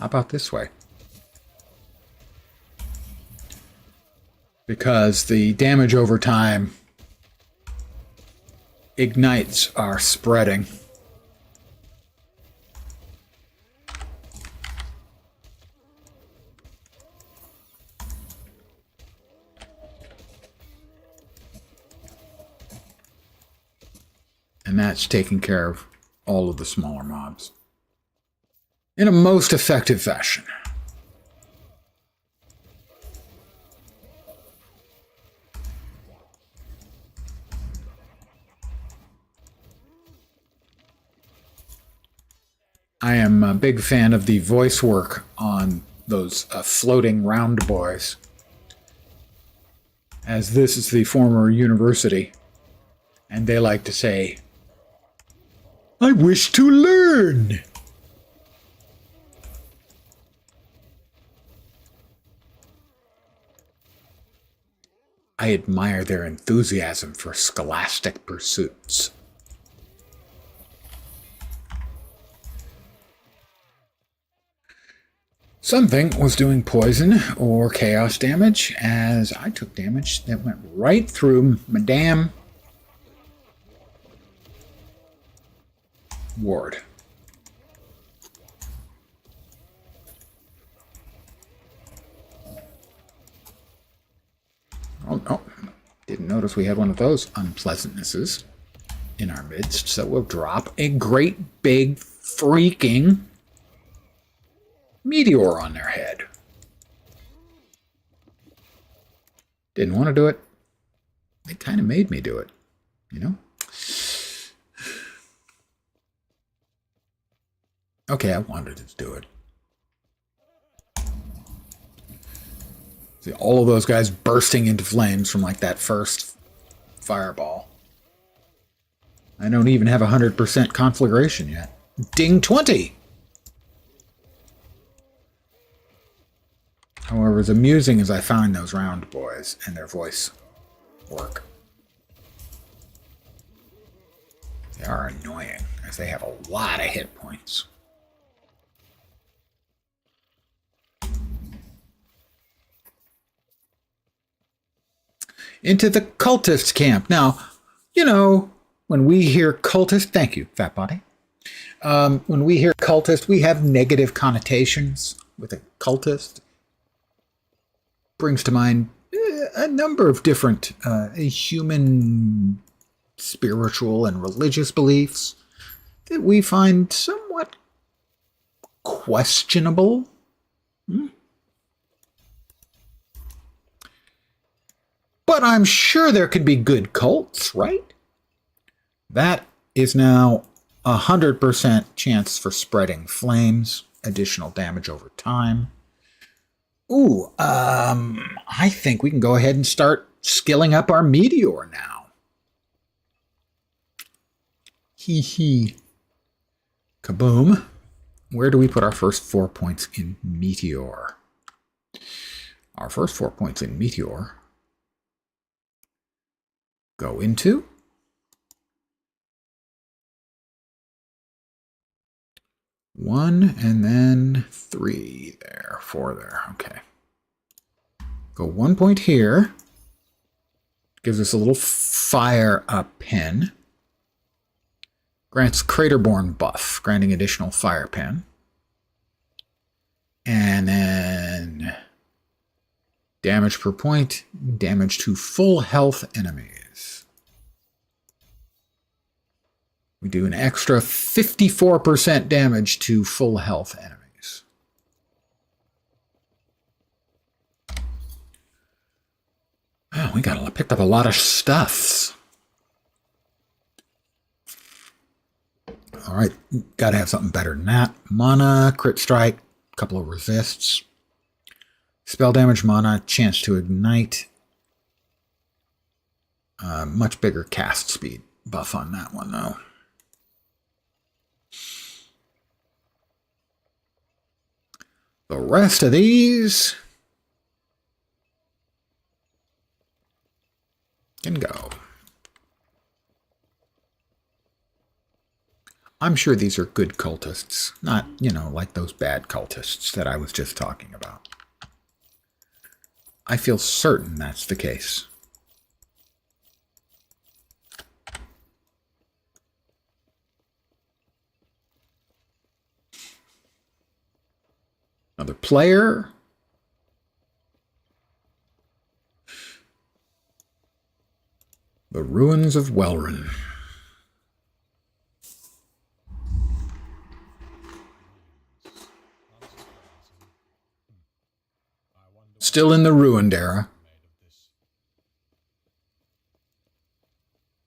Speaker 1: How about this way? Because the damage over time ignites our spreading. And that's taking care of all of the smaller mobs in a most effective fashion. I am a big fan of the voice work on those floating round boys, as this is the former university, and they like to say, "I wish to learn." I admire their enthusiasm for scholastic pursuits. Something was doing poison or chaos damage, as I took damage that went right through Madame Ward. Oh, no. Didn't notice we had one of those unpleasantnesses in our midst, so we'll drop a great big freaking meteor on their head. Didn't want to do it. They kind of made me do it, you know? Okay, I wanted to do it. See, all of those guys bursting into flames from like that first fireball. I don't even have 100% conflagration yet. Ding 20! However, as amusing as I find those round boys and their voice work, they are annoying, as they have a lot of hit points. Into the cultist camp. Now, you know, when we hear cultist, thank you, fat body. When we hear cultist, we have negative connotations with a cultist. Brings to mind a number of different human spiritual and religious beliefs that we find somewhat questionable. But I'm sure there could be good cults, right? That is now 100% chance for spreading flames, additional damage over time. Ooh, I think we can go ahead and start skilling up our Meteor now. Hee hee. Kaboom. Where do we put our first 4 points in Meteor? Our first 4 points in Meteor go into one and then 3 there, 4 there. Okay. Go 1 point here. Gives us a little fire up pin. Grants Craterborn buff, granting additional fire pin. And then damage per point, damage to full health enemies. We do an extra 54% damage to full health enemies. Oh, we picked up a lot of stuffs. All right, got to have something better than that. Mana, crit strike, couple of resists. Spell damage, mana, chance to ignite. Much bigger cast speed buff on that one, though. The rest of these can go. I'm sure these are good cultists, not, you know, like those bad cultists that I was just talking about. I feel certain that's the case. Another player. The Ruins of Welrun. Still in the ruined era,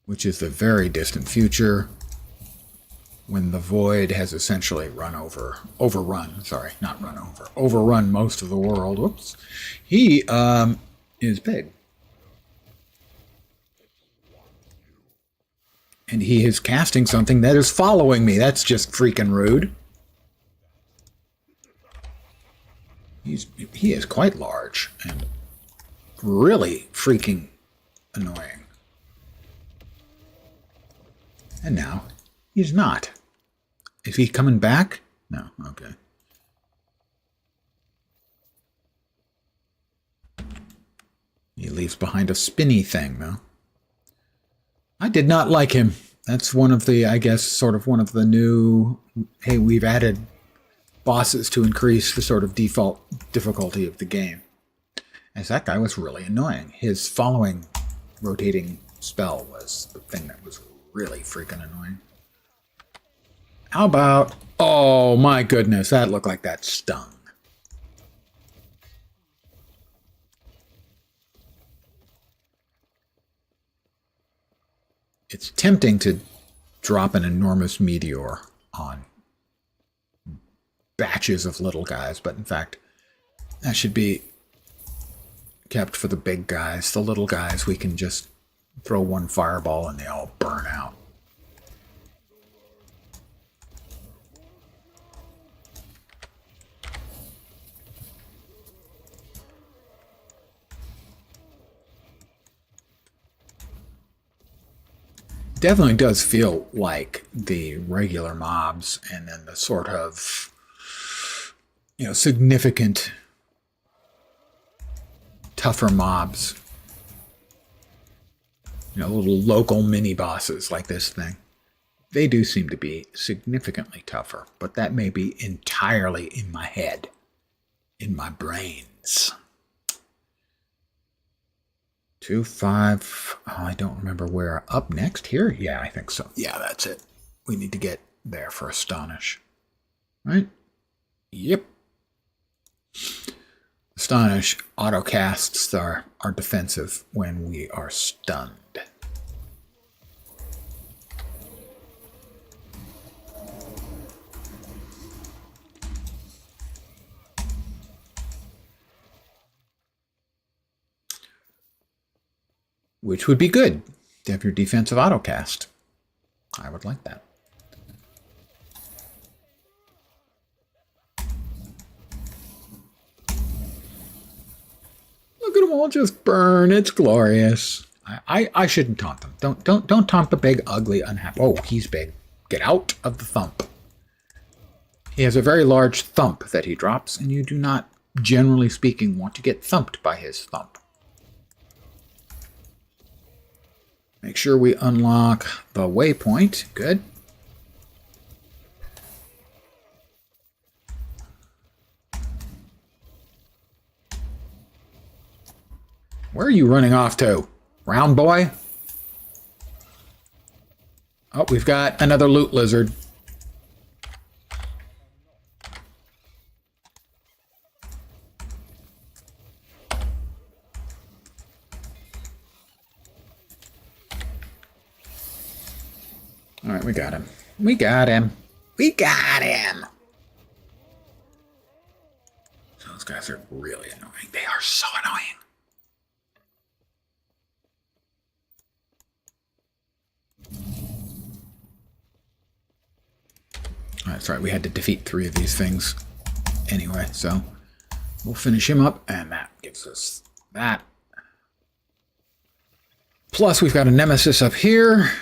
Speaker 1: which is the very distant future when the void has essentially overrun most of the world. Whoops. He is big. And he is casting something that is following me. That's just freaking rude. He is quite large and really freaking annoying. And now he's not. Is he coming back? No, okay. He leaves behind a spinny thing, though. I did not like him. That's one of the, I guess, sort of one of the new, hey, we've added bosses to increase the sort of default difficulty of the game. As that guy was really annoying. His following rotating spell was the thing that was really freaking annoying. How about, oh my goodness, that looked like that stung. It's tempting to drop an enormous meteor on batches of little guys, but in fact, that should be kept for the big guys. The little guys, we can just throw one fireball and they all burn out. Definitely does feel like the regular mobs and then the sort of, you know, significant tougher mobs, you know, little local mini bosses like this thing. They do seem to be significantly tougher, but that may be entirely in my head, in my brains. 2, 5, oh, I don't remember where. Up next here? Yeah, I think so. Yeah, that's it. We need to get there for Astonish. Right? Yep. Astonish autocasts are defensive when we are stunned. Which would be good to have your defensive autocast. I would like that. Look at them all just burn. It's glorious. I shouldn't taunt them. Don't taunt the big, ugly, unhappy. Oh, he's big. Get out of the thump. He has a very large thump that he drops, and you do not, generally speaking, want to get thumped by his thump. Make sure we unlock the waypoint. Good. Where are you running off to? Round boy? Oh, we've got another loot lizard. All right, we got him. We got him. We got him. Those guys are really annoying. They are so annoying. That's right, we had to defeat 3 of these things anyway, so we'll finish him up, and that gives us that. Plus, we've got a nemesis up here.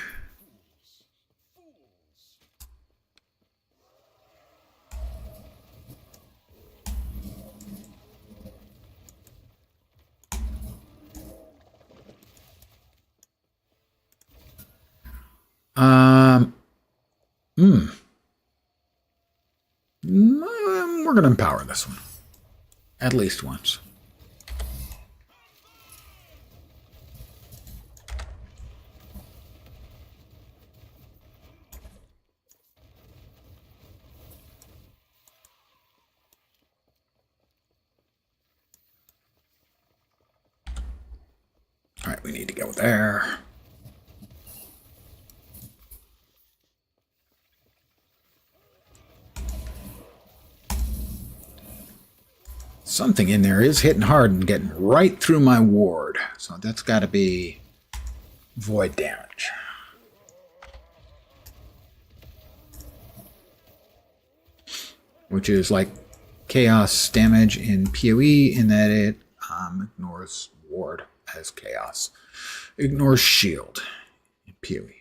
Speaker 1: going to empower this one. At least once. All right, we need to go there. Something in there is hitting hard and getting right through my ward. So that's got to be void damage. Which is like chaos damage in PoE in that it ignores ward as chaos. Ignores shield in PoE.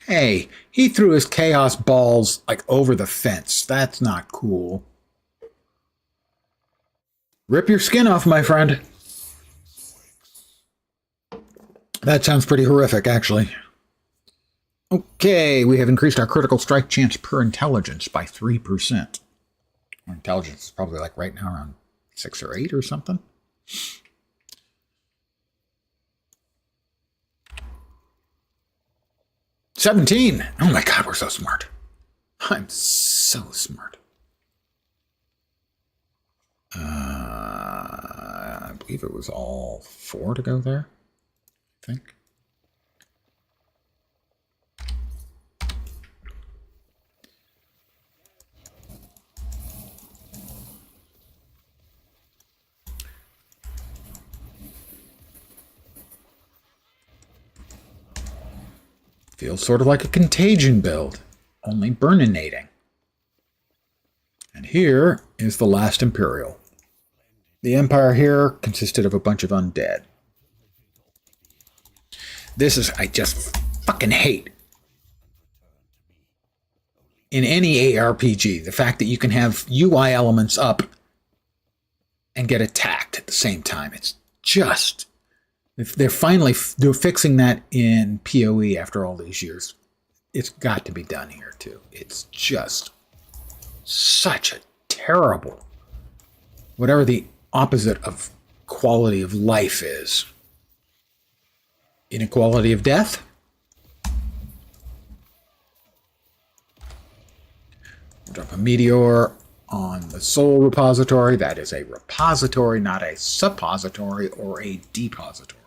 Speaker 1: Hey, he threw his chaos balls like over the fence. That's not cool. Rip your skin off, my friend. That sounds pretty horrific, actually. Okay, we have increased our critical strike chance per intelligence by 3%. Our intelligence is probably like right now around 6 or 8 or something. $17. Oh my God, we're so smart. I'm so smart. I believe it was all 4 to go there. I think. Feels sort of like a contagion build, only burninating. And here is the last Imperial. The Empire here consisted of a bunch of undead. This is, I just fucking hate. In any ARPG, the fact that you can have UI elements up and get attacked at the same time. It's just... If they're fixing that in PoE after all these years, it's got to be done here too. It's just such a terrible, whatever the opposite of quality of life is. Inequality of death? Drop a meteor on the soul repository. That is a repository, not a suppository or a depository.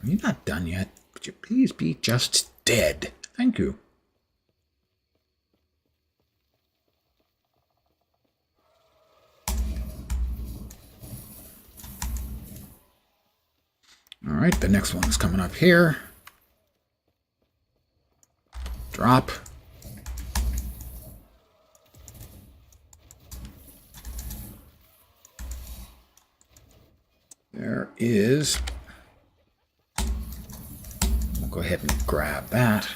Speaker 1: You're not done yet. Could you please be just dead? Thank you. All right, the next one is coming up here. Drop. There is... We'll go ahead and grab that.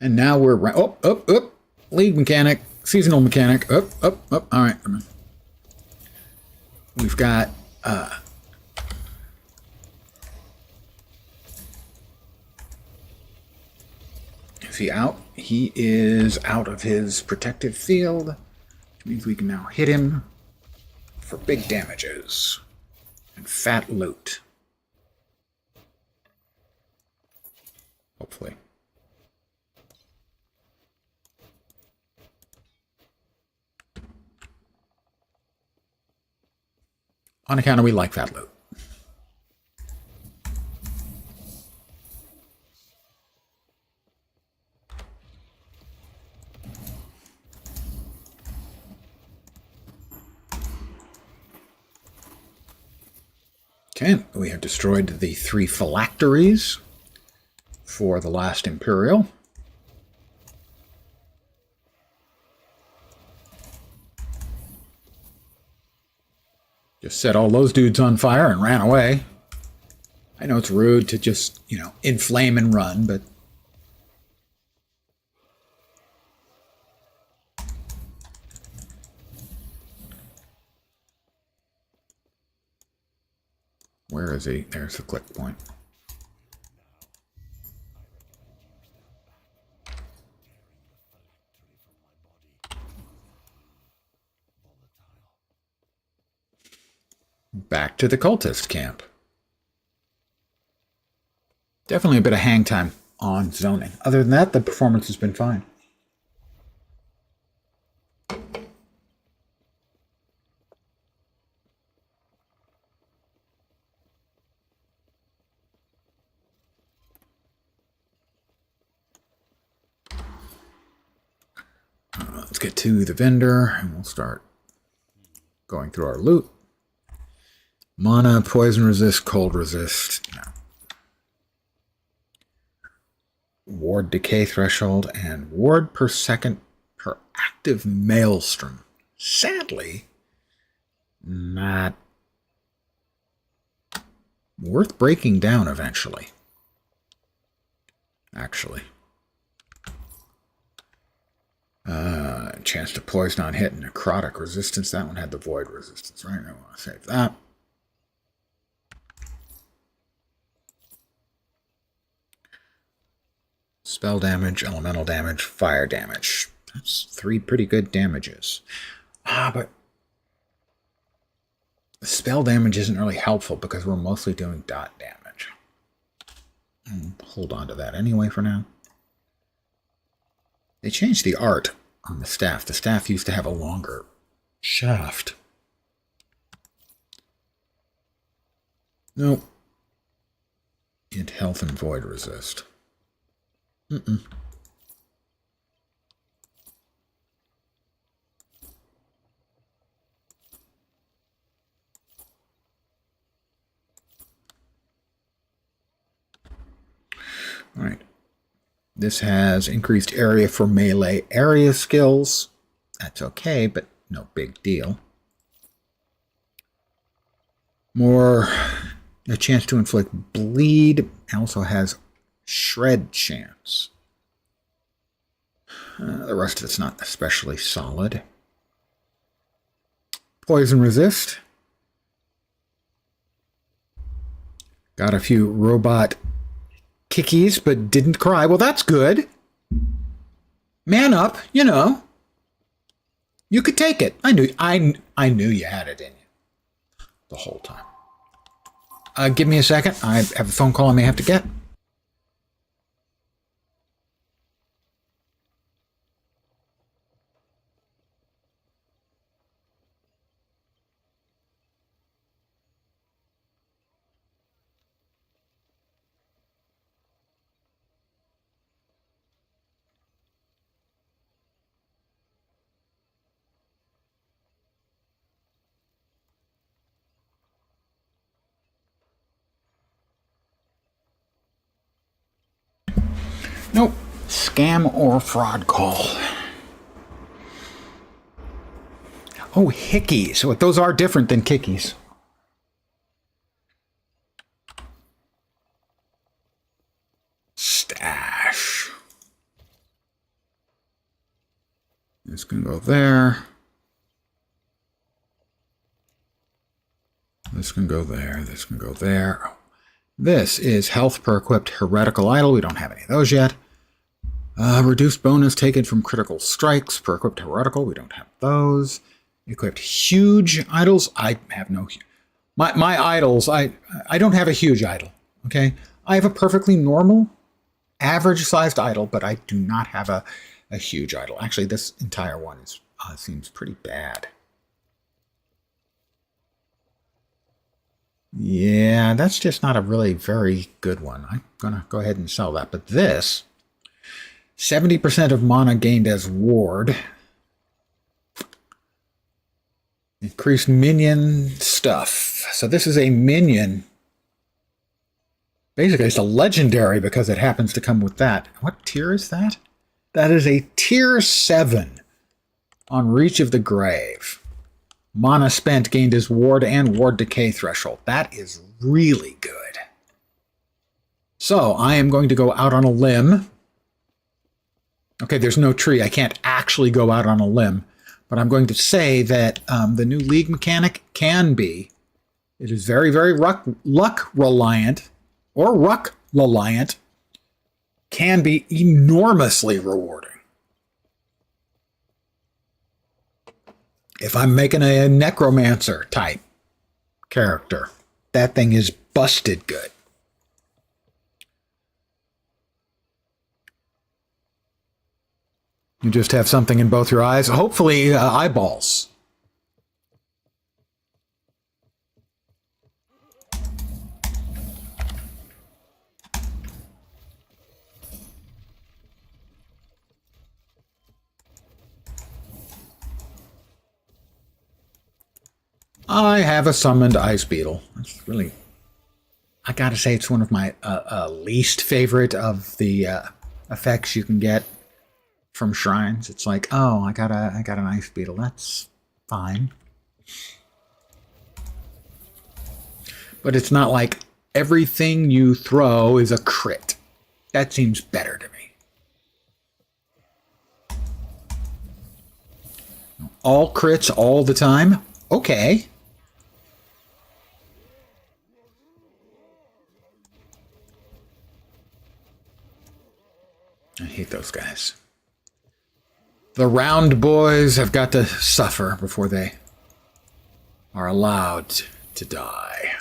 Speaker 1: And now we're... Oh! Lead mechanic. Seasonal mechanic. Up. All right. We've got... Is he out? He is out of his protective field, which means we can now hit him for big damages and fat loot. Hopefully. On account of we like fat loot. Okay, we have destroyed the 3 phylacteries for the last Imperial. Just set all those dudes on fire and ran away. I know it's rude to just, inflame and run, but... Where is he? There's the click point. Back to the cultist camp. Definitely a bit of hang time on zoning. Other than that, the performance has been fine. Let's get to the vendor and we'll start going through our loot. Mana, poison resist, cold resist. No. Ward decay threshold and ward per second per active maelstrom. Sadly, not worth breaking down eventually. Actually. Chance to poison on hit and necrotic resistance. That one had the void resistance, right? I want to save that. Spell damage, elemental damage, fire damage. That's 3 pretty good damages. But the spell damage isn't really helpful because we're mostly doing dot damage. Hold on to that anyway for now. They changed the art on the staff. The staff used to have a longer shaft. Nope. Int health and void resist. All right. This has increased area for melee area skills. That's okay, but no big deal. A chance to inflict bleed. Also has shred chance. The rest of it's not especially solid. Poison resist. Got a few robot kickies, but didn't cry. Well, that's good. Man up, You could take it. I knew you had it in you the whole time. Give me a second. I have a phone call I may have to get. Nope. Scam or fraud call. Oh, hickeys. So those are different than kickies. Stash. This can go there. This can go there. This can go there. This is health per equipped heretical idol. We don't have any of those yet. Reduced bonus taken from critical strikes per equipped heretical. We don't have those. Equipped huge idols. I have no. My idols. I don't have a huge idol. Okay. I have a perfectly normal, average-sized idol, but I do not have a huge idol. Actually, this entire one seems pretty bad. Yeah, that's just not a really very good one. I'm going to go ahead and sell that. But this, 70% of mana gained as ward. Increased minion stuff. So this is a minion. Basically, it's a legendary because it happens to come with that. What tier is that? That is a tier 7 on Reach of the Grave. Mana spent gained his ward and ward decay threshold. That is really good. So I am going to go out on a limb. Okay, there's no tree. I can't actually go out on a limb. But I'm going to say that the new league mechanic can be. It is very, very luck reliant, or ruck reliant, can be enormously rewarding. If I'm making a necromancer type character, that thing is busted good. You just have something in both your eyes, hopefully eyeballs. I have a summoned ice beetle. It's really, I gotta say, it's one of my least favorite of the effects you can get from shrines. It's like, oh, I got an ice beetle. That's fine. But it's not like everything you throw is a crit. That seems better to me. All crits all the time? Okay. I hate those guys. The round boys have got to suffer before they are allowed to die.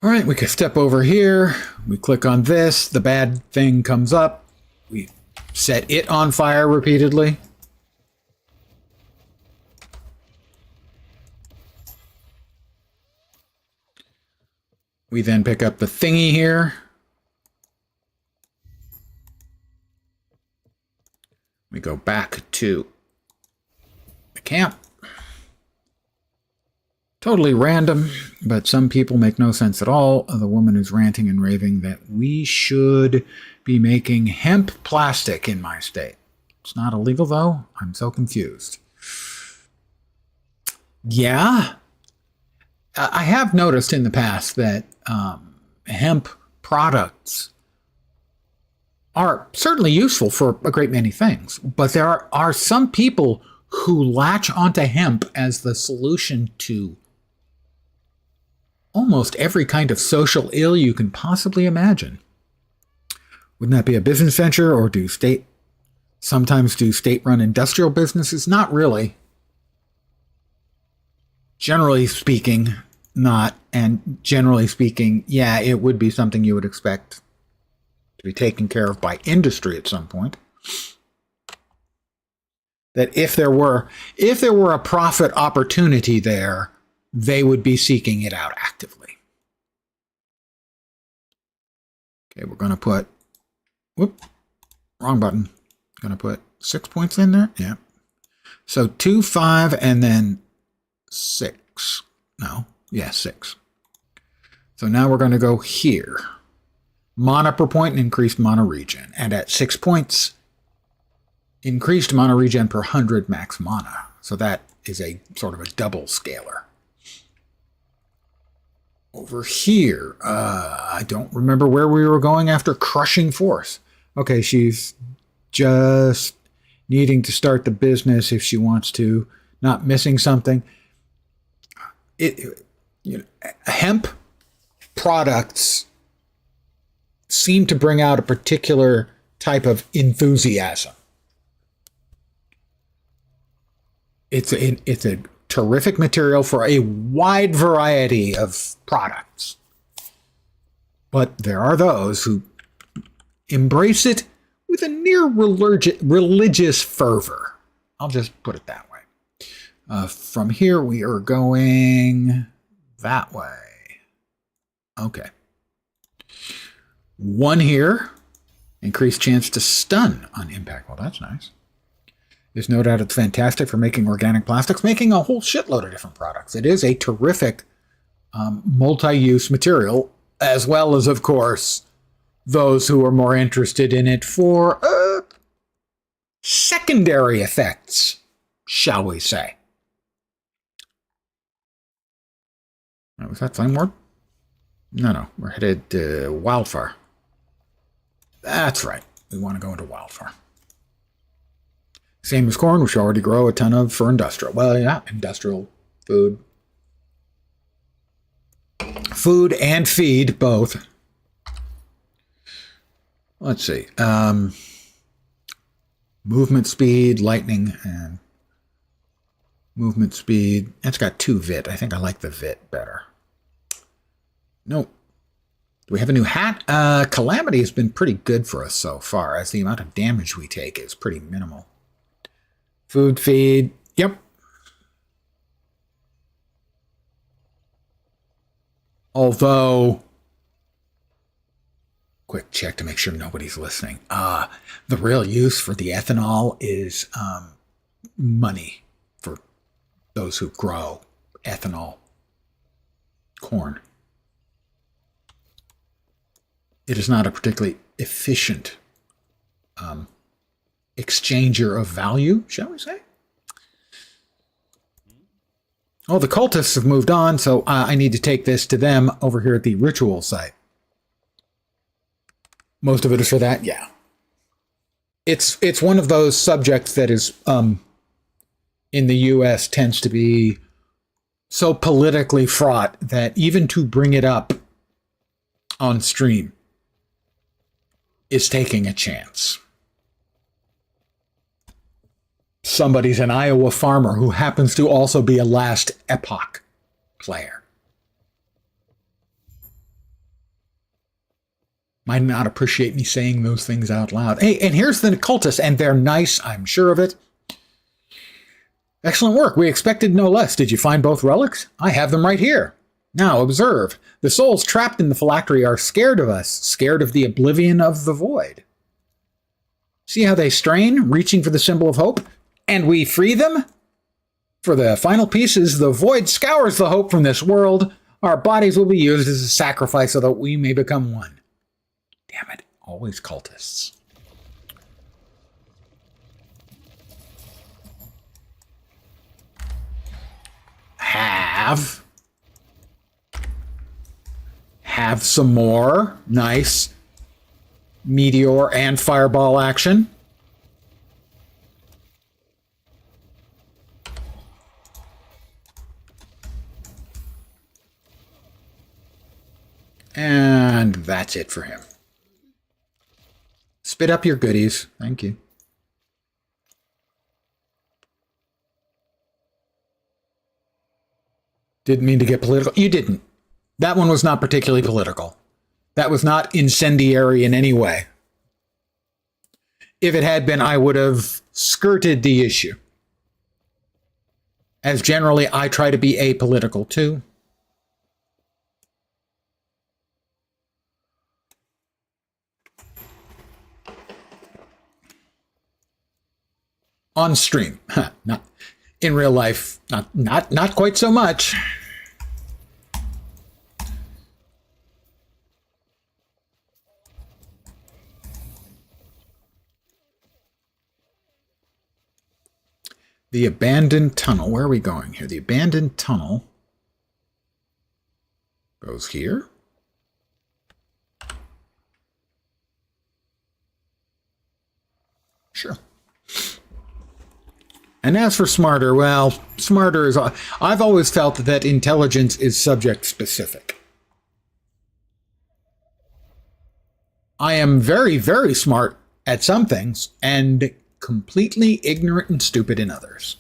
Speaker 1: All right, we can step over here. We click on this. The bad thing comes up. We set it on fire repeatedly. We then pick up the thingy here. We go back to the camp. Totally random, but some people make no sense at all. The woman is ranting and raving that we should be making hemp plastic in my state. It's not illegal, though. I'm so confused. Yeah. I have noticed in the past that hemp products are certainly useful for a great many things, but there are some people who latch onto hemp as the solution to almost every kind of social ill you can possibly imagine. Wouldn't that be a business venture, or sometimes do state-run industrial businesses? Not really. Generally speaking, not. And generally speaking, yeah, it would be something you would expect to be taken care of by industry at some point. That if there were a profit opportunity there, they would be seeking it out actively. Okay, we're going to put, wrong button. Going to put 6 points in there. Yeah. So 2, 5, and then 6. No, yeah, 6. So now we're going to go here. Mana per point and increased mana regen. And at 6 points, increased mana regen per 100 max mana. So that is a sort of a double scaler. Over here, I don't remember where we were going after crushing force. Okay, she's just needing to start the business if she wants to, not missing something. Hemp products seem to bring out a particular type of enthusiasm. It's a terrific material for a wide variety of products. But there are those who embrace it with a near religious fervor. I'll just put it that way. From here, we are going that way. Okay. 1 here. Increased chance to stun on impact. Well, that's nice. There's no doubt it's fantastic for making organic plastics, making a whole shitload of different products. It is a terrific multi-use material, as well as, of course, those who are more interested in it for secondary effects, shall we say. Was that Flame Ward? No, we're headed to Wildfire. That's right. We want to go into Wildfire. Same as corn, which we already grow a ton of for industrial. Well, yeah, industrial food. Food and feed, both. Let's see. Movement speed, lightning, and movement speed. It's got 2 VIT. I think I like the VIT better. Nope. Do we have a new hat? Calamity has been pretty good for us so far, as the amount of damage we take is pretty minimal. Food, feed. Yep. Although, quick check to make sure nobody's listening. The real use for the ethanol is money for those who grow ethanol corn. It is not a particularly efficient exchanger of value, shall we say? Oh, the cultists have moved on, so I need to take this to them over here at the ritual site. Most of it is for that, yeah. It's one of those subjects that is in the U.S. tends to be so politically fraught that even to bring it up on stream is taking a chance. Somebody's an Iowa farmer who happens to also be a last Epoch player. Might not appreciate me saying those things out loud. Hey, and here's the cultists, and they're nice, I'm sure of it. Excellent work. We expected no less. Did you find both relics? I have them right here. Now, observe. The souls trapped in the phylactery are scared of us, scared of the oblivion of the void. See how they strain, reaching for the symbol of hope? And we free them? For the final pieces, the void scours the hope from this world. Our bodies will be used as a sacrifice so that we may become one. Damn it, always cultists. Have some more nice meteor and fireball action. And that's it for him. Spit up your goodies. Thank you. Didn't mean to get political. You didn't. That one was not particularly political. That was not incendiary in any way. If it had been, I would have skirted the issue. As generally, I try to be apolitical too. On stream. Not in real life, not quite so much. The abandoned tunnel. Where are we going here? The abandoned tunnel goes here. Sure. And as for smarter, well, smarter is... I've always felt that intelligence is subject specific. I am very, very smart at some things and completely ignorant and stupid in others.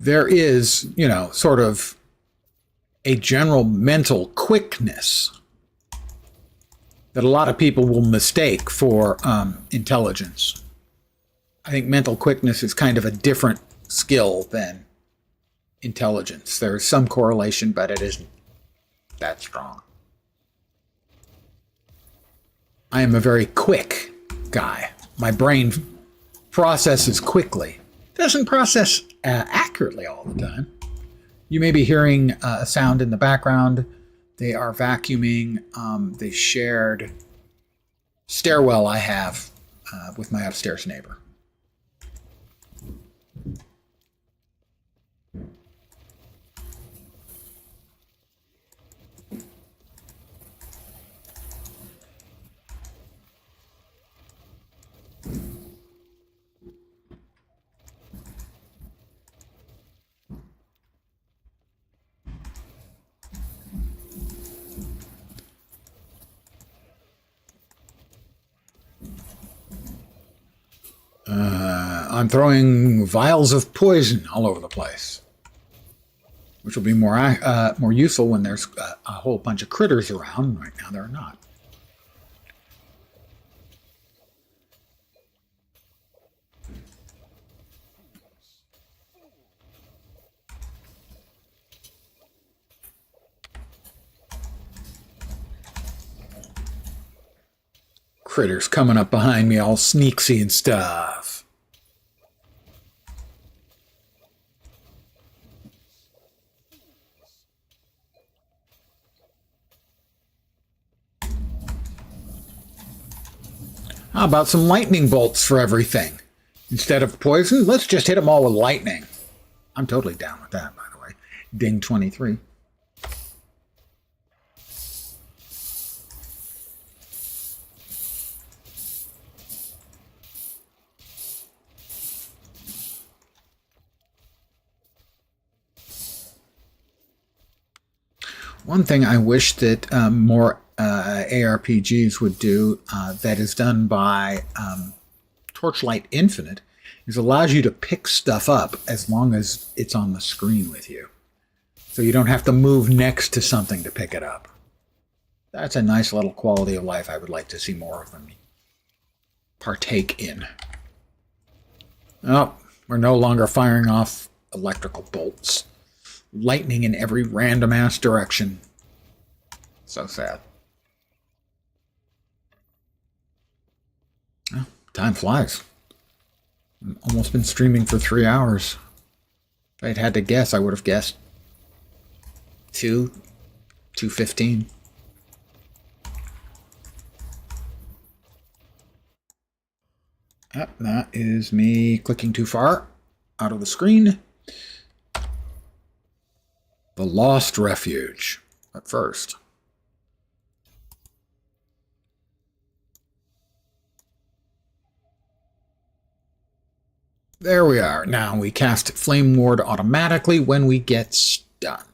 Speaker 1: there is, you know, sort of a general mental quickness that a lot of people will mistake for intelligence. I think mental quickness is kind of a different skill than intelligence. There's some correlation, but it isn't that strong. I am a very quick guy. My brain processes quickly. Doesn't process accurately all the time. You may be hearing a sound in the background. They are vacuuming the shared stairwell I have with my upstairs neighbor. I'm throwing vials of poison all over the place, which will be more useful when there's a whole bunch of critters around. Right now, there are not. Critters coming up behind me all sneaksy and stuff. How about some lightning bolts for everything? Instead of poison, let's just hit them all with lightning. I'm totally down with that, by the way. Ding 23. One thing I wish that more ARPGs would do that is done by Torchlight Infinite is allows you to pick stuff up as long as it's on the screen with you. So you don't have to move next to something to pick it up. That's a nice little quality of life I would like to see more of them partake in. Oh, we're no longer firing off electrical bolts. Lightning in every random ass direction. So sad. Oh, time flies. I've almost been streaming for 3 hours. If I'd had to guess, I would have guessed 2:15. Yep, that is me clicking too far out of the screen. The Lost Refuge. But first, there we are. Now we cast Flame Ward automatically when we get stunned.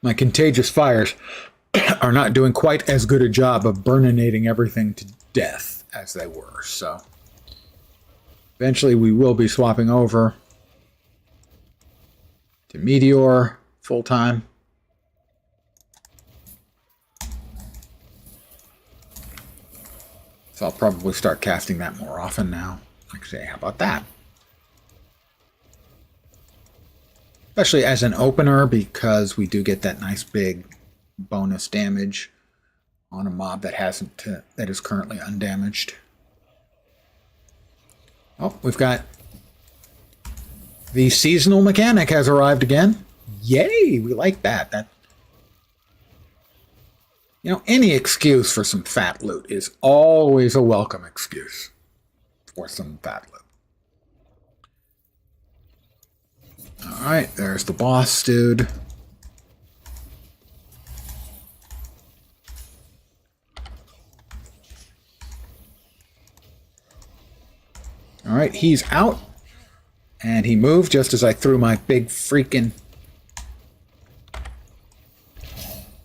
Speaker 1: My contagious fires are not doing quite as good a job of burninating everything to death as they were, so eventually we will be swapping over to Meteor full-time. So I'll probably start casting that more often now. Like I say, how about that? Especially as an opener, because we do get that nice big bonus damage on a mob that that is currently undamaged. Oh, we've got the seasonal mechanic has arrived again. Yay, we like that. You know, any excuse for some fat loot is always a welcome excuse for some fat loot. Alright, there's the boss dude. All right, he's out. And he moved just as I threw my big freaking...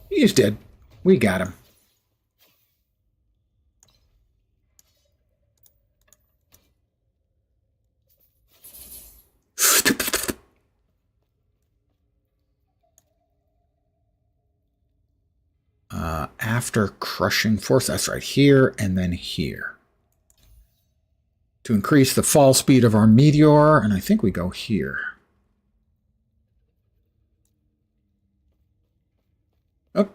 Speaker 1: He's dead. We got him. After crushing force, that's right, here and then here. To increase the fall speed of our meteor, and I think we go here. Oh,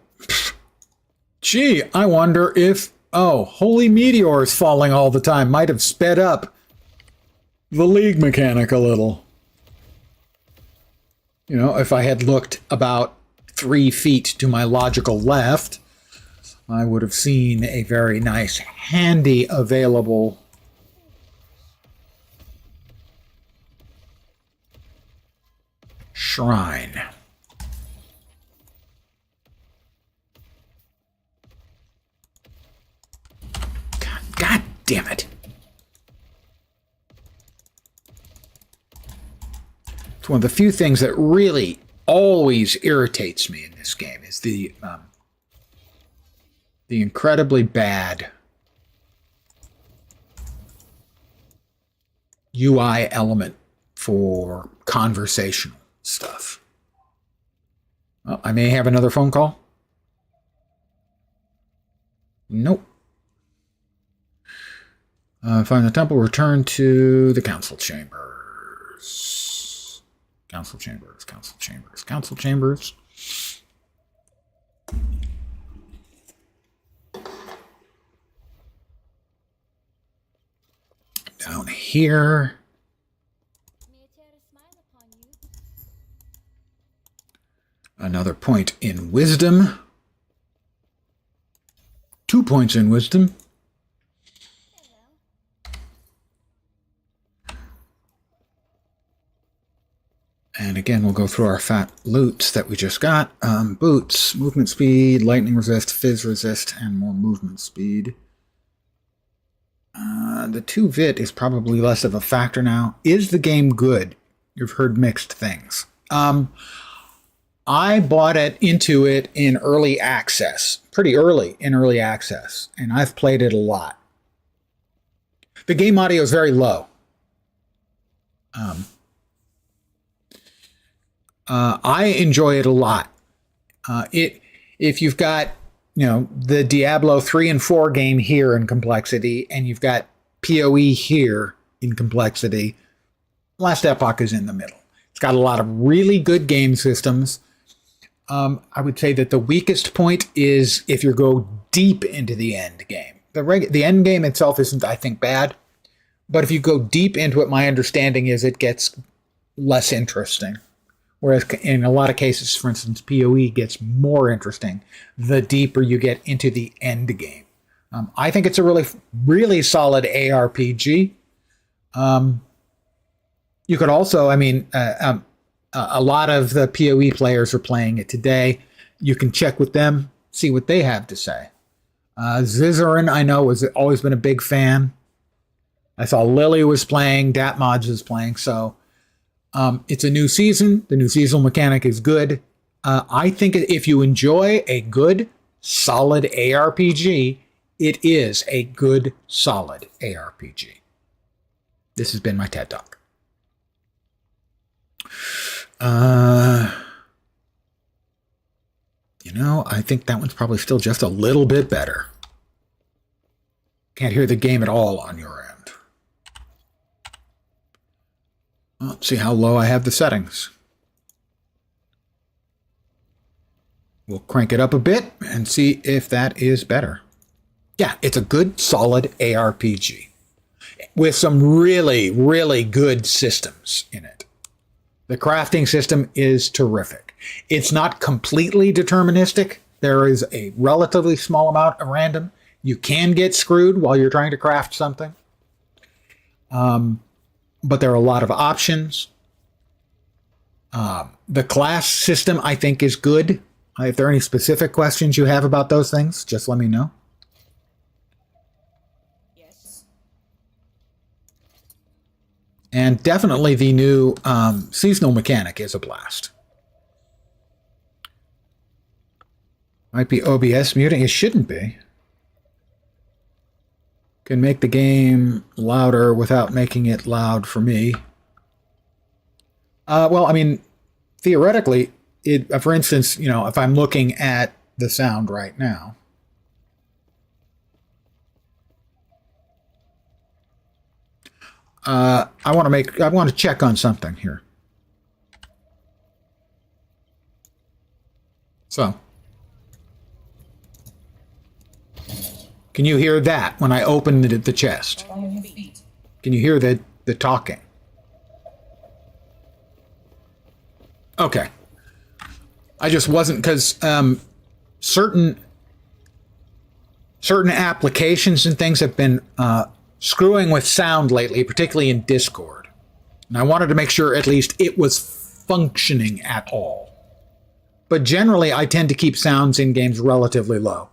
Speaker 1: gee, I wonder if, oh, holy meteors falling all the time might have sped up the league mechanic a little. You know, if I had looked about 3 feet to my logical left, I would have seen a very nice, handy, available shrine. God damn it. It's one of the few things that really always irritates me in this game is the incredibly bad UI element for conversational stuff. Well, I may have another phone call. Nope. Find the temple, return to the council chambers. Council chambers, council chambers, council chambers. Down here.
Speaker 4: Meteors smile upon you.
Speaker 1: Another point in wisdom. 2 points in wisdom. And again, we'll go through our fat loots that we just got. Boots, movement speed, lightning resist, fizz resist, and more movement speed. The 2 vit is probably less of a factor now. Is the game good? You've heard mixed things. I bought into it in early access, pretty early in early access, and I've played it a lot. The game audio is very low. I enjoy it a lot. If you've got, you know, the Diablo 3 and 4 game here in complexity, and you've got PoE here in complexity, Last Epoch is in the middle. It's got a lot of really good game systems. I would say that the weakest point is if you go deep into the end game. The end game itself isn't, I think, bad, but if you go deep into it, my understanding is it gets less interesting. Whereas in a lot of cases, for instance, PoE gets more interesting the deeper you get into the end game. I think it's a really, really solid ARPG. You could also, I mean, a lot of the PoE players are playing it today. You can check with them, see what they have to say. Zizarin, I know, has always been a big fan. I saw Lily was playing, Datmods is playing, so it's a new season. The new seasonal mechanic is good. I think if you enjoy a good, solid ARPG, it is a good, solid ARPG. This has been my TED Talk. You know, I think that one's probably still just a little bit better. Can't hear the game at all on your end. Let's see how low I have the settings. We'll crank it up a bit and see if that is better. Yeah, it's a good, solid ARPG with some really, really good systems in it. The crafting system is terrific. It's not completely deterministic. There is a relatively small amount of random. You can get screwed while you're trying to craft something. But there are a lot of options. The class system, I think, is good. If there are any specific questions you have about those things, just let me know.
Speaker 3: Yes.
Speaker 1: And definitely the new seasonal mechanic is a blast. Might be OBS muting. It shouldn't be. Can make the game louder without making it loud for me. Well, I mean, theoretically, for instance, you know, if I'm looking at the sound right now. I want to check on something here. So, can you hear that when I open the chest? Can you hear the talking? Okay. I just wasn't, because certain applications and things have been screwing with sound lately, particularly in Discord. And I wanted to make sure at least it was functioning at all. But generally, I tend to keep sounds in games relatively low.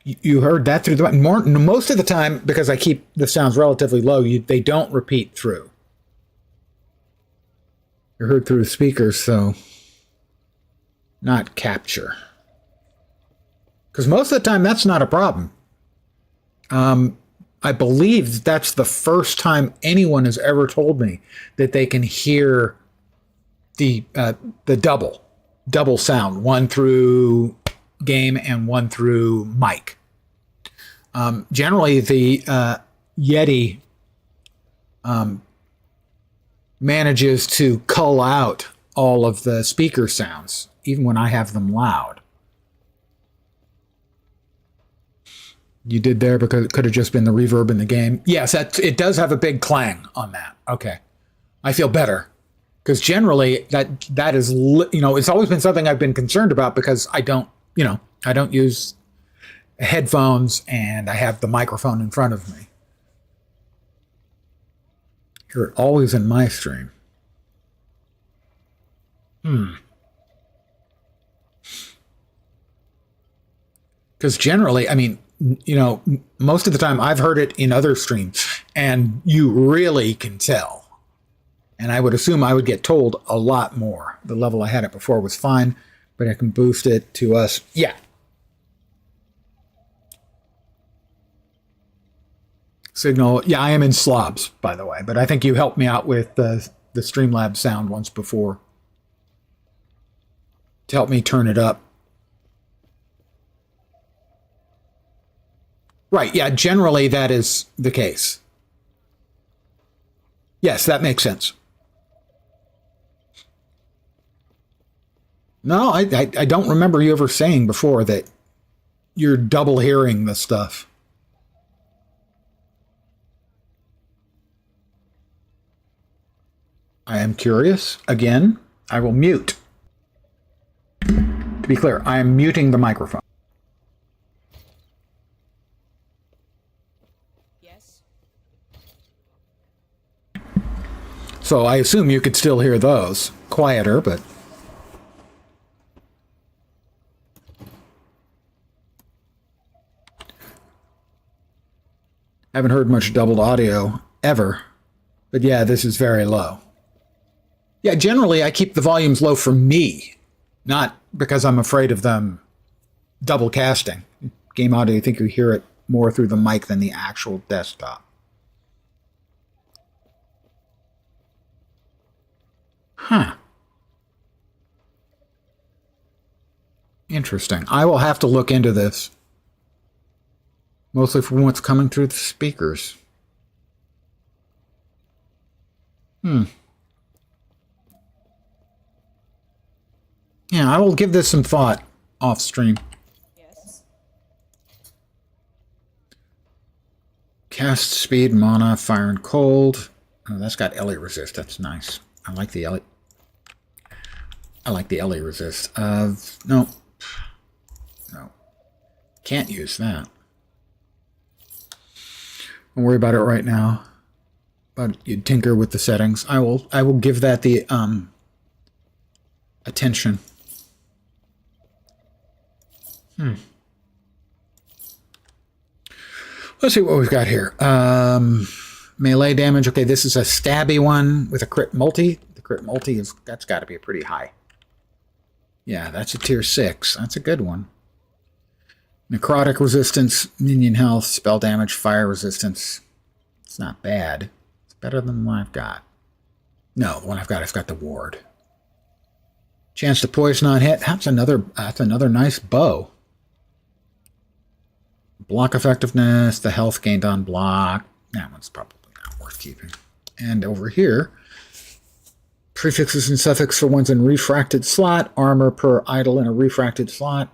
Speaker 1: You heard that through the... Most of the time, because I keep the sounds relatively low, they don't repeat through. You're heard through the speakers, so... Not capture. Because most of the time, that's not a problem. I believe that's the first time anyone has ever told me that they can hear the double sound, one through game and one through mic. Generally, the Yeti manages to cull out all of the speaker sounds, even when I have them loud. You did there because it could have just been the reverb in the game. Yes, it does have a big clang on that. Okay. I feel better. Because generally, that is, it's always been something I've been concerned about because I don't use headphones and I have the microphone in front of me. Hear it always in my stream. Because generally, I mean, most of the time I've heard it in other streams and you really can tell. And I would assume I would get told a lot more. The level I had it before was fine, but I can boost it to us. Yeah. Signal. Yeah, I am in slobs, by the way, but I think you helped me out with the Streamlabs sound once before to help me turn it up. Right, yeah, generally that is the case. Yes, that makes sense. No, I don't remember you ever saying before that you're double hearing the stuff. I am curious. Again, I will mute. To be clear, I am muting the microphone.
Speaker 3: Yes.
Speaker 1: So I assume you could still hear those. Quieter, but... haven't heard much doubled audio ever. But yeah, this is very low. Yeah, generally I keep the volumes low for me, not because I'm afraid of them double casting. Game audio, I think you hear it more through the mic than the actual desktop. Huh. Interesting. I will have to look into this. Mostly from what's coming through the speakers. Yeah, I will give this some thought off stream.
Speaker 3: Yes.
Speaker 1: Cast speed, mana, fire and cold. Oh, that's got LA resist. That's nice. I like the LA. I like the LA resist. No. Can't use that. Don't worry about it right now. But you tinker with the settings. I will give that the attention. Let's see what we've got here. Melee damage. Okay, this is a stabby one with a crit multi. The crit multi is that's got to be a pretty high. Yeah, that's a tier 6. That's a good one. Necrotic resistance, minion health, spell damage, fire resistance. It's not bad. It's better than the one I've got. No, the one I've got the ward. Chance to poison on hit. That's another nice bow. Block effectiveness, the health gained on block. That one's probably not worth keeping. And over here, prefixes and suffixes for ones in refracted slot, armor per idol in a refracted slot.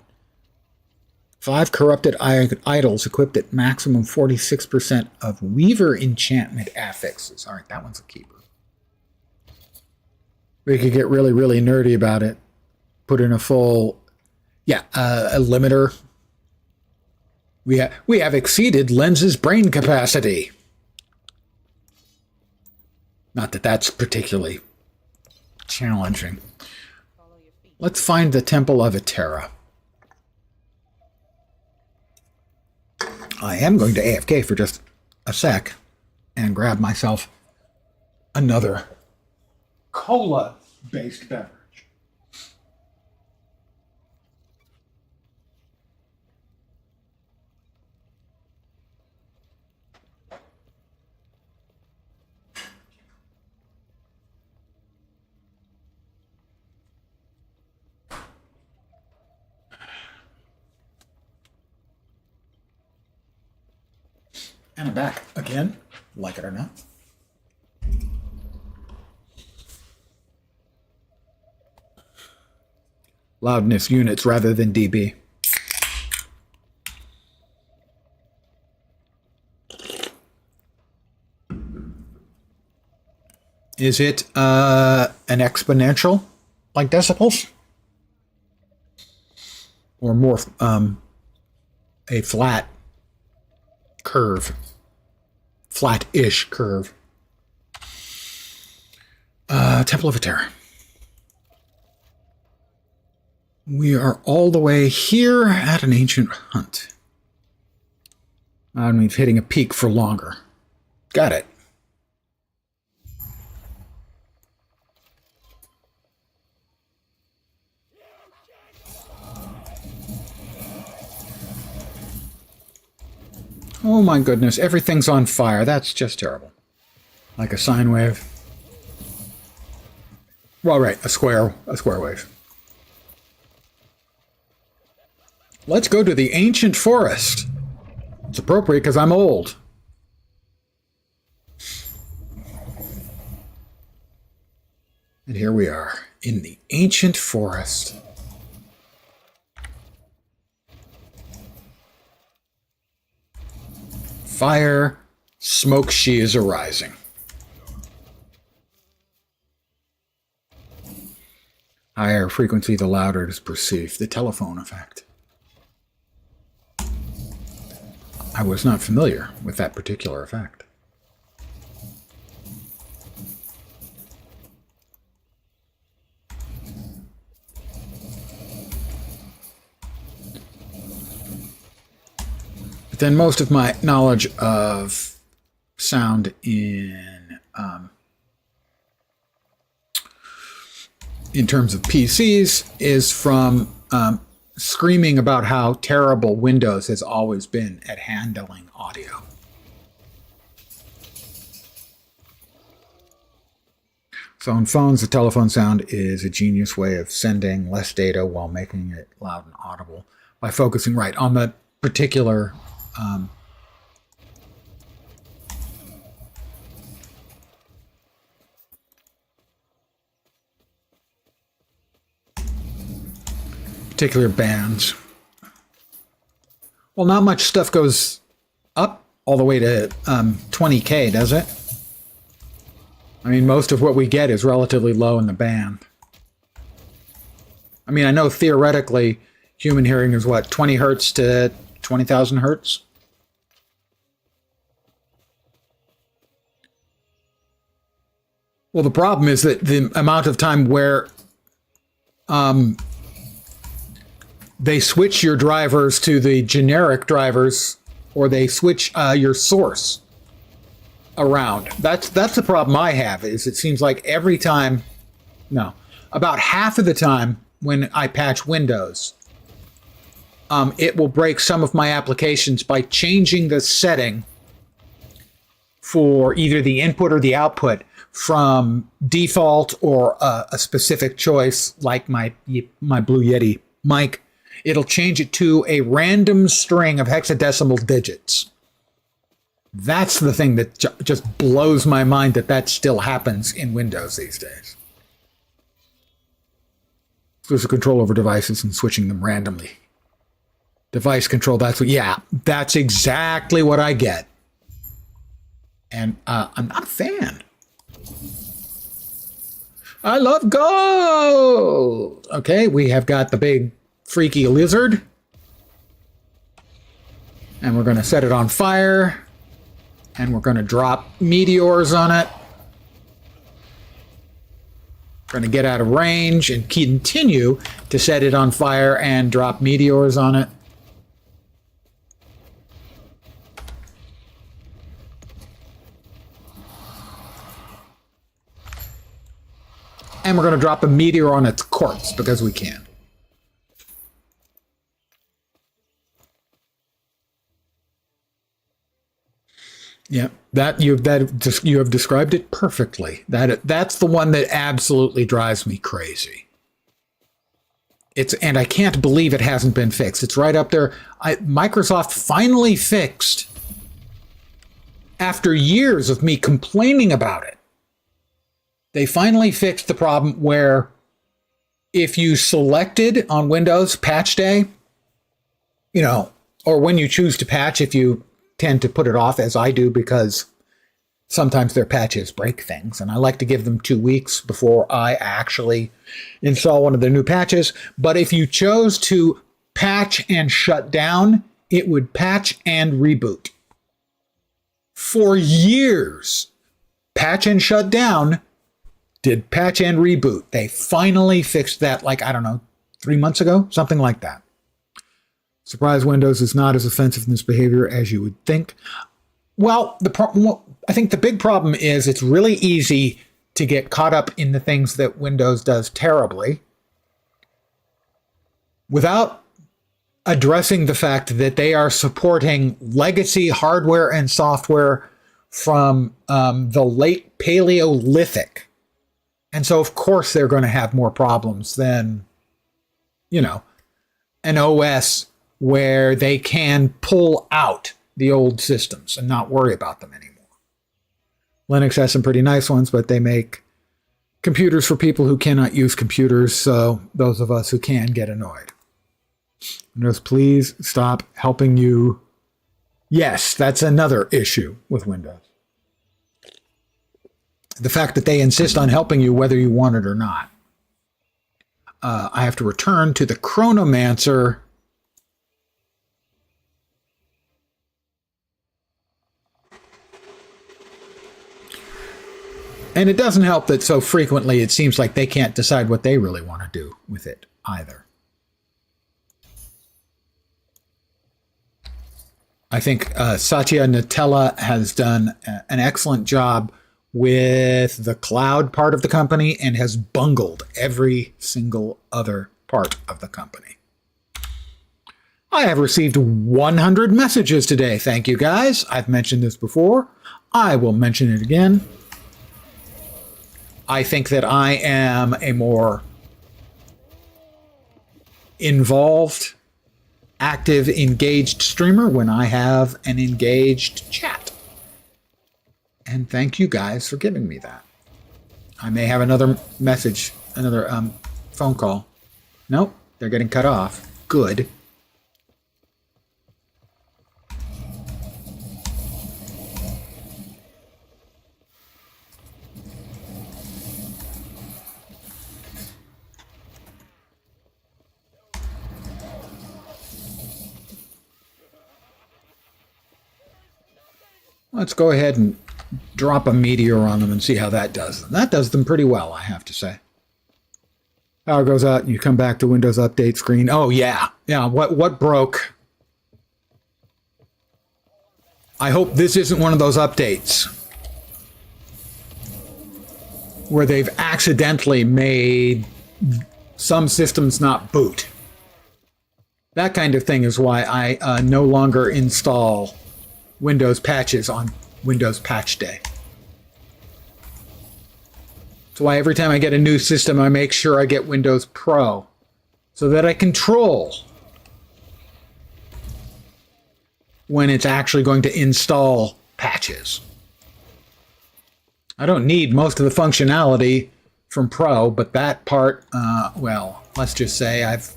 Speaker 1: 5 corrupted idols equipped at maximum 46% of Weaver enchantment affixes. All right, that one's a keeper. We could get really, really nerdy about it. Put in a full, a limiter. We have exceeded Lens's brain capacity. Not that that's particularly challenging.
Speaker 3: Follow your feet.
Speaker 1: Let's find the Temple of Etera. I am going to AFK for just a sec and grab myself another cola-based beverage. And I'm back again, like it or not. Loudness units rather than dB. Is it an exponential, like decibels? Or more a flat curve? Flat-ish curve. Temple of Etera. We are all the way here at an ancient hunt. That means hitting a peak for longer. Got it. Oh my goodness, everything's on fire. That's just terrible. Like a sine wave. Well, right, a square wave. Let's go to the ancient forest. It's appropriate because I'm old. And here we are in the ancient forest. Fire, smoke she is arising. Higher frequency, the louder it is perceived. The telephone effect. I was not familiar with that particular effect. But then most of my knowledge of sound in terms of PCs is from screaming about how terrible Windows has always been at handling audio. So on phones, the telephone sound is a genius way of sending less data while making it loud and audible by focusing right on the particular particular bands. Well, not much stuff goes up all the way to 20K, does it? I mean, most of what we get is relatively low in the band. I mean, I know theoretically human hearing is what, 20 hertz to 20,000 hertz? Well, the problem is that the amount of time where they switch your drivers to the generic drivers or they switch your source around. That's the problem I have. Is it seems like every time, no, about half of the time when I patch Windows, it will break some of my applications by changing the setting for either the input or the output from default or a specific choice, like my Blue Yeti mic. It'll change it to a random string of hexadecimal digits. That's the thing that just blows my mind that still happens in Windows these days. There's a control over devices and switching them randomly. Device control, that's exactly what I get. And I'm not a fan. I love gold. Okay, we have got the big freaky lizard. And we're going to set it on fire. And we're going to drop meteors on it. We're going to get out of range and continue to set it on fire and drop meteors on it. And we're going to drop a meteor on its corpse because we can. Yeah, you have described it perfectly. That's the one that absolutely drives me crazy. And I can't believe it hasn't been fixed. It's right up there. Microsoft finally fixed, after years of me complaining about it. They finally fixed the problem where if you selected on Windows patch day, or when you choose to patch, if you tend to put it off, as I do, because sometimes their patches break things, and I like to give them 2 weeks before I actually install one of their new patches. But if you chose to patch and shut down, it would patch and reboot. For years, patch and shut down did patch and reboot. They finally fixed that, 3 months ago, something like that. Surprise, Windows is not as offensive in this behavior as you would think. Well, I think the big problem is it's really easy to get caught up in the things that Windows does terribly without addressing the fact that they are supporting legacy hardware and software from the late Paleolithic. And so, of course, they're going to have more problems than, an OS where they can pull out the old systems and not worry about them anymore. Linux has some pretty nice ones, but they make computers for people who cannot use computers, so those of us who can get annoyed. Windows, please stop helping you. Yes, that's another issue with Windows. The fact that they insist on helping you whether you want it or not. I have to return to the Chronomancer. And it doesn't help that so frequently it seems like they can't decide what they really want to do with it either. I think Satya Nadella has done an excellent job with the cloud part of the company and has bungled every single other part of the company. I have received 100 messages today. Thank you, guys. I've mentioned this before. I will mention it again. I think that I am a more involved, active, engaged streamer when I have an engaged chat. And thank you guys for giving me that. I may have another message, another phone call. Nope, they're getting cut off. Good. Let's go ahead and drop a meteor on them and see how that does them. That does them pretty well, I have to say. Power goes out and you come back to Windows Update screen. Oh, yeah. Yeah, what broke? I hope this isn't one of those updates where they've accidentally made some systems not boot. That kind of thing is why I no longer install Windows patches on Windows Patch Day. That's why every time I get a new system, I make sure I get Windows Pro so that I control when it's actually going to install patches. I don't need most of the functionality from Pro, but that part, well, let's just say I've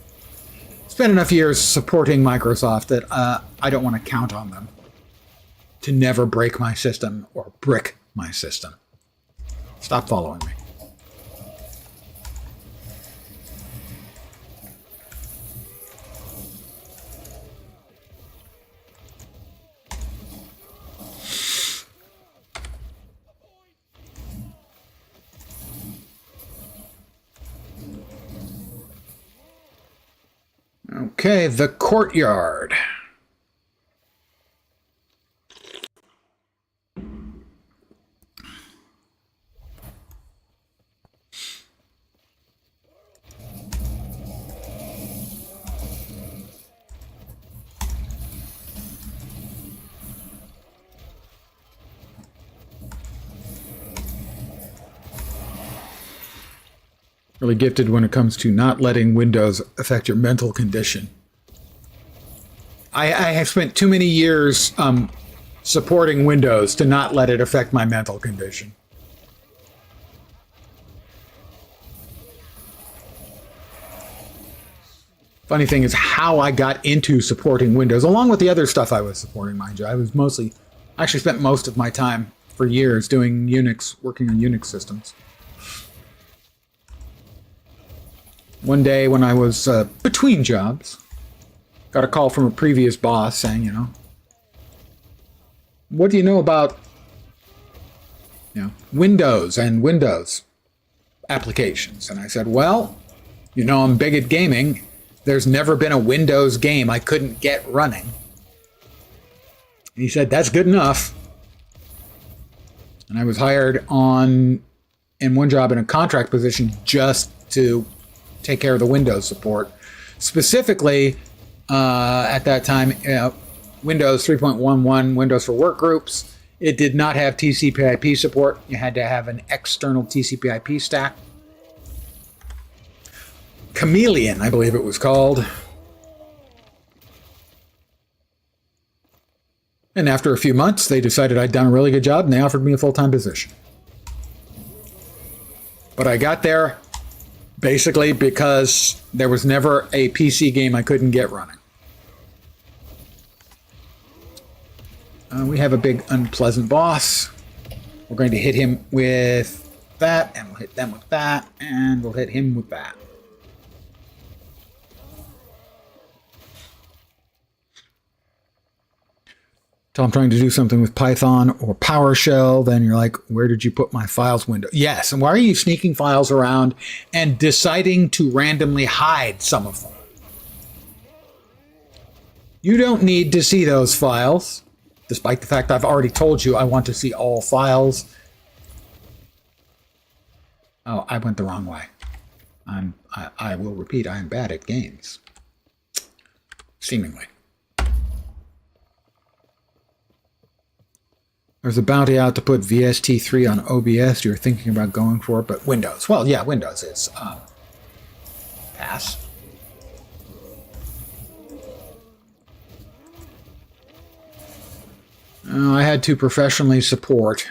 Speaker 1: spent enough years supporting Microsoft that I don't want to count on them to never break my system or brick my system. Stop following me. Okay, the courtyard. Really gifted when it comes to not letting Windows affect your mental condition. I have spent too many years supporting Windows to not let it affect my mental condition. Funny thing is how I got into supporting Windows, along with the other stuff I was supporting, mind you. I actually spent most of my time for years doing Unix, working on Unix systems. One day when I was between jobs, got a call from a previous boss saying, you know, what do you know about, Windows and Windows applications? And I said, well, I'm big at gaming. There's never been a Windows game I couldn't get running. And he said, that's good enough. And I was hired in one job in a contract position just to take care of the Windows support. Specifically, at that time, Windows 3.11, Windows for Workgroups, it did not have TCP/IP support. You had to have an external TCP/IP stack. Chameleon, I believe it was called. And after a few months, they decided I'd done a really good job, and they offered me a full-time position. But I got there basically because there was never a PC game I couldn't get running. We have a big unpleasant boss. We're going to hit him with that, and we'll hit them with that, and we'll hit him with that. So I'm trying to do something with Python or PowerShell, then you're like, where did you put my files window? Yes, and why are you sneaking files around and deciding to randomly hide some of them? You don't need to see those files, despite the fact I've already told you I want to see all files. Oh, I went the wrong way. I will repeat, I am bad at games. Seemingly. There's a bounty out to put VST3 on OBS. You're thinking about going for it, but Windows. Well, yeah, Windows is pass. I had to professionally support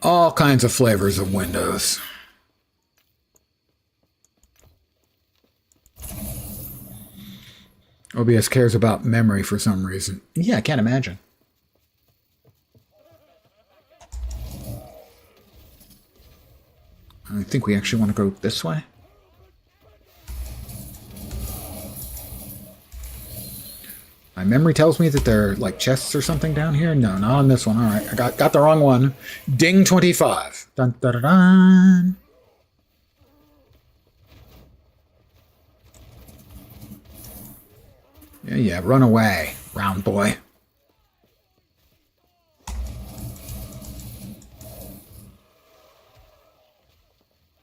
Speaker 1: all kinds of flavors of Windows. OBS cares about memory for some reason. Yeah, I can't imagine. I think we actually want to go this way. My memory tells me that there are like chests or something down here. No, not on this one. All right, I got the wrong one. Ding 25. Dun, dun, dun, dun. Yeah, run away, round boy.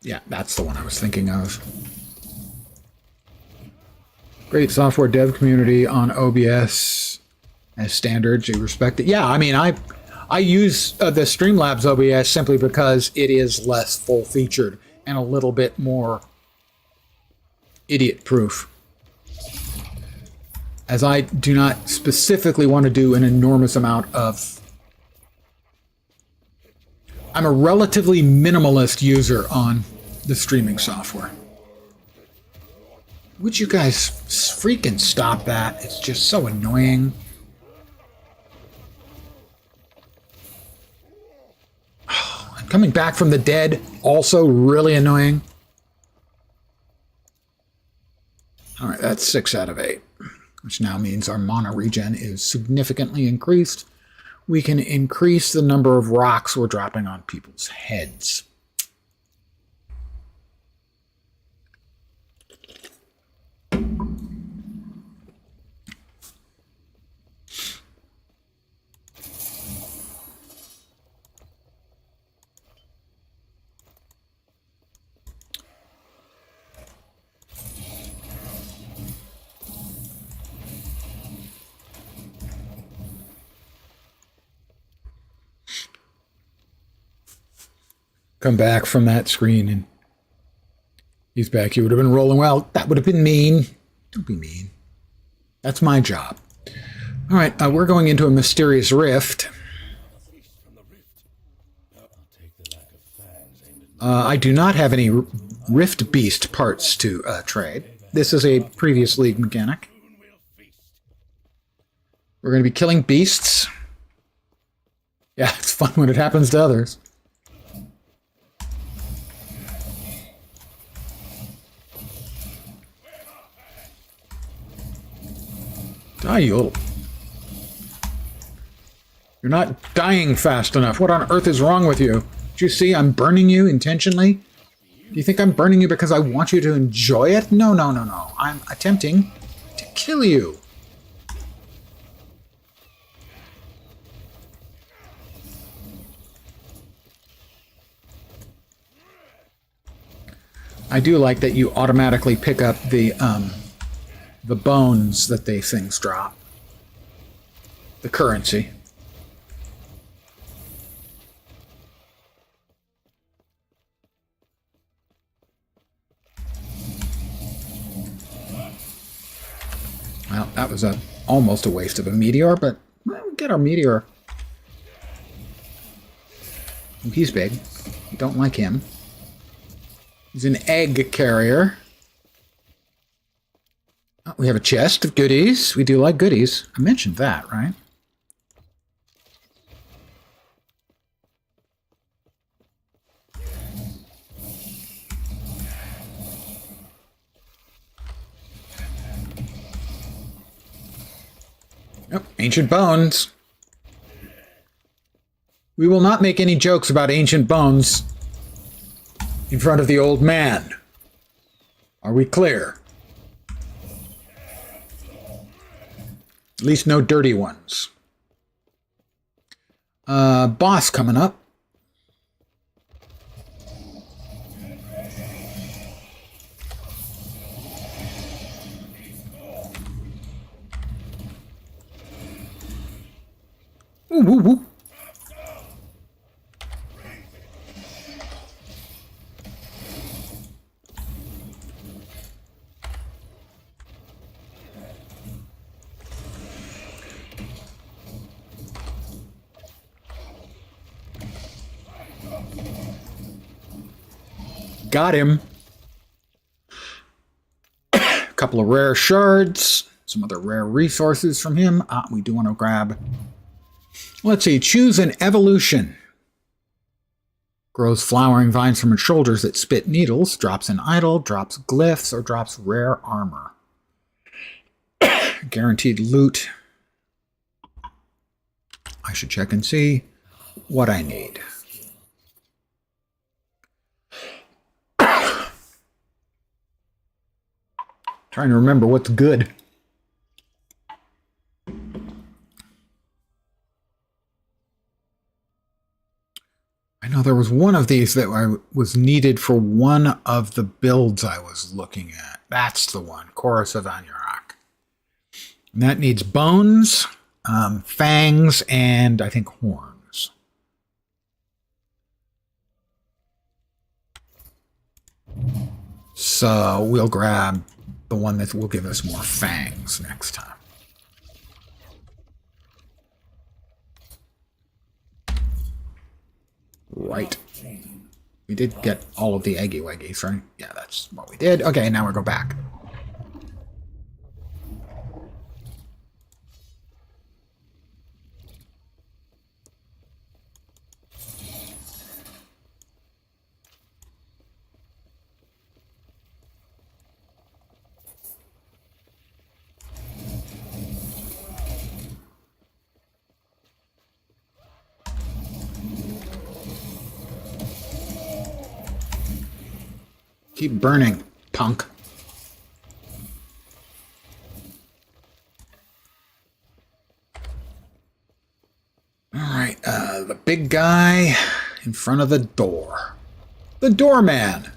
Speaker 1: Yeah, that's the one I was thinking of. Great software dev community on OBS as standards. You respect it. Yeah, I mean, I use the Streamlabs OBS simply because it is less full-featured and a little bit more idiot-proof. As I do not specifically want to do an enormous amount of... I'm a relatively minimalist user on the streaming software. Would you guys freaking stop that? It's just so annoying. And coming back from the dead, also really annoying. All right, that's 6 out of 8, which now means our mana regen is significantly increased. We can increase the number of rocks we're dropping on people's heads. Come back from that screen and he's back. You would have been rolling. Well, that would have been mean. Don't be mean. That's my job. All right, we're going into a mysterious rift. I do not have any rift beast parts to trade. This is a previous league mechanic. We're going to be killing beasts. Yeah, it's fun when it happens to others. Die, you little... You're not dying fast enough. What on earth is wrong with you? Do you see I'm burning you intentionally? Do you think I'm burning you because I want you to enjoy it? No, no, no, no. I'm attempting to kill you. I do like that you automatically pick up the bones that these things drop. The currency. Well, that was almost a waste of a meteor, but well, we'll get our meteor. Oh, he's big. I don't like him. He's an egg carrier. Oh, we have a chest of goodies. We do like goodies. I mentioned that, right? Oh, ancient bones. We will not make any jokes about ancient bones in front of the old man. Are we clear? At least no dirty ones. Boss coming up. Ooh, woo, woo. Got him. A couple of rare shards. Some other rare resources from him. We do want to grab... Let's see. Choose an evolution. Grows flowering vines from its shoulders that spit needles. Drops an idol. Drops glyphs. Or drops rare armor. Guaranteed loot. I should check and see what I need. Trying to remember what's good. there was one of these that was needed for one of the builds I was looking at. That's the one, Chorus of Anurach. And that needs bones, fangs, and I think horns. So we'll grab the one that will give us more fangs next time. Right. We did get all of the eggy weggies, right? Yeah, that's what we did. Okay, now we go back. Keep burning, punk. All right, the big guy in front of the door. The doorman.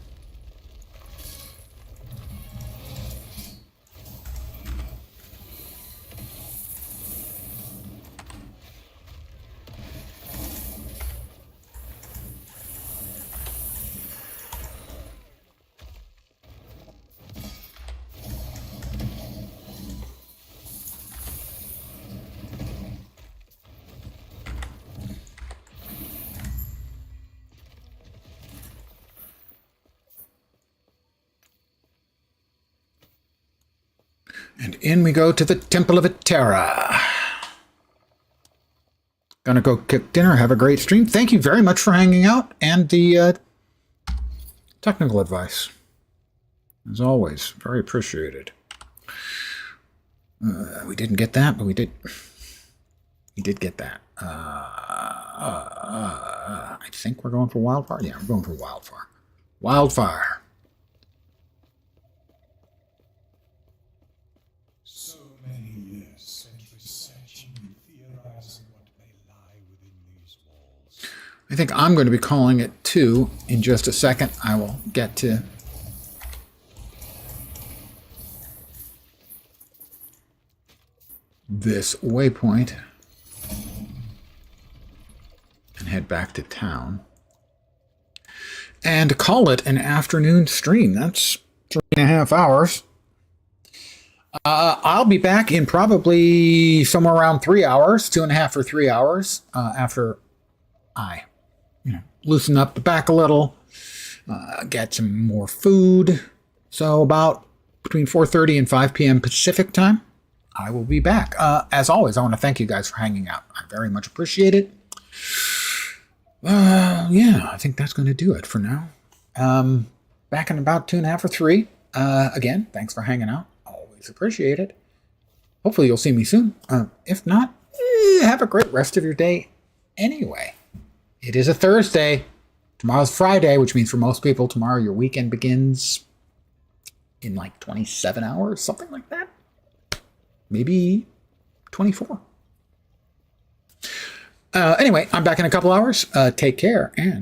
Speaker 1: And in we go to the Temple of Etera. Gonna go cook dinner, have a great stream. Thank you very much for hanging out and the technical advice. As always, very appreciated. We didn't get that, but we did get that. I think we're going for Wildfire. Yeah, we're going for Wildfire. Wildfire.
Speaker 6: So many years spent researching and theorizing what may lie within these walls.
Speaker 1: I think I'm going to be calling it 2 in just a second. I will get to this waypoint and head back to town and call it an afternoon stream. That's 3.5 hours. I'll be back in probably somewhere around 3 hours, 2.5 or 3 hours after I loosen up the back a little, get some more food. So about between 4:30 and 5 p.m. Pacific time, I will be back. As always, I want to thank you guys for hanging out. I very much appreciate it. Yeah, I think that's going to do it for now. Back in about 2.5 or 3. Again, thanks for hanging out. Always appreciate it. Hopefully you'll see me soon. If not, have a great rest of your day anyway. It is a Thursday. Tomorrow's Friday, which means for most people, tomorrow your weekend begins in like 27 hours, something like that. Maybe 24. Anyway, I'm back in a couple hours. Take care and